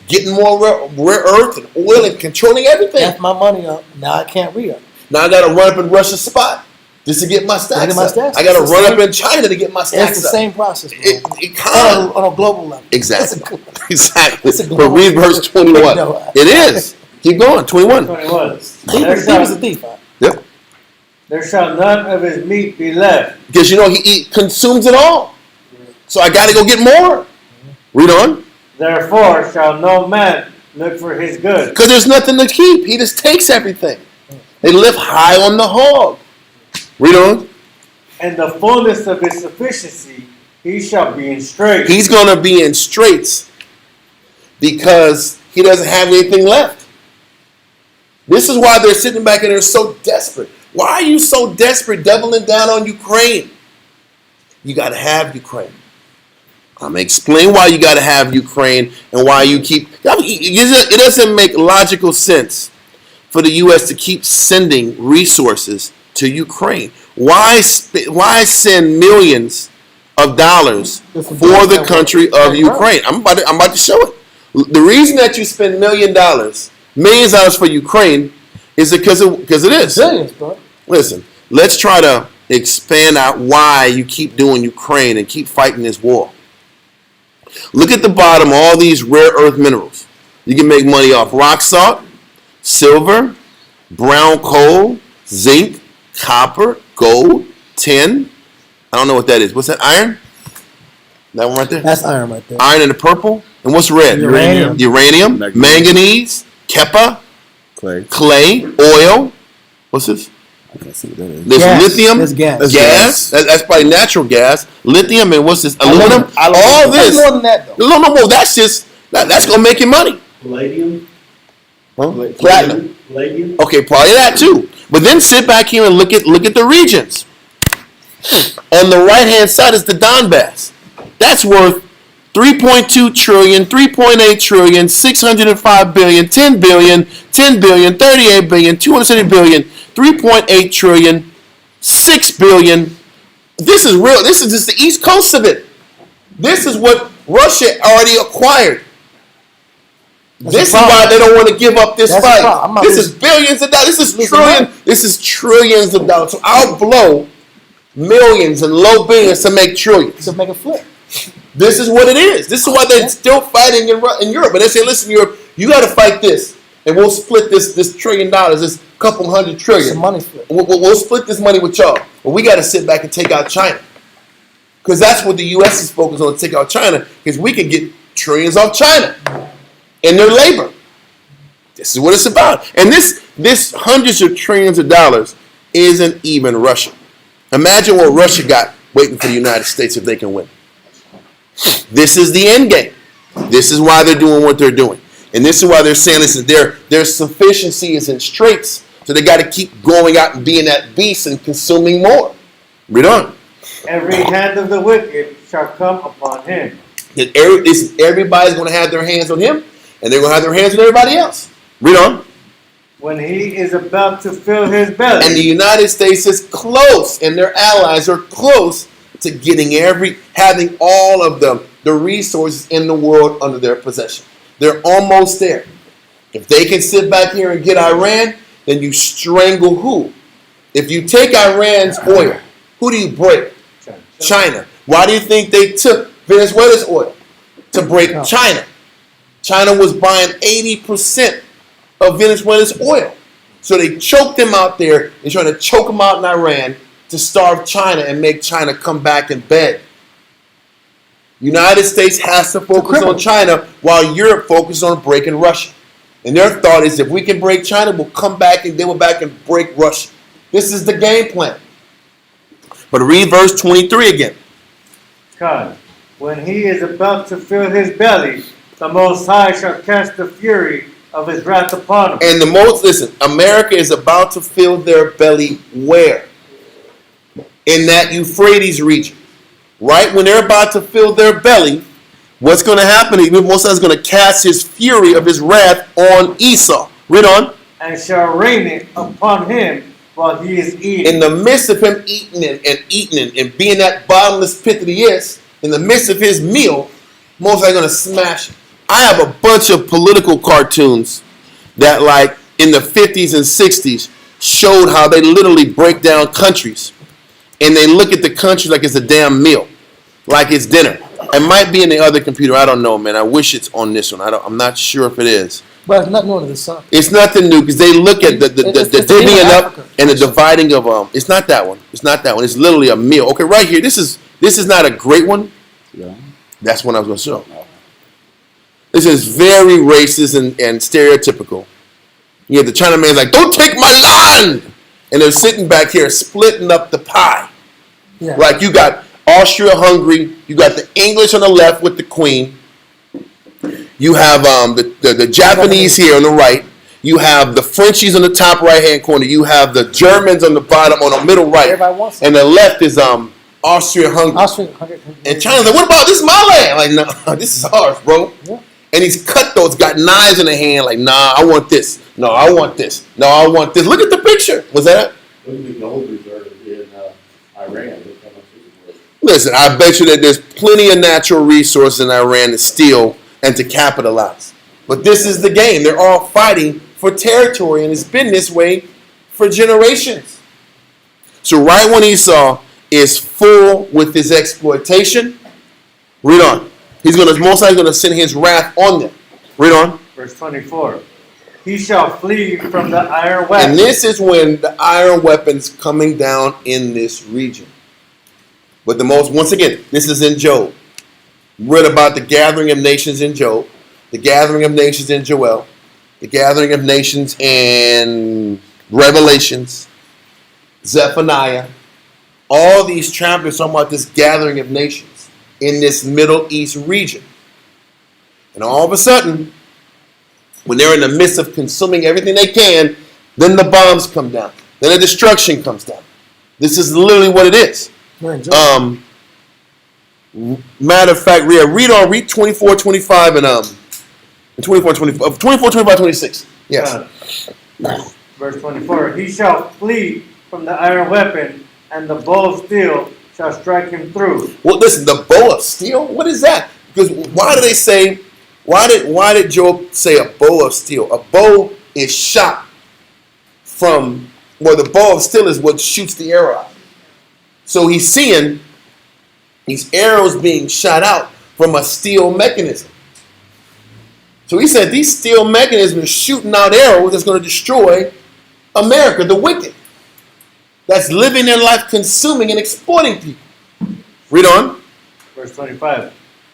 getting more rare earth and oil and controlling everything. That's my money up. Now I can't re-up. Now I got to run up in Russia's spot just to get my stacks up. I got to run up in China to get my stacks up. It's the same process. On a global level. Exactly. Exactly. It's a But read verse 21. It is. Keep going. 21. 21. He was a thief. Yep. There shall none of his meat be left. Because he consumes it all. So I got to go get more. Read on. Therefore shall no man look for his good. Because there's nothing to keep. He just takes everything. They live high on the hog. Read on. And the fullness of his sufficiency, he shall be in straits. He's going to be in straits because he doesn't have anything left. This is why they're sitting back and they're so desperate. Why are you so desperate doubling down on Ukraine? You got to have Ukraine. I'm going to explain why you got to have Ukraine and why you keep... It doesn't make logical sense for the U.S. to keep sending resources to Ukraine. Why send millions of dollars for the country of Ukraine? I'm about to show it. The reason that you spend millions of dollars for Ukraine is because it is. Billions, bro. Listen, let's try to expand out why you keep doing Ukraine and keep fighting this war. Look at the bottom, all these rare earth minerals. You can make money off rock salt, silver, brown coal, zinc, copper, gold, tin. I don't know what that is. What's that? Iron? That one right there? That's iron right there. Iron in the purple. And what's red? Uranium. Uranium, manganese, kepa, clay, oil. What's this? I can't see what that is. There's Gas. lithium. There's gas. That's Gas. That's probably natural gas. Lithium and what's this? Aluminum. All That's this. more than that, though. No. That's gonna make you money. Palladium, Huh? Platinum. palladium. Okay, probably that too. But then sit back here and look at the regions. On the right hand side is the Donbass. That's worth 3.2 trillion, 3.8 trillion, 605 billion, 10 billion, 10 billion, 38 billion, 270 billion, 3.8 trillion, 6 billion. This is real. This is just the east coast of it. This is what Russia already acquired. This is why they don't want to give up this fight. This is billions of dollars. This is trillions of dollars. So I'll blow millions and low billions to make trillions. To make a flip. This is what it is. This is why they're still fighting in Europe. And they say, listen, Europe, you got to fight this. And we'll split this $1 trillion, this couple hundred trillion. It's a money flip. We'll split this money with y'all. But we got to sit back and take out China. Because that's what the U.S. is focused on, to take out China. Because we can get trillions off China and their labor. This is what it's about. And this hundreds of trillions of dollars isn't even Russia. Imagine what Russia got waiting for the United States if they can win. This is the end game. This is why they're doing what they're doing. And this is why they're saying, listen, their sufficiency is in straits. So they got to keep going out and being that beast and consuming more. Read on. Every hand of the wicked shall come upon him. Everybody's going to have their hands on him, and they're going to have their hands on everybody else. Read on. When he is about to fill his belly. And the United States is close, and their allies are close to having all of the resources in the world under their possession. They're almost there. If they can sit back here and get Iran, then you strangle who? If you take Iran's oil, who do you break? China. Why do you think they took Venezuela's oil? To break China. China was buying 80% of Venezuela's oil. So they choked them out there and trying to choke them out in Iran to starve China and make China come back and beg. United States has to focus on China while Europe focuses on breaking Russia. And their thought is if we can break China, we'll come back and they will back and break Russia. This is the game plan. But read verse 23 again. God, when he is about to fill his belly, the Most High shall cast the fury of his wrath upon him. And America is about to fill their belly where? In that Euphrates region. Right when they're about to fill their belly, what's going to happen? The Most High is going to cast his fury of his wrath on Esau. Read on. And shall rain it upon him while he is eating. In the midst of him eating and being that bottomless pit that he is, in the midst of his meal, Most High is going to smash it. I have a bunch of political cartoons that, like, in the 50s and 60s, showed how they literally break down countries. And they look at the country like it's a damn meal, like it's dinner. It might be in the other computer. I don't know, man. I wish it's on this one. I'm not sure if it is. But it's not new to the sun. It's nothing new because they look at the divvying up and the dividing of It's not that one. It's not that one. It's literally a meal. Okay, right here. This is not a great one. Yeah. That's what I was going to show. This is very racist and stereotypical. Yeah, the Chinaman's like, don't take my land! And they're sitting back here splitting up the pie. Yeah. Like you got Austria-Hungary, you got the English on the left with the Queen. You have the Japanese here on the right. You have the Frenchies on the top right-hand corner. You have the Germans on the bottom, on the middle right. Everybody wants it. And the left is Austria-Hungary. Austria-Hungary. And China's like, what about this? Is my land? Like, no, this is ours, bro. Yeah. And these cutthroats got knives in their hand. Like, nah, I want this. No, I want this. No, I want this. Look at the picture. Was that? Look at the gold reserve in Iran. Look how much it's worth. Listen, I bet you that there's plenty of natural resources in Iran to steal and to capitalize. But this is the game. They're all fighting for territory, and it's been this way for generations. So right when Esau is full with his exploitation, read on. He's most likely going to send his wrath on them. Read on. Verse 24. He shall flee from the iron weapon. And this is when the iron weapon's coming down in this region. But once again, this is in Job. Read about the gathering of nations in Job, the gathering of nations in Joel, the gathering of nations in Revelations, Zephaniah. All these chapters talking about this gathering of nations in this Middle East region. And all of a sudden, when they're in the midst of consuming everything they can, then the bombs come down. Then the destruction comes down. This is literally what it is. Matter of fact, read 24, 25, and 24, 25, 26. Yes. Verse 24. He shall flee from the iron weapon, and the bow of steel shall strike him through. Well, listen, the bow of steel? What is that? Because why did Job say a bow of steel? A bow is shot from, the bow of steel is what shoots the arrow out. So he's seeing these arrows being shot out from a steel mechanism. So he said these steel mechanisms are shooting out arrows that's going to destroy America, the wicked. That's living their life consuming and exploiting people. Read on. Verse 25.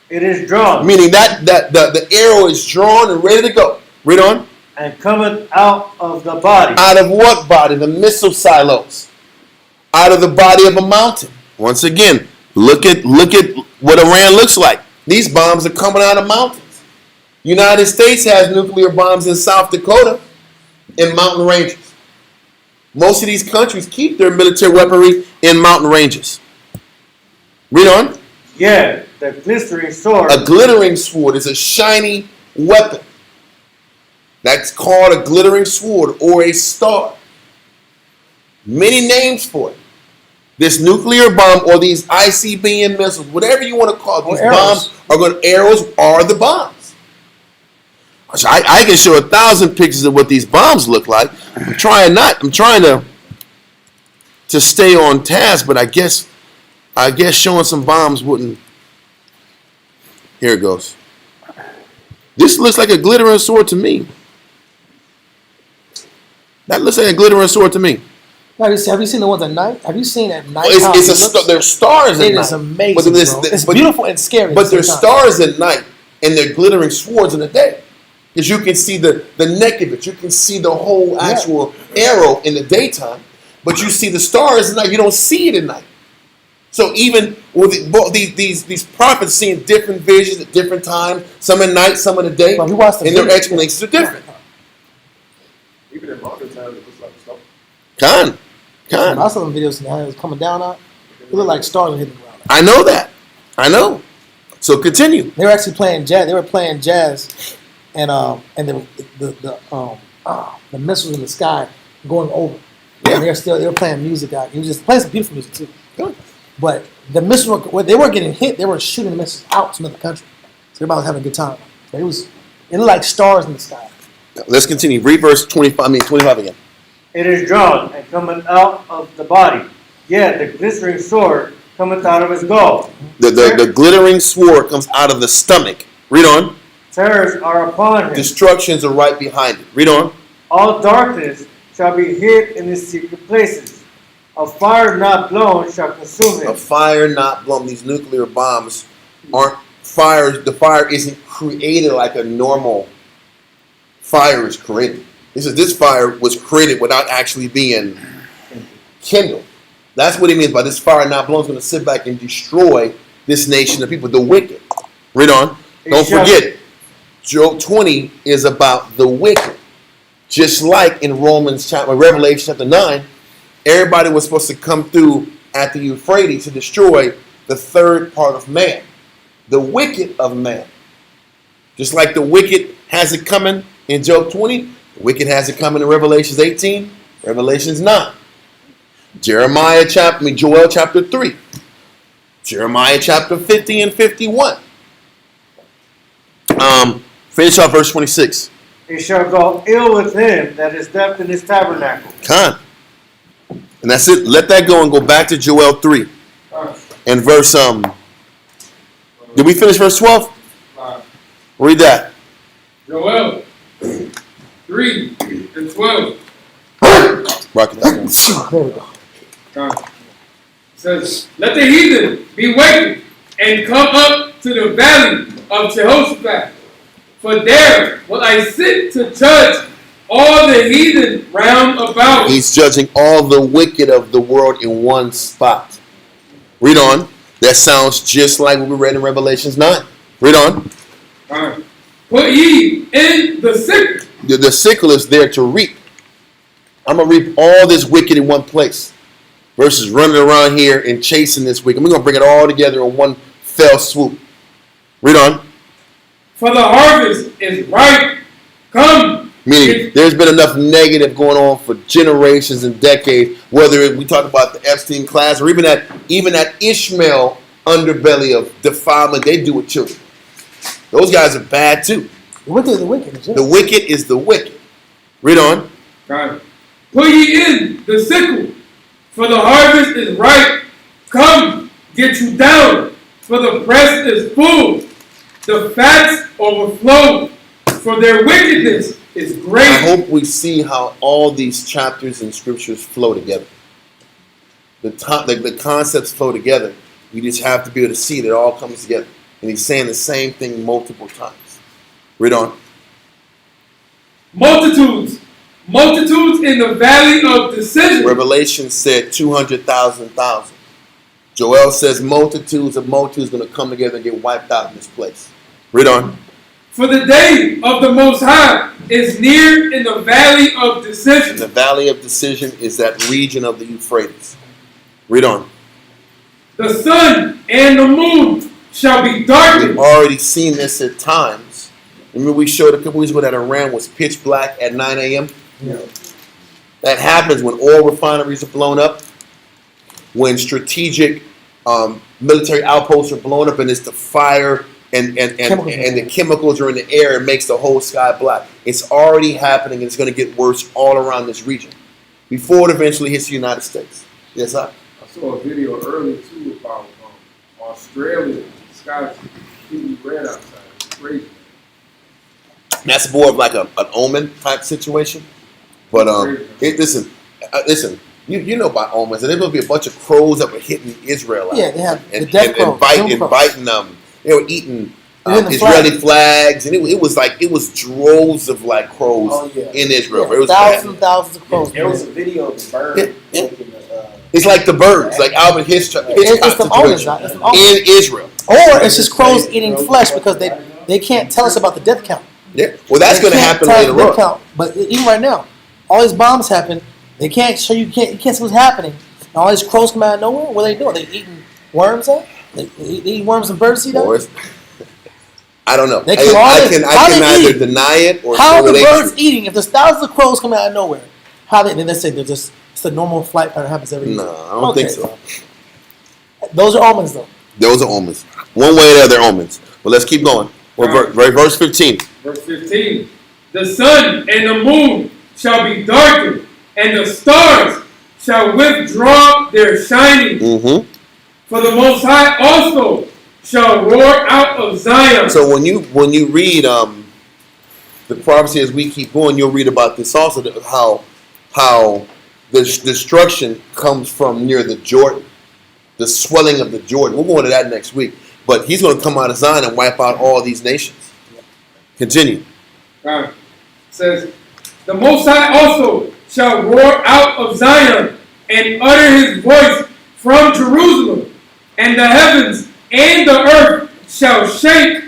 It is drawn. Meaning that the arrow is drawn and ready to go. Read on. And cometh out of the body. Out of what body? The missile silos. Out of the body of a mountain. Once again, look at what Iran looks like. These bombs are coming out of mountains. United States has nuclear bombs in South Dakota in mountain ranges. Most of these countries keep their military weaponry in mountain ranges. Read on. Yeah, the glittering sword. A glittering sword is a shiny weapon. That's called a glittering sword or a star. Many names for it. This nuclear bomb or these ICBM missiles, whatever you want to call it, these arrows are the bombs. I can show 1,000 pictures of what these bombs look like. I'm trying to stay on task, but I guess showing some bombs wouldn't. Here it goes. This looks like a glittering sword to me. That looks like a glittering sword to me. Have you seen the ones at night? Have you seen at night? There's stars at night. It is amazing, it's beautiful and scary. But there's stars at night, and they're glittering swords in the day. Because you can see the neck of it. You can see the whole actual arrow in the daytime. But you see the stars at night. You don't see it at night. So even with these prophets seeing different visions at different times, some at night, some in the day, and their explanations are different. Even in modern times, it looks like stuff. I saw some videos and it was coming down on. It looked like stars hitting the ground. I know that. I know. So continue. They were actually playing jazz. They were playing jazz, and the missiles in the sky going over. Yeah. And they were playing music out. He was just playing some beautiful music too. Good. But the missiles, they weren't getting hit. They were shooting the missiles out to another country. So everybody was having a good time. So it looked like stars in the sky. Let's continue. Read verse 25 again. It is drawn and cometh out of the body. Yeah, the glittering sword cometh out of his gall. The glittering sword comes out of the stomach. Read on. Terrors are upon him. Destructions are right behind it. Read on. All darkness shall be hid in his secret places. A fire not blown shall consume him. A fire not blown. These nuclear bombs aren't fires. The fire isn't created like a normal fire is created. He says this fire was created without actually being kindled. That's what he means by this fire not blown is going to sit back and destroy this nation of people, the wicked. Read on. Don't forget, Job 20 is about the wicked. Just like in Revelation chapter 9, everybody was supposed to come through at the Euphrates to destroy the third part of man, the wicked of man. Just like the wicked has it coming in Job 20, the wicked has it coming in Revelations 18, Revelations 9. Joel chapter 3, Jeremiah chapter 50 and 51. Finish off verse 26. It shall go ill with him that is left in his tabernacle. Con. And that's it. Let that go and go back to Joel 3. And verse did we finish verse 12? Read that. Joel 3 and 12. Rock it down. There we go. It says, let the heathen be wakened and come up to the valley of Jehoshaphat. For there will I sit to judge all the heathen round about. He's judging all the wicked of the world in one spot. Read on. That sounds just like what we read in Revelations 9. Read on. Put ye in the sickle. The sickle is there to reap. I'm going to reap all this wicked in one place versus running around here and chasing this wicked. We're going to bring it all together in one fell swoop. Read on. For the harvest is ripe. Come. Meaning there's been enough negative going on for generations and decades, whether we talk about the Epstein class or even that Ishmael underbelly of defilement they do with children. Those guys are bad too. The wicked is the wicked. Is it? The wicked is the wicked. Read on. Put ye in the sickle, for the harvest is ripe. Come, get you down, for the press is full. The fats overflow, for their wickedness is great. I hope we see how all these chapters and scriptures flow together. The concepts flow together. We just have to be able to see that it all comes together. And he's saying the same thing multiple times. Read on. Multitudes in the valley of decision. Revelation said 200,000. Joel says multitudes of multitudes going to come together and get wiped out in this place. Read on. For the day of the Most High is near in the valley of decision. The valley of decision is that region of the Euphrates. Read on. The sun and the moon shall be darkened. We've already seen this at times. Remember we showed a couple weeks ago that Iran was pitch black at 9 a.m.? Yeah. That happens when oil refineries are blown up, when strategic military outposts are blown up, and it's the fire and the chemicals are in the air and makes the whole sky black. It's already happening, and it's going to get worse all around this region before it eventually hits the United States. Yes, sir? I saw a video earlier too about Australia. The sky's completely red outside. It's crazy. That's more of like an omen type situation. But listen. You know about omens, and there will be a bunch of crows that were hitting Israel out. Yeah, they have and the death crows. biting they were eating Israeli flags, and it was droves of like crows in Israel. Yeah, it was thousands of crows. There was a video of the bird. It's like the birds, like Alvin Hitchcock It's the omens, in Israel. Or it's just crows eating flesh because they can't tell us about the death count. Yeah, well, that's going to happen later on. Count. But even right now, all these bombs happen. They can't show you. You can't see what's happening. And all these crows come out of nowhere. What are they doing? They eating worms out? They eat worms and bird seed out? I don't know. I can either deny it or how show are the it birds eating? If there's thousands of crows coming out of nowhere, how they? Then they say they're just it's a normal flight pattern happens every year. No, I don't think so. Those are omens, though. Those are omens. One way or the other, omens. Well, let's keep going. Verse 15. Verse 15. The sun and the moon shall be darkened, and the stars shall withdraw their shining. Mm-hmm. For the Most High also shall roar out of Zion. So when you read the prophecy as we keep going, you'll read about this also, how the destruction comes from near the Jordan, the swelling of the Jordan. We'll go into that next week. But he's going to come out of Zion and wipe out all these nations. Continue. It says, The Most High also shall roar out of Zion and utter his voice from Jerusalem, and the heavens and the earth shall shake,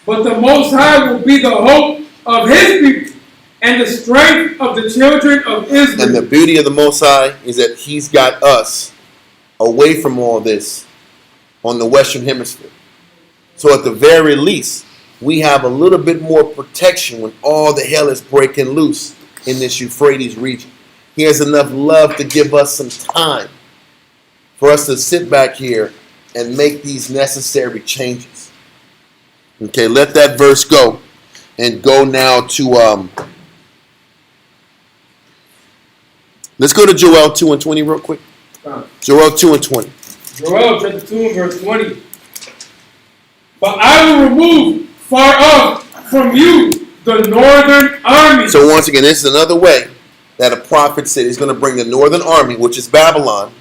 but the Most High will be the hope of his people and the strength of the children of Israel. And the beauty of the Most High is that he's got us away from all this on the Western Hemisphere. So at the very least, we have a little bit more protection when all the hell is breaking loose in this Euphrates region. He has enough love to give us some time for us to sit back here and make these necessary changes. Okay, let that verse go and go now to let's go to Joel 2 and 20 real quick. Joel 2 and 20. Joel chapter 2 and verse 20. But I will remove far off from you the northern army. So once again, this is another way that a prophet said he's going to bring the northern army, which is Babylon,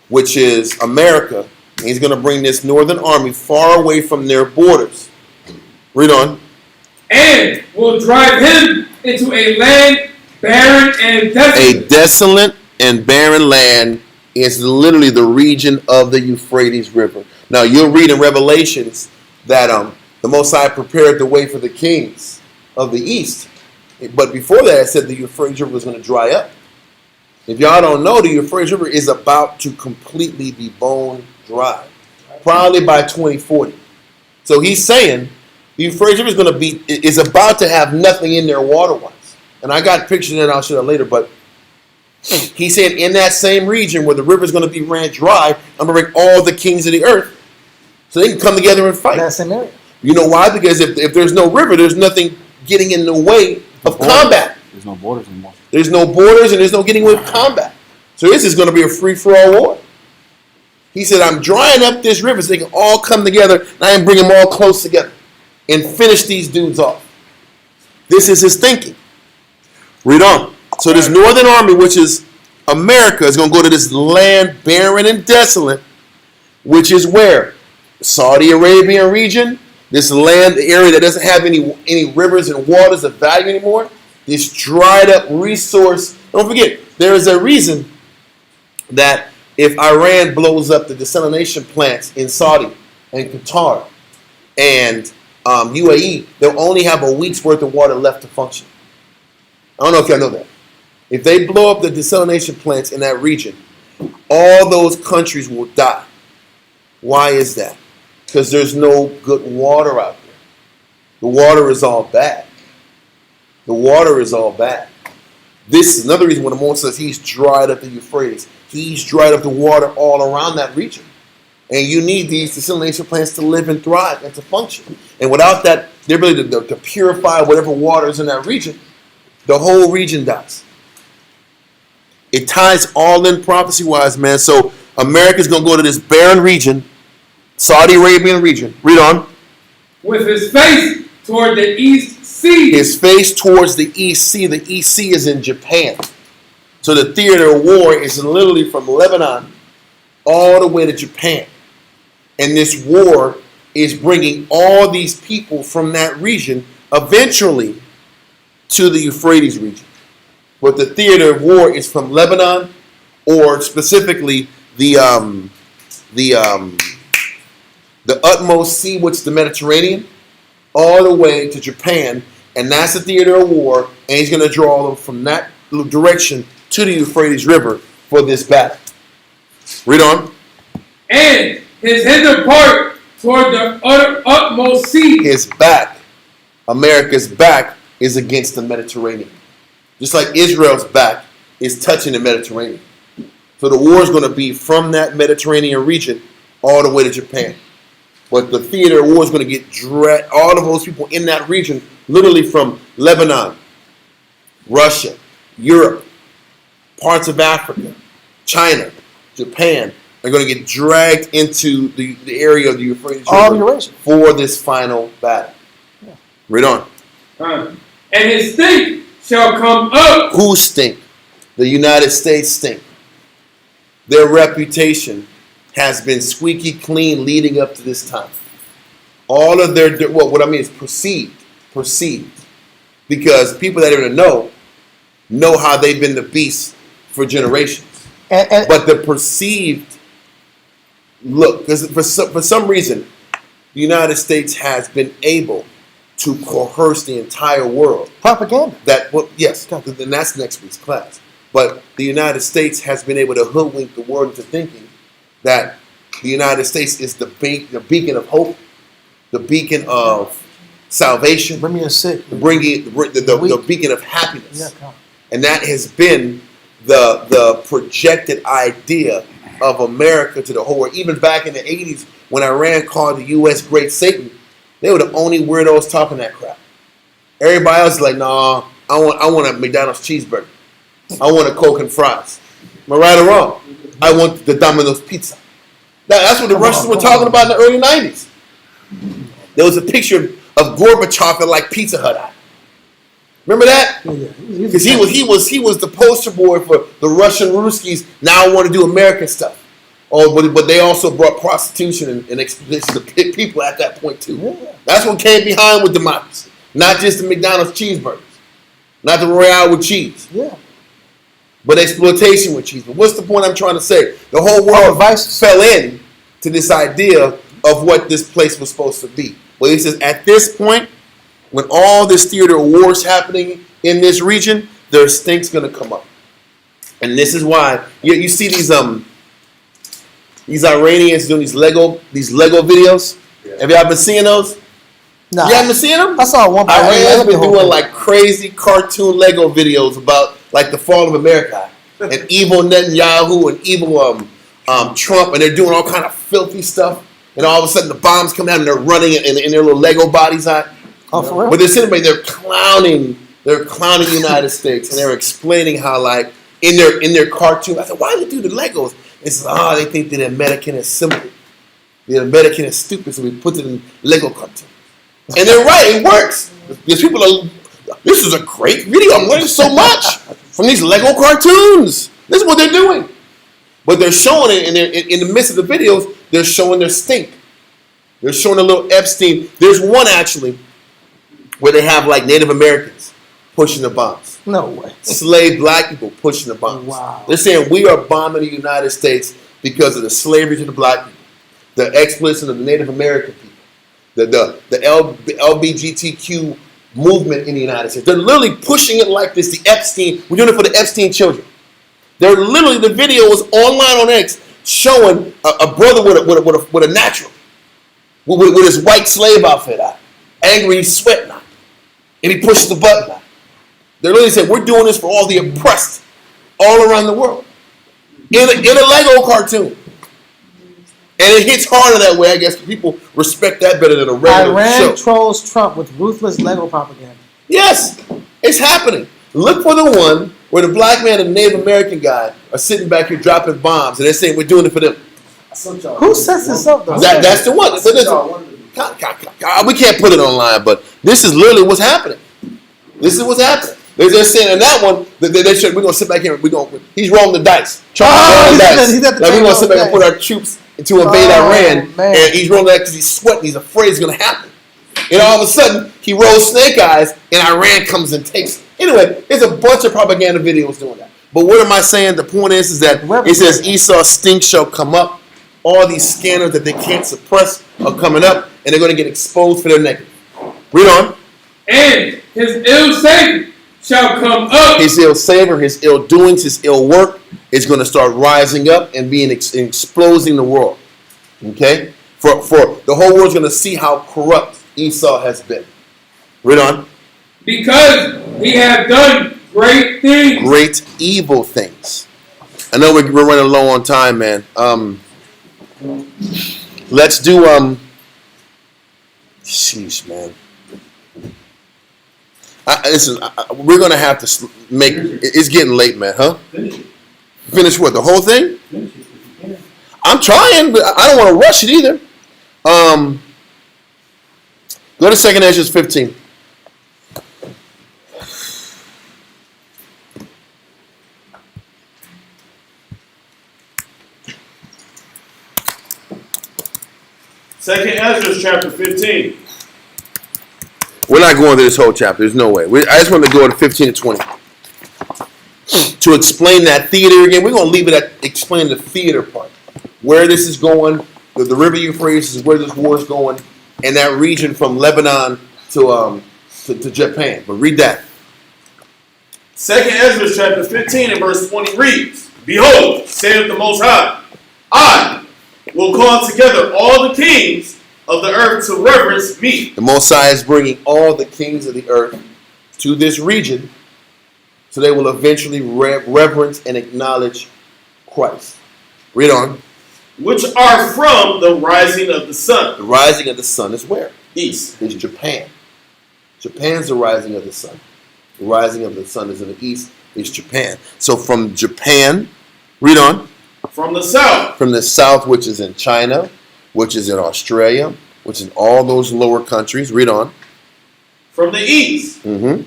which is America. And he's going to bring this northern army far away from their borders. Read on. And will drive him into a land barren and desolate. A desolate and barren land is literally the region of the Euphrates River. Now you'll read in Revelations that the Most High prepared the way for the kings of the east. But before that, it said the Euphrates River was going to dry up. If y'all don't know, the Euphrates River is about to completely be bone dry, probably by 2040. So he's saying the Euphrates River is about to have nothing in there water-wise. And I got pictures that I'll show that later, but he said in that same region where the river is going to be ran dry, I'm going to bring all the kings of the earth so they can come together and fight. That same area. You know why? Because if there's no river, there's nothing getting in the way of combat. There's no borders anymore. There's no borders and there's no getting away with combat. So this is going to be a free-for-all war. He said, I'm drying up this river so they can all come together and I can bring them all close together and finish these dudes off. This is his thinking. Read on. So this northern army, which is America, is going to go to this land barren and desolate, which is where? Saudi Arabian region, this land area that doesn't have any rivers and waters of value anymore, this dried up resource. Don't forget, there is a reason that if Iran blows up the desalination plants in Saudi and Qatar and UAE, they'll only have a week's worth of water left to function. I don't know if y'all know that. If they blow up the desalination plants in that region, all those countries will die. Why is that? Because there's no good water out there. The water is all bad. The water is all bad. This is another reason when the Most says he's dried up the Euphrates. He's dried up the water all around that region. And you need these desalination plants to live and thrive and to function. And without that, their ability to purify whatever water is in that region, the whole region dies. It ties all in prophecy-wise, man. So America's going to go to this barren region, Saudi Arabian region. Read on. With his face toward the East Sea. His face towards the East Sea. The East Sea is in Japan. So the theater of war is literally from Lebanon all the way to Japan. And this war is bringing all these people from that region eventually to the Euphrates region. But the theater of war is from Lebanon, or specifically the utmost sea, which is the Mediterranean, all the way to Japan, and that's the theater of war. And he's going to draw them from that direction to the Euphrates River for this battle. Read on. And his hinder part toward the utmost sea. His back, America's back, is against the Mediterranean. Just like Israel's back is touching the Mediterranean. So the war is going to be from that Mediterranean region all the way to Japan. But the theater of war is going to get all of those people in that region, literally from Lebanon, Russia, Europe, parts of Africa, China, Japan, are going to get dragged into the area of the Euphrates River for this final battle. Yeah. Read on. And his stink shall come up. Who stink? The United States stink. Their reputation has been squeaky clean leading up to this time. All of their, what I mean is perceived. Because people that even know know how they've been the beast for generations. And But the perceived look, because for some reason, the United States has been able to coerce the entire world. propaganda. Yes, then that's next week's class. But the United States has been able to hoodwink the world into thinking that the United States is the beacon of hope, the beacon of salvation, Bring me a sick. the beacon of happiness. Yeah, come. And that has been the projected idea of America to the whole world. Even back in the 80s, when Iran called the U.S. Great Satan, they were the only weirdos talking that crap. Everybody else is like, nah, I want a McDonald's cheeseburger. I want a Coke and fries. Am I right or wrong? I want the Domino's pizza. That's what the Russians were talking about in the early 90s. There was a picture of Gorbachev at like Pizza Hut. Remember that? Because he was the poster boy for the Russian Ruskies. Now I want to do American stuff. Oh, but they also brought prostitution and exploitation to people at that point too. Yeah. That's what came behind with democracy. Not just the McDonald's cheeseburgers, not the Royale with cheese, Yeah. but exploitation with cheese. But what's the point I'm trying to say? The whole world fell in to this idea of what this place was supposed to be. Well, he says at this point, when all this theater of war is happening in this region, there's things going to come up, and this is why you see these Iranians doing these Lego videos. Yeah. Have y'all been seeing those? Nah. You haven't been seeing them? I saw one. Iran's been doing like crazy cartoon Lego videos about like the fall of America and evil Netanyahu and evil Trump, and they're doing all kind of filthy stuff. And all of a sudden the bombs come down and they're running in their little Lego bodies out. Oh, for real? But they're clowning the United States, and they're explaining how like in their cartoon. I said, why do they do the Legos? It's they think that the American is simple. The American is stupid, so we put it in Lego cartoon. And they're right, it works. Because people are, this is a great video. I'm learning so much from these Lego cartoons. This is what they're doing. But they're showing it, and in the midst of the videos, they're showing their stink. They're showing a little Epstein. There's one actually where they have like Native Americans pushing the bombs. No way. Slave black people pushing the bombs. Wow. They're saying we are bombing the United States because of the slavery to the black people, the exploitation of the Native American people, the LGBTQ movement in the United States. They're literally pushing it like this. The Epstein, we're doing it for the Epstein children. They're literally, the video was online on X showing a brother with a natural, with his white slave outfit on, angry, he's sweating on, and he pushes the button on. They're literally saying, we're doing this for all the oppressed all around the world. In a Lego cartoon. And it hits harder that way, I guess. People respect that better than a regular show. Iran trolls Trump with ruthless Lego propaganda. Yes, it's happening. Look for the one where the black man and the Native American guy are sitting back here dropping bombs, and they're saying we're doing it for them. Who sets this up, though? That's the one. We can't put it online, but this is literally what's happening. This is what's happening. They're saying in that one that we're going to sit back here. He's rolling the dice. Rolling the dice. We're going to sit back and put our troops to invade Iran, man. and he's rolling that because he's sweating. He's afraid it's going to happen. And all of a sudden, he rolls snake eyes, and Iran comes and takes it. Anyway, there's a bunch of propaganda videos doing that. But what am I saying? The point is that it says Esau's stink shall come up. All these scanners that they can't suppress are coming up, and they're going to get exposed for their negative. Read on. And his ill savor shall come up. His ill savor, his ill doings, his ill work is going to start rising up and being exposing the world. Okay? For the whole world's going to see how corrupt Esau has been. Read on. Because he hath done great things. Great evil things. I know we're running low on time, man. Let's do sheesh, man. Listen, we're gonna have to make. It's getting late, man. Huh? Finish what? The whole thing? I'm trying, but I don't want to rush it either. Go to 2 Ezra 15. Second Ezra chapter 15. We're not going through this whole chapter. There's no way. I just want to go to 15 and 20. to explain that theater again. We're going to leave it at explain the theater part. Where this is going, the river Euphrates is where this war is going, and that region from Lebanon to Japan. But read that. 2nd Ezra chapter 15 and verse 20 reads, Behold, saith the Most High, I will call together all the kings of the earth to reverence me. The Most High is bringing all the kings of the earth to this region so they will eventually reverence and acknowledge Christ. Read on. Which are from the rising of the sun. The rising of the sun is where? East. Is Japan. Japan's the rising of the sun. The rising of the sun is in the east, is Japan. So from Japan, read on. From the south. From the south, which is in China, which is in Australia, which is all those lower countries. Read on. From the east. Mm-hmm. And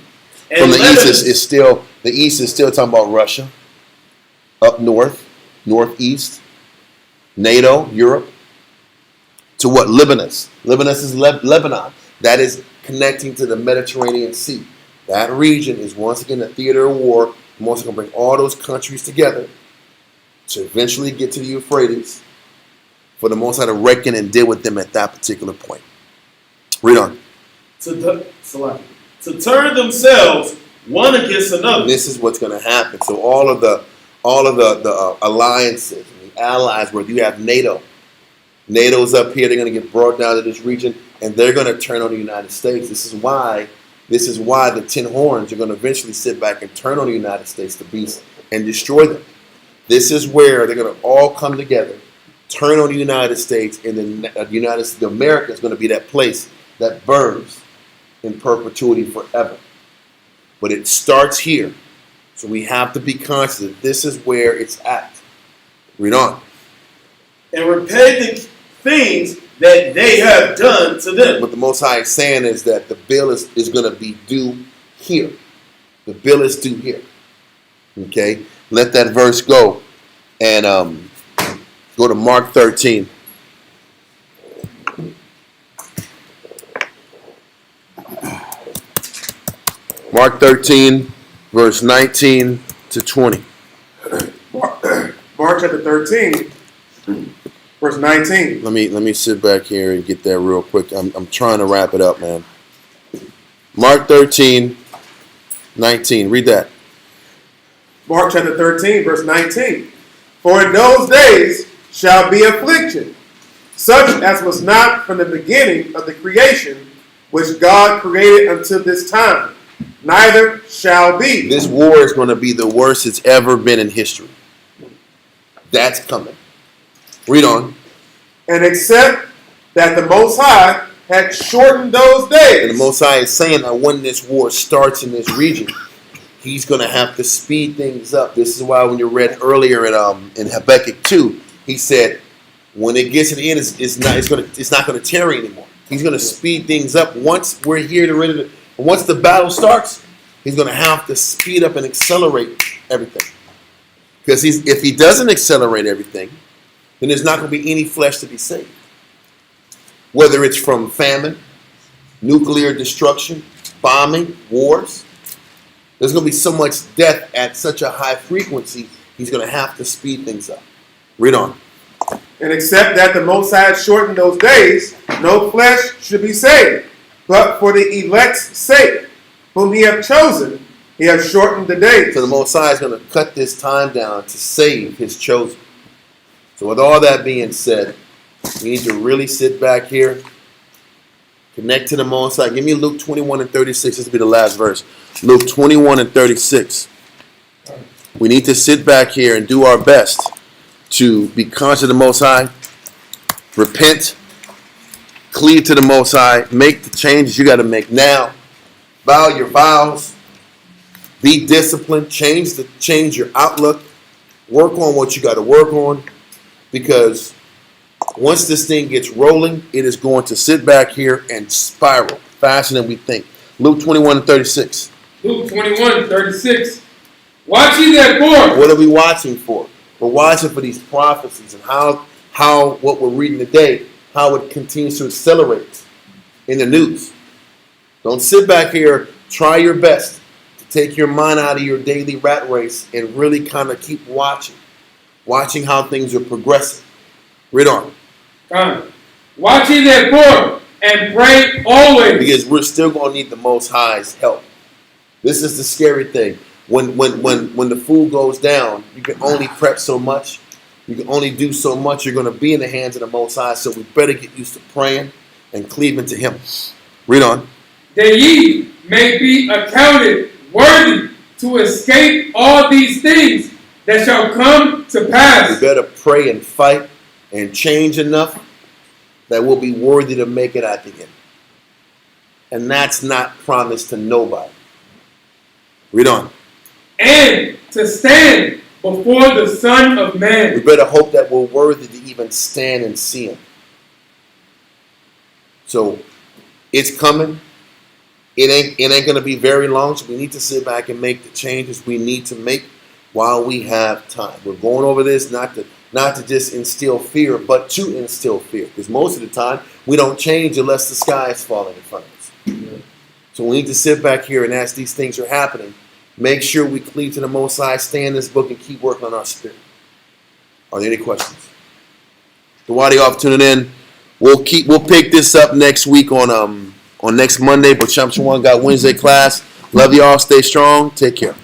From the Lebanon. east is still talking about Russia. Up north, northeast, NATO, Europe. To what? Libanus. Libanus is Lebanon. That is connecting to the Mediterranean Sea. That region is once again a theater of war. I'm also going to bring all those countries together to eventually get to the Euphrates for the Most High to reckon and deal with them at that particular point. Read on. To turn themselves one against another. And this is what's going to happen. So all of the alliances and the allies, where you have NATO. NATO's up here. They're going to get brought down to this region, and they're going to turn on the United States. This is why the 10 horns are going to eventually sit back and turn on the United States, the beast, and destroy them. This is where they're going to all come together, turn on the United States, and then the United States, America is going to be that place that burns in perpetuity forever. But it starts here. So we have to be conscious that this is where it's at. Read on. And repay the things that they have done to them. What the Most High is saying is that the bill is going to be due here. The bill is due here. Okay? Let that verse go. And go to Mark 13. Mark 13, verse 19 to 20. Mark chapter 13, verse 19. Let me sit back here and get that real quick. I'm trying to wrap it up, man. Mark 13, 19. Read that. Mark chapter 13, verse 19. For in those days shall be affliction, such as was not from the beginning of the creation, which God created until this time, neither shall be. This war is going to be the worst it's ever been in history. That's coming. Read on. And except that the Most High had shortened those days. And the Most High is saying that when this war starts in this region, He's going to have to speed things up. This is why when you read earlier in Habakkuk 2, he said, when it gets to the end, it's not going to tarry anymore. He's going to speed things up. Once we're here once the battle starts, he's going to have to speed up and accelerate everything. Because if he doesn't accelerate everything, then there's not going to be any flesh to be saved. Whether it's from famine, nuclear destruction, bombing, wars, there's going to be so much death at such a high frequency, he's going to have to speed things up. Read on. And except that the Most High had shortened those days, no flesh should be saved. But for the elect's sake, whom he hath chosen, he hath shortened the days. So the Most High is going to cut this time down to save his chosen. So with all that being said, we need to really sit back here, connect to the Most High. Give me Luke 21 and 36. This will be the last verse. Luke 21 and 36. We need to sit back here and do our best to be conscious of the Most High, repent, cleave to the Most High, make the changes you got to make now, vow your vows, be disciplined, change your outlook, work on what you got to work on, because once this thing gets rolling, it is going to sit back here and spiral faster than we think. Luke 21 and 36. Luke 21, 36. Watch ye therefore. What are we watching for? We're watching for these prophecies and how what we're reading today, how it continues to accelerate in the news. Don't sit back here. Try your best to take your mind out of your daily rat race and really kind of keep watching how things are progressing. Read on. Watch ye therefore and pray always. Because we're still going to need the Most High's help. This is the scary thing. When the food goes down, you can only prep so much. You can only do so much. You're going to be in the hands of the Most High. So we better get used to praying and cleaving to Him. Read on. That ye may be accounted worthy to escape all these things that shall come to pass. We better pray and fight and change enough that we'll be worthy to make it at the end. And that's not promised to nobody. Read on. And to stand before the Son of Man. We better hope that we're worthy to even stand and see Him. So it's coming. It ain't going to be very long. So we need to sit back and make the changes we need to make while we have time. We're going over this not to just instill fear, but to instill fear. Because most of the time, we don't change unless the sky is falling in front of us. Yeah. So we need to sit back here and as these things are happening, make sure we cleave to the Most High, stay in this book, and keep working on our spirit. Are there any questions? So while you're off tuning in, we'll pick this up next week on next Monday. But Chapter 1 got Wednesday class. Love y'all. Stay strong. Take care.